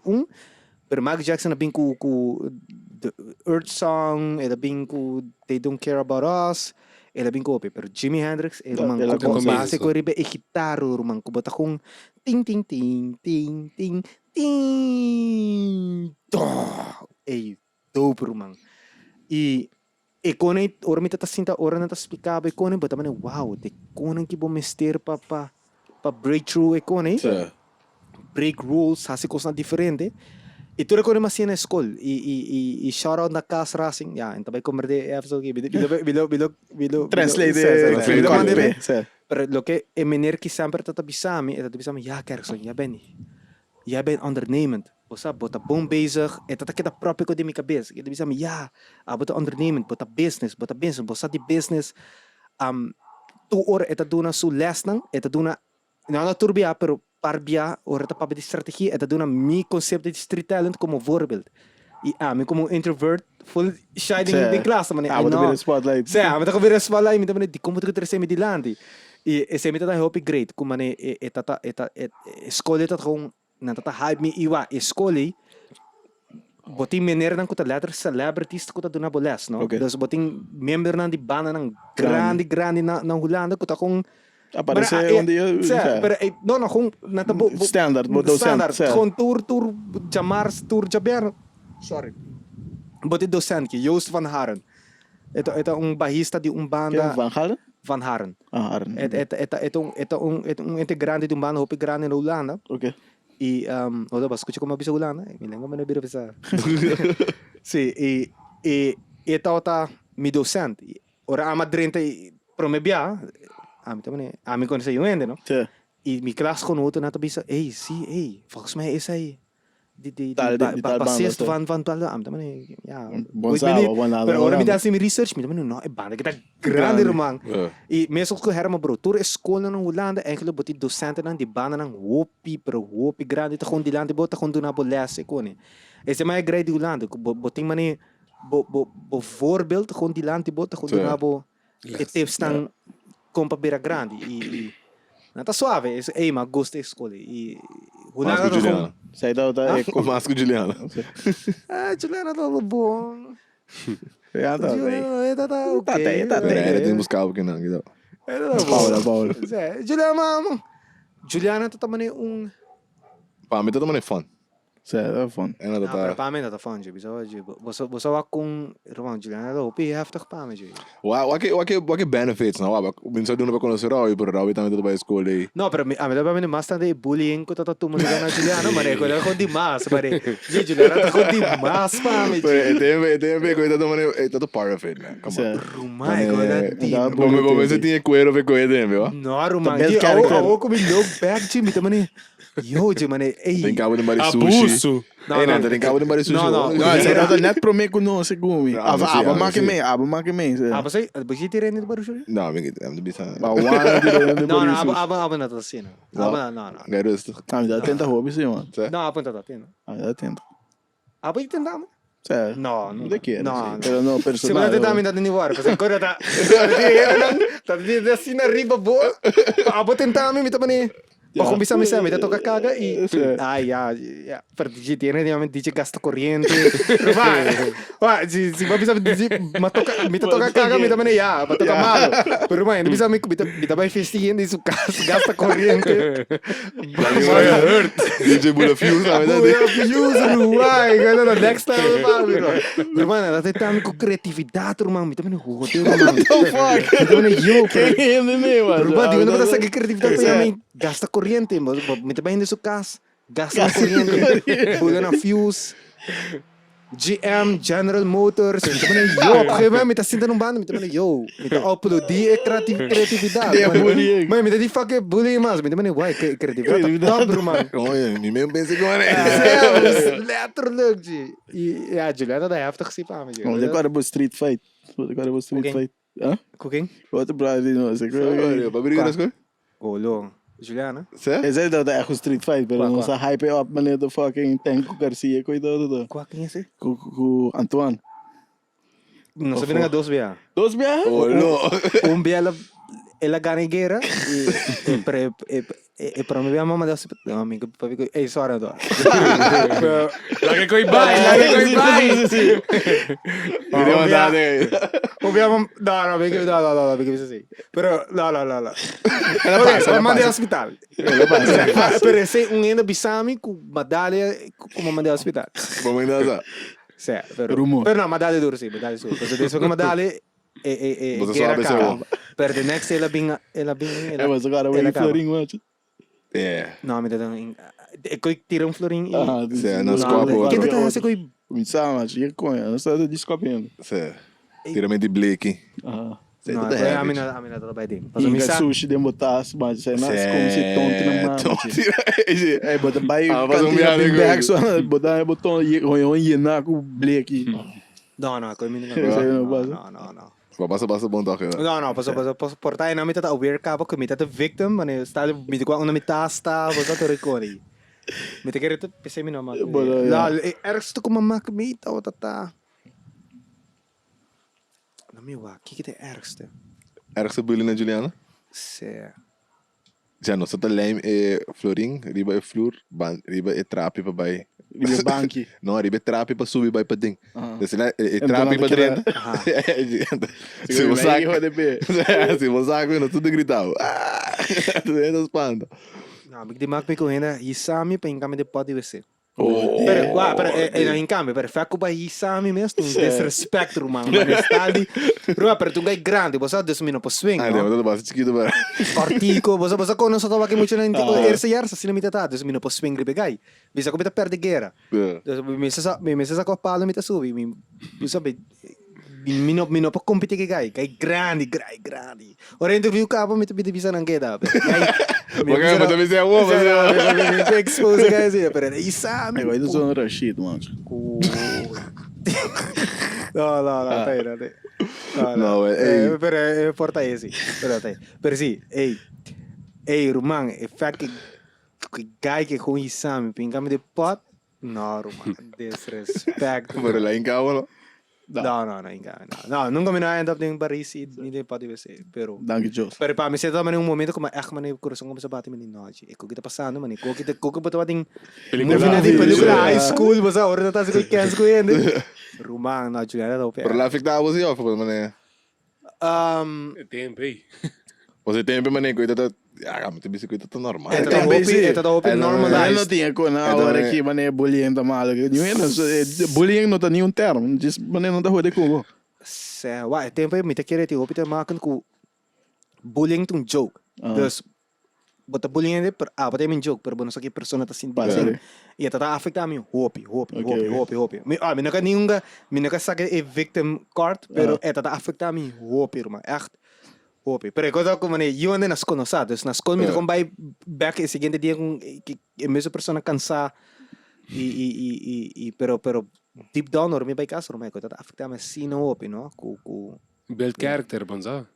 S4: pero Michael Jackson é bem com the Earth Song, ele bem com They Don't Care About Us, ele bem com pero Jimi Hendrix é rumang com base com ribe e guitarra rumang com bota com ting ting ting ting ting ting ei dope rumang e kone ora mi tata sinta ora nata explicava e kone bota mane wow de kone que bom mister pa breakthrough e kone break rules, hasi coisas diferente. E tudo quando mas na escola e shout out na Cas Racing, ja, então vai converter episode aqui, bilo
S3: Translate
S1: Translate.
S3: copy. Sim.
S4: pero lo que é meneer que sempre tatabisami, ja kerkson, jij bent ondernemend. Osa, bota bom bezig, dat ik dat próprio ko di mi cabeça. Jadi bisa ja, bota ondernemend, bota business, bota di business. 2 ore eta duna su les nang, eta duna na turbia pero parbia ora ta pabe di strategie, eta duna mi concept de street talent como voorbeeld. E mi como introvert, full shy in classe, man.
S3: Bota weer een spotlight.
S4: Sim, mas tá com ver spotlight, me também de como tu quer ser me dilante. E esse me tá hopi great, como né eta escolhe tá com na tá hype me iwa escolhe botin meneer dan kuta letter celebrities kuta duna boles, no?
S3: Okay.
S4: Dus botin member nan di banda ng grande na Holanda kuta kung
S3: Aparece un día.
S4: pero no kung natabo
S3: Standard,
S4: standard.
S3: docent.
S4: Gewoon tour jamars tour jaber. Sorry. Botin docent que Joost van Haren. Ito un bahista di banda
S3: Van Halen?
S4: Van Haren.
S3: Ah, Haren.
S4: Ito un integrante di banda hopi grande na Holanda.
S3: Okay.
S4: E olha, mas escute como a bisa ulana, me lembro mas não bira bisa. Sim, e tá me docente. Ora ama drenta promebia, também me conhece eu ainda, não?
S3: Sim.
S4: E me classe com outro na bisa, volgens mij is hij die bassist van também, ja.
S3: Bom sábado,
S4: Pero ora me dá assim research, me também não, é banda que tá grande, irmão. E mesmo com herma bro, toda escola na Holanda, enkele boti docente nan di banda nan hopi grande, tá com dilante bota com duna bolesse kone. Esse mais grande di Holanda, boting mani bo voorbeeld com dilante bota com duna bo e tips tan compa bira grande e não tá suave, mas gosto da escola e Holanda
S1: Masco Juliana.
S3: Sai da outra.
S1: O Masco Juliana.
S4: Juliana tá bom.
S3: Ja, dat
S4: Tá ok.
S1: Tem que buscar porque não. Então.
S3: Paula.
S4: Juliana tá também
S1: Para mim, tá tomando fun.
S3: Sim, dat vond.
S1: É nada
S4: para
S1: tá.
S4: para mim tá fã de você vai com irmão Juliana tá hopi heftig para mim.
S1: Wat que benefits não? Bem só para conhecer Raul, pero Raul também tá para escola aí.
S4: No, pero a mí también más de bullying ko tá tumo na Juliana, mare ko ko di mas, mare. Juliana tá ko di mas para mí.
S1: Tem ver coisa também, é todo part of it, man. Come on.
S4: Rumai ko da di.
S1: Vamos ver tinha cuero ver coisa tem, viu?
S4: No, rumai.
S3: bel character.
S4: Eu ko mi log back Jimmy também. Yo, mane,
S1: Tem cabo de Mari Sushi.
S4: Não,
S1: Tem cabo de Mari Sushi.
S4: Não.
S3: Zij hadden net probeer kunnen se gumi.
S1: Ja, maar
S3: Aba
S1: zie,
S3: maak je
S1: zie.
S3: mee, aba maak je mee.
S4: Ah, você tirei no barulho?
S1: Não, vem aqui, é bisa.
S3: Maar waar die
S4: Não, aba na tasina. Aba não.
S1: Gairo isso.
S3: Ah, dat tenta hobby sim, man.
S4: Não, aba tá tendo.
S3: Ah, dat tenta.
S4: Aba itendamo?
S3: Sério.
S4: Não,
S3: De que?
S4: Não.
S3: Pero no
S4: Se você
S3: personal.
S4: tá me dando embora, porque agora tá de assim na riba boa. Aba tentando me também. Pa kung bisa misa, may toca caga e ai per DJ tiene realmente dice gasta corriente. Vai, se vai bisa mi toca caga mi também ma toca malo. Pero vai, bisa mi vai festigando isso gasta corriente.
S1: DJ Bula Fuse, na verdade.
S4: Use vai, galera, next time Pero mano, até tá com criatividade, irmão, mi também roteiro, mano.
S3: What the fuck?
S4: Mi também eu,
S3: Quem é me, man?
S4: Ruba, di ba sa criatividade pa yamin? Gasta corriente, may tabahin din sa kas. Gasta corriente. Pula na fuse. GM, General Motors, may tabahin na yo. Okay ba, may tasinta ng banda, may tabahin na yo. May ta-upload, di creatividade.
S3: Di bullying.
S4: May ta di fuck bullying mas, may tabahin na why, creatividade. Top, bro, man.
S1: Olha, nem mesmo pensei que era.
S4: Letterlijk, G. Ja, Juliana, dat heftig si pa, man.
S3: Oh, ik had een street fight. Ik had een street
S4: Cooking.
S3: fight. Huh?
S4: Cooking?
S3: Wat de bride die nou zegt.
S1: Olha, para abrir as coisas.
S4: Oh, long. Juliana?
S1: Sé?
S3: Hij zei dat hij echt een street fight, pero
S4: Qua,
S3: no
S4: qua.
S3: sa hype up meneer de fucking Tanko Garcia, cuidado do.
S4: Qual quem é esse?
S3: Com Antoine.
S4: Não sabia nga dos via.
S3: Dos viajes?
S1: Olha.
S4: Via ela ganigueira e para me mamma da não amigo ei sorry do
S2: Lagi ko ibay.
S1: Queria mandar, né?
S4: Obviamente no porque assim pero no ok mandei ao hospital pero esse ainda bisami com medalha como mandei ao hospital
S1: Vamos ainda lá.
S4: sim pero
S3: Rumor.
S4: não medalha duro sim medalha duro porque desse com medalha
S1: Você só abre seu.
S4: pero the next ela bem
S3: É, mas agora o Florinho, mano.
S1: É.
S4: Não, me dá é que tira florim e
S3: Ah,
S1: não escopa.
S4: que tá essa coi
S3: Começar, mas ia com ela, não está descobrindo.
S1: Sim. Tira-me de Blake.
S3: Ah.
S4: não,
S1: tudo
S4: é a
S1: habit.
S4: mina trabalha dele.
S3: E
S4: Mas
S3: sushi de botar, mas é como se tonto na mão. É, bota vai,
S1: faz um
S3: cantina
S1: viagem
S3: bem back, só botar botão e na com black.
S4: não, coi mina
S3: Esse aí não passa.
S4: não.
S1: Passa bom toque.
S4: Não, passa portar na mita aware ka ba kumita the victim, mane está me de uma mita está, você tá recone. Me te quero pensei mina ma. Lá, ergste como uma kumita ou tá. Não me wa, que é ergste?
S1: Ergens bullying na Juliana?
S4: Se.
S1: Já não, só tá leme e florim, riba e flor, riba e trape para baixo.
S3: Ele banque.
S1: Não, riba e trape para subir para dentro.
S3: Ah.
S1: Então, e
S3: Então,
S1: trape
S3: não
S1: para dentro. Se você se você sabe, não tudo gritava. Tudo é das pandas.
S4: Não, me de mak me correndo, e sami para encame de pode ser.
S1: Oh.
S4: Pero em cambio, pero faco ba isami mesmo, um desrespeito, mano. Mas está ali, pero tu gai grande, você desmino po swing,
S1: Ah,
S4: no?
S1: não, tudo basta chiquito para.
S4: Partico, você conosco tava que muito na intiko, ersa, sila mita ta, desmino po swing ribegai. Bisa ko mita perde guerra. Mesa sa ko palo mita subi, sabe, mino po compete que gai grande. Ora então viu cabo mita bisa nang queda.
S1: Porque mas também é o
S4: Me expose gai assim, pero isami.
S3: Agora eles são Rashid, mano.
S4: No, tá aí.
S1: No,
S4: pero porta esse. Pero sim, Rumang, é fact que guy que com isami, pingame de pot. No, Rumang, disrespect.
S1: Pero lá em casa,
S4: No, nunca me na end up em barisi, hindi pode ser, pero
S3: Danke, Jos.
S4: pero para mim se também um momento como echt mane coração como se bate mane noite. E o que tá passando, mane? O que botou em movie na de película high school, você agora tá se cancel com ele. Rumang, na Juliana da
S1: pero lá fica você ó, foi mané.
S2: Tempo aí.
S1: Você tem bem mané coisa tá, mas tem bicicleta tá normal.
S4: É tá open
S3: Ele não
S4: normalized.
S3: tinha com na hora que mané bullying tá mal. Bullying não tá nenhum termo, diz mané não tá roda com.
S4: Se, wa, tempo aí me tá querendo open tá makan com bullying tum joke. Dus bota bullying de per bota min joke per bono sa que persona tá sin
S3: Vale.
S4: e tá afecta a mim hopi. Me nunca me nunca sabe é victim card, pero tá afecta a mim hopi, irmão. Echt hopi. Pero coisa como né, eu ando nas conosas, nas escola me com vai back e seguinte dia com que a mesma persona cansar pero deep down or me vai casa, irmão, coisa tá afecta a mim sim hopi, no? Ku
S2: Build character, bonza.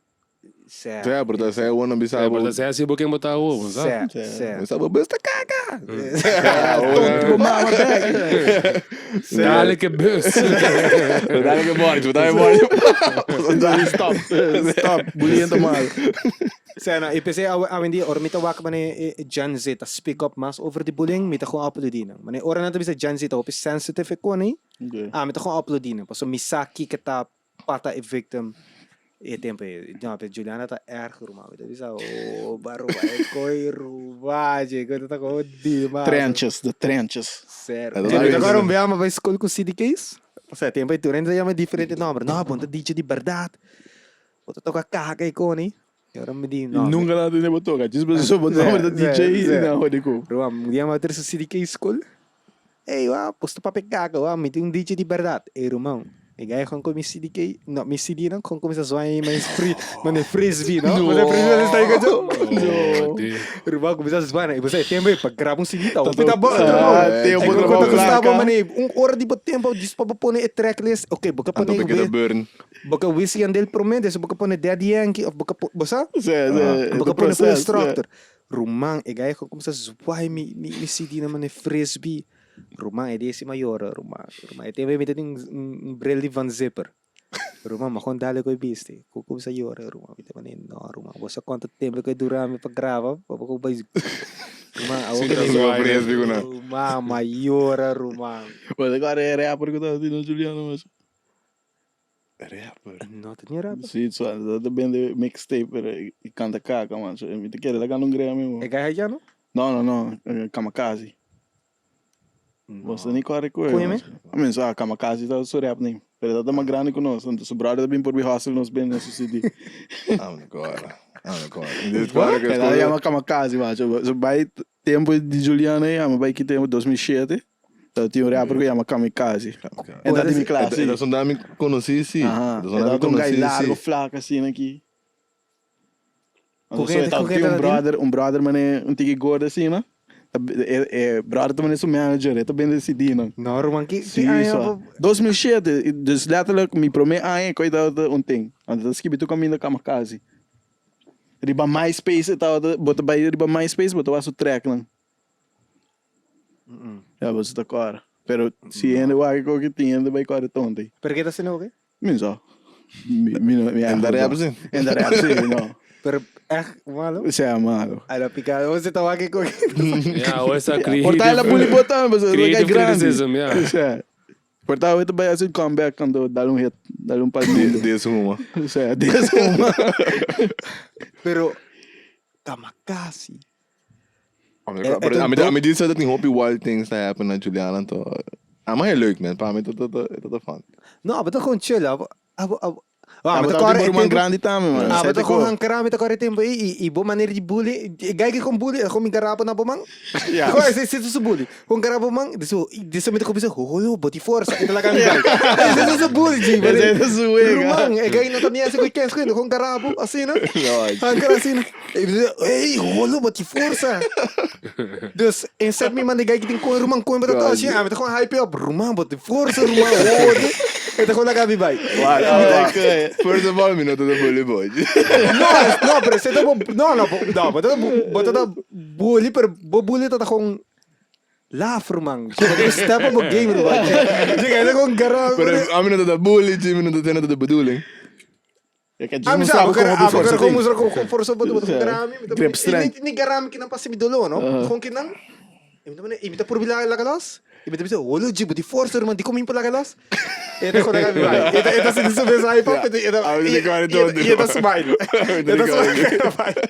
S4: se.
S1: É, porque você é o não bisa.
S2: É, porque você é assim, porque botar o bonza.
S4: Se.
S1: Você sabe besta caga.
S3: Tonto mama
S2: Dale que bus.
S1: Dale que morte, dale morte.
S3: Stop, bullying tá mal.
S4: Sana, e pensei a vendi or mita wak mane Gen Z ta speak up mas over the bullying mita ko uploadin. Mane ora na bisa Gen Z ta op sensitive ko ni. Mita ko uploadin. Paso misaki kita pata e victim. E tempo já pe Juliana tá erg rumah. Mita bisa baru vai coi rubaje, ko ta ko di mas.
S3: The trenches.
S4: Sério. Mita ko rumbe ama vai school com CDKs. Pasa tempo tu renda ya diferente nombre. Não, ponta DJ de verdade. Bota toca caga e ko ni. Ora me di no.
S3: Nunca nada nem botou, cara. Diz pra pessoa botar o nome da DJ na roda com.
S4: Ruam, dia ma ter sa CDK school. Ei, posto pa pegaga, me tem DJ de verdade. Ei, irmão. E gaya com mi CDK, no, mi CD não com começa a zoar mas free, mano frisbee, não? Mas frisbee está aí que Ruam começa a zoar, e você tem para gravar CD, tá? Tá bom,
S3: tem
S4: bom quanto custava, mano, hora de tempo, diz para pôr a tracklist. OK, boca pôr
S1: burn.
S4: boca wisi andel promete, boca pôr Daddy Yankee, boca bosa? Boca pôr
S3: processo.
S4: instructor. Rumang, e gaya com começa a zoar mi CD na mano frisbee. Rumah é desse maior, rumah é também tem brelli van zipper. Rumah mas quando dale coi biste, como sa yora rumah kita manin no rumah. Você quanto tempo que dura me para gravar, para ko vai rumah ao que rumah maior rumah.
S3: Mas agora é rapper que eu tava dizendo Juliano, mas
S1: Rapper.
S4: Não tinha rap.
S3: sim, só da banda mixtape e canta caca, mano. Me te quer lá não Grammy.
S4: É gaia já não?
S3: Não, Kamikaze. Você nem corre com ele.
S4: Conhece?
S3: A mim só Kamikaze tá só rap nem. Pero dat is maar grande con ons. Want ze brother bin por bi hustle nos ben na city.
S1: Agora. Dit claro que
S3: Ela ia uma kamikaze, macho. So vai tempo de Juliana aí, mas vai que tempo 2007. Então tinha um rapper que chama Kamikaze. É da minha classe.
S1: Eles são da me conheci, sim.
S3: Aham.
S1: Eles são
S3: É
S1: da me
S3: da um
S1: conheci,
S3: gajo largo,
S1: sim.
S3: flaco assim aqui.
S4: Corrente,
S3: Então
S4: corrente
S3: tinha um brother, mas um tigre gordo assim, né? Brother também é manager, ele também decidindo.
S4: No, Roman,
S3: Sim, só. 2007, dus letterlijk, mijn primeiro ano, ik weet een ding. Want dat is ik toen kwam Kamikaze. Riba MySpace, bota bij riba MySpace, bota was o track, não. Ja, was het agora. Pero se ainda o algo que tinha, ainda vai agora tonto.
S4: ¿Pero qué está haciendo, ok?
S3: Minso.
S1: En daar hebben ze.
S3: En daar hebben ze, no.
S4: Pero, malo.
S3: Isso é malo.
S4: A la picada, você estaba aquí con...
S2: Ja, hoe is dat
S3: Portar ela bully botar, mas é
S2: creative
S3: grande.
S2: criticism, ja.
S3: Isso é. Portar o vai fazer comeback quando dá hit, dá palmito.
S1: Deze uma.
S3: Isso é, desse uma.
S4: Pero, Kamikaze.
S1: A me diz dat niet hoppy wild things that happen naar Juliana. Maar heel leuk, man. Para mim, dat fun.
S4: No, pero con chill.
S3: Mas tá por uma grande também, mano.
S4: Ah, mas com hankarami tá tempo e boa maneira de bully. Gai com bully, com me garapa na bomang.
S3: Yeah.
S4: Ko esse tu bully. Com garapa bomang, disso me começa, "Oh, boti força". Ito lang kami gai. Esse tu bully, ji.
S3: Esse é su wega.
S4: Rumang, gai no também esse com quem escolhe com garapa assim, né? Hankara assim. Ei, holo boti força. Dus em set me manda gai que tem com rumang com bota assim, ah, me tá com hype up, rumang boti força, rumang. Ito com lá kami bai.
S1: First of all, minuto de bully boy.
S4: No, pero se bota bully, pero bully tá com laugh, man. Step up o game, man. Diga, com garra.
S1: Pero a minuto de bully, 10 minutos de bedoeling.
S4: Ah, mas sabe, como com força bota garami,
S3: Grip strength.
S4: ni garami que não passa me dolo, no? Com que não? Imita por bila la galas. Imita bisa, "Wolo jibo di força, man, di como impa la galas." Eta ko na vai. Eta se disso vez aí pa, eta smile. Eta smile.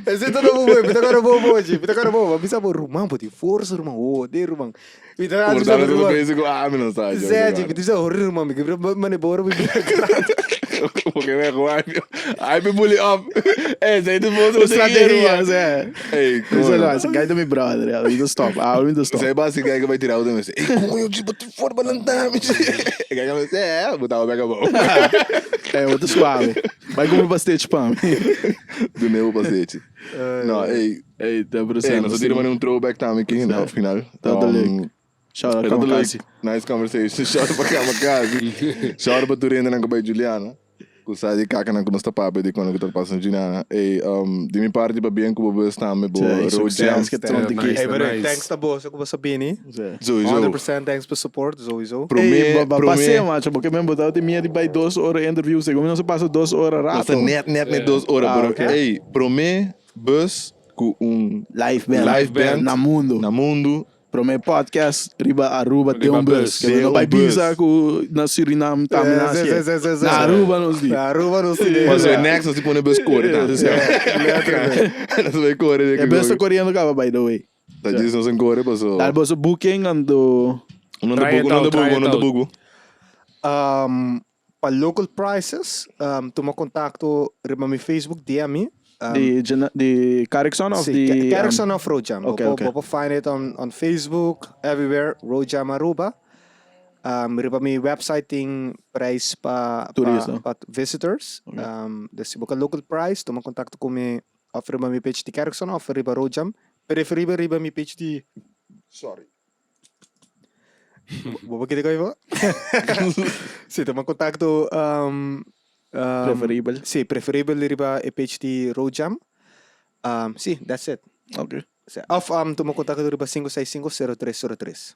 S4: Esse todo mundo, me agora bobo hoje, me agora bobo, bisa por rumang, poti força, rumang, oh, de rumang. Me tá
S1: Por tanto, eu penso que a mim não sai.
S4: Zé, me diz, "Oh, rumang, me quebra, mane bora, me
S1: Porque vai com ai me bully up. Esse aí do mundo
S3: Strategia, Zé.
S1: Ei,
S3: Isso é esse guy do meu brother, ela me stop. Ah, me stop.
S1: Você é básico que vai tirar o dente. Ei, como eu te botei fora balantame. E aí eu disse, botar o mega bom.
S3: É, outro suave. Vai comer bastante pão.
S1: Do meu bastante. Não, ei,
S3: tá por
S1: ei, nós tiramos um throwback também aqui no final.
S3: Tá legal. Shout out Kamikaze.
S1: Nice conversation. Shout out para Kamikaze. Shout out para Turenda na Cabai Juliana. Kusa di kaka na kunosta pape di kono kita pasan Juliana. Ei, di mi parte ba bien ko bo sta me bo road jam.
S4: Hey, but thanks to boss, ako ba sabihin eh?
S1: Sowieso.
S4: 100% thanks for support, sowieso.
S3: Ei, passei, macho, porque mesmo botar de minha de vai 2 horas interview, segundo não se passa 2 horas
S1: Nossa,
S3: rápido.
S1: net 2 horas, bro.
S3: okay.
S1: Ei, promê bus com
S3: Live
S1: live
S3: band
S1: band
S3: na mundo.
S1: na mundo.
S3: Prome podcast, riba Aruba tem um bus. Que não vai pisar com na Suriname também na Aruba nos dias.
S4: Aruba nos dias.
S1: Mas o next nós tipo no bus core, tá? Nós vai core.
S3: É besta coreano cá, by the way.
S1: Tá diz nós em core, passou.
S3: Dar bus booking ando
S1: Não do bugo.
S4: Para local prices, toma contato riba mi Facebook, DM me.
S3: de Carrickson of the
S4: Carrickson of Road Jam.
S3: Okay, okay.
S4: We'll find it on Facebook, everywhere, Road Jam Aruba. Riba mi website ting price pa visitors.
S3: Okay.
S4: Dus buka local price, toma contato com me offer riba mi page di Carrickson, offer riba Road Jam. Preferible riba mi page di sorry. Bobo kita kayo ba? Sì, toma contato
S3: preferível.
S4: Sì, preferibile riba e page di Road Jam. Sì, that's it.
S3: Okay.
S4: Of toma contato riba 565-0303.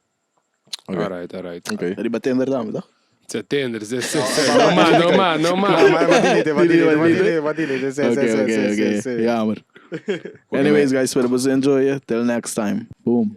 S2: Alright.
S1: Okay.
S3: Riba tender dame, tá?
S2: Setembro, no man.
S3: Okay. Yeah, man. Anyways, guys, espero que vocês enjoy. Till next time. Boom.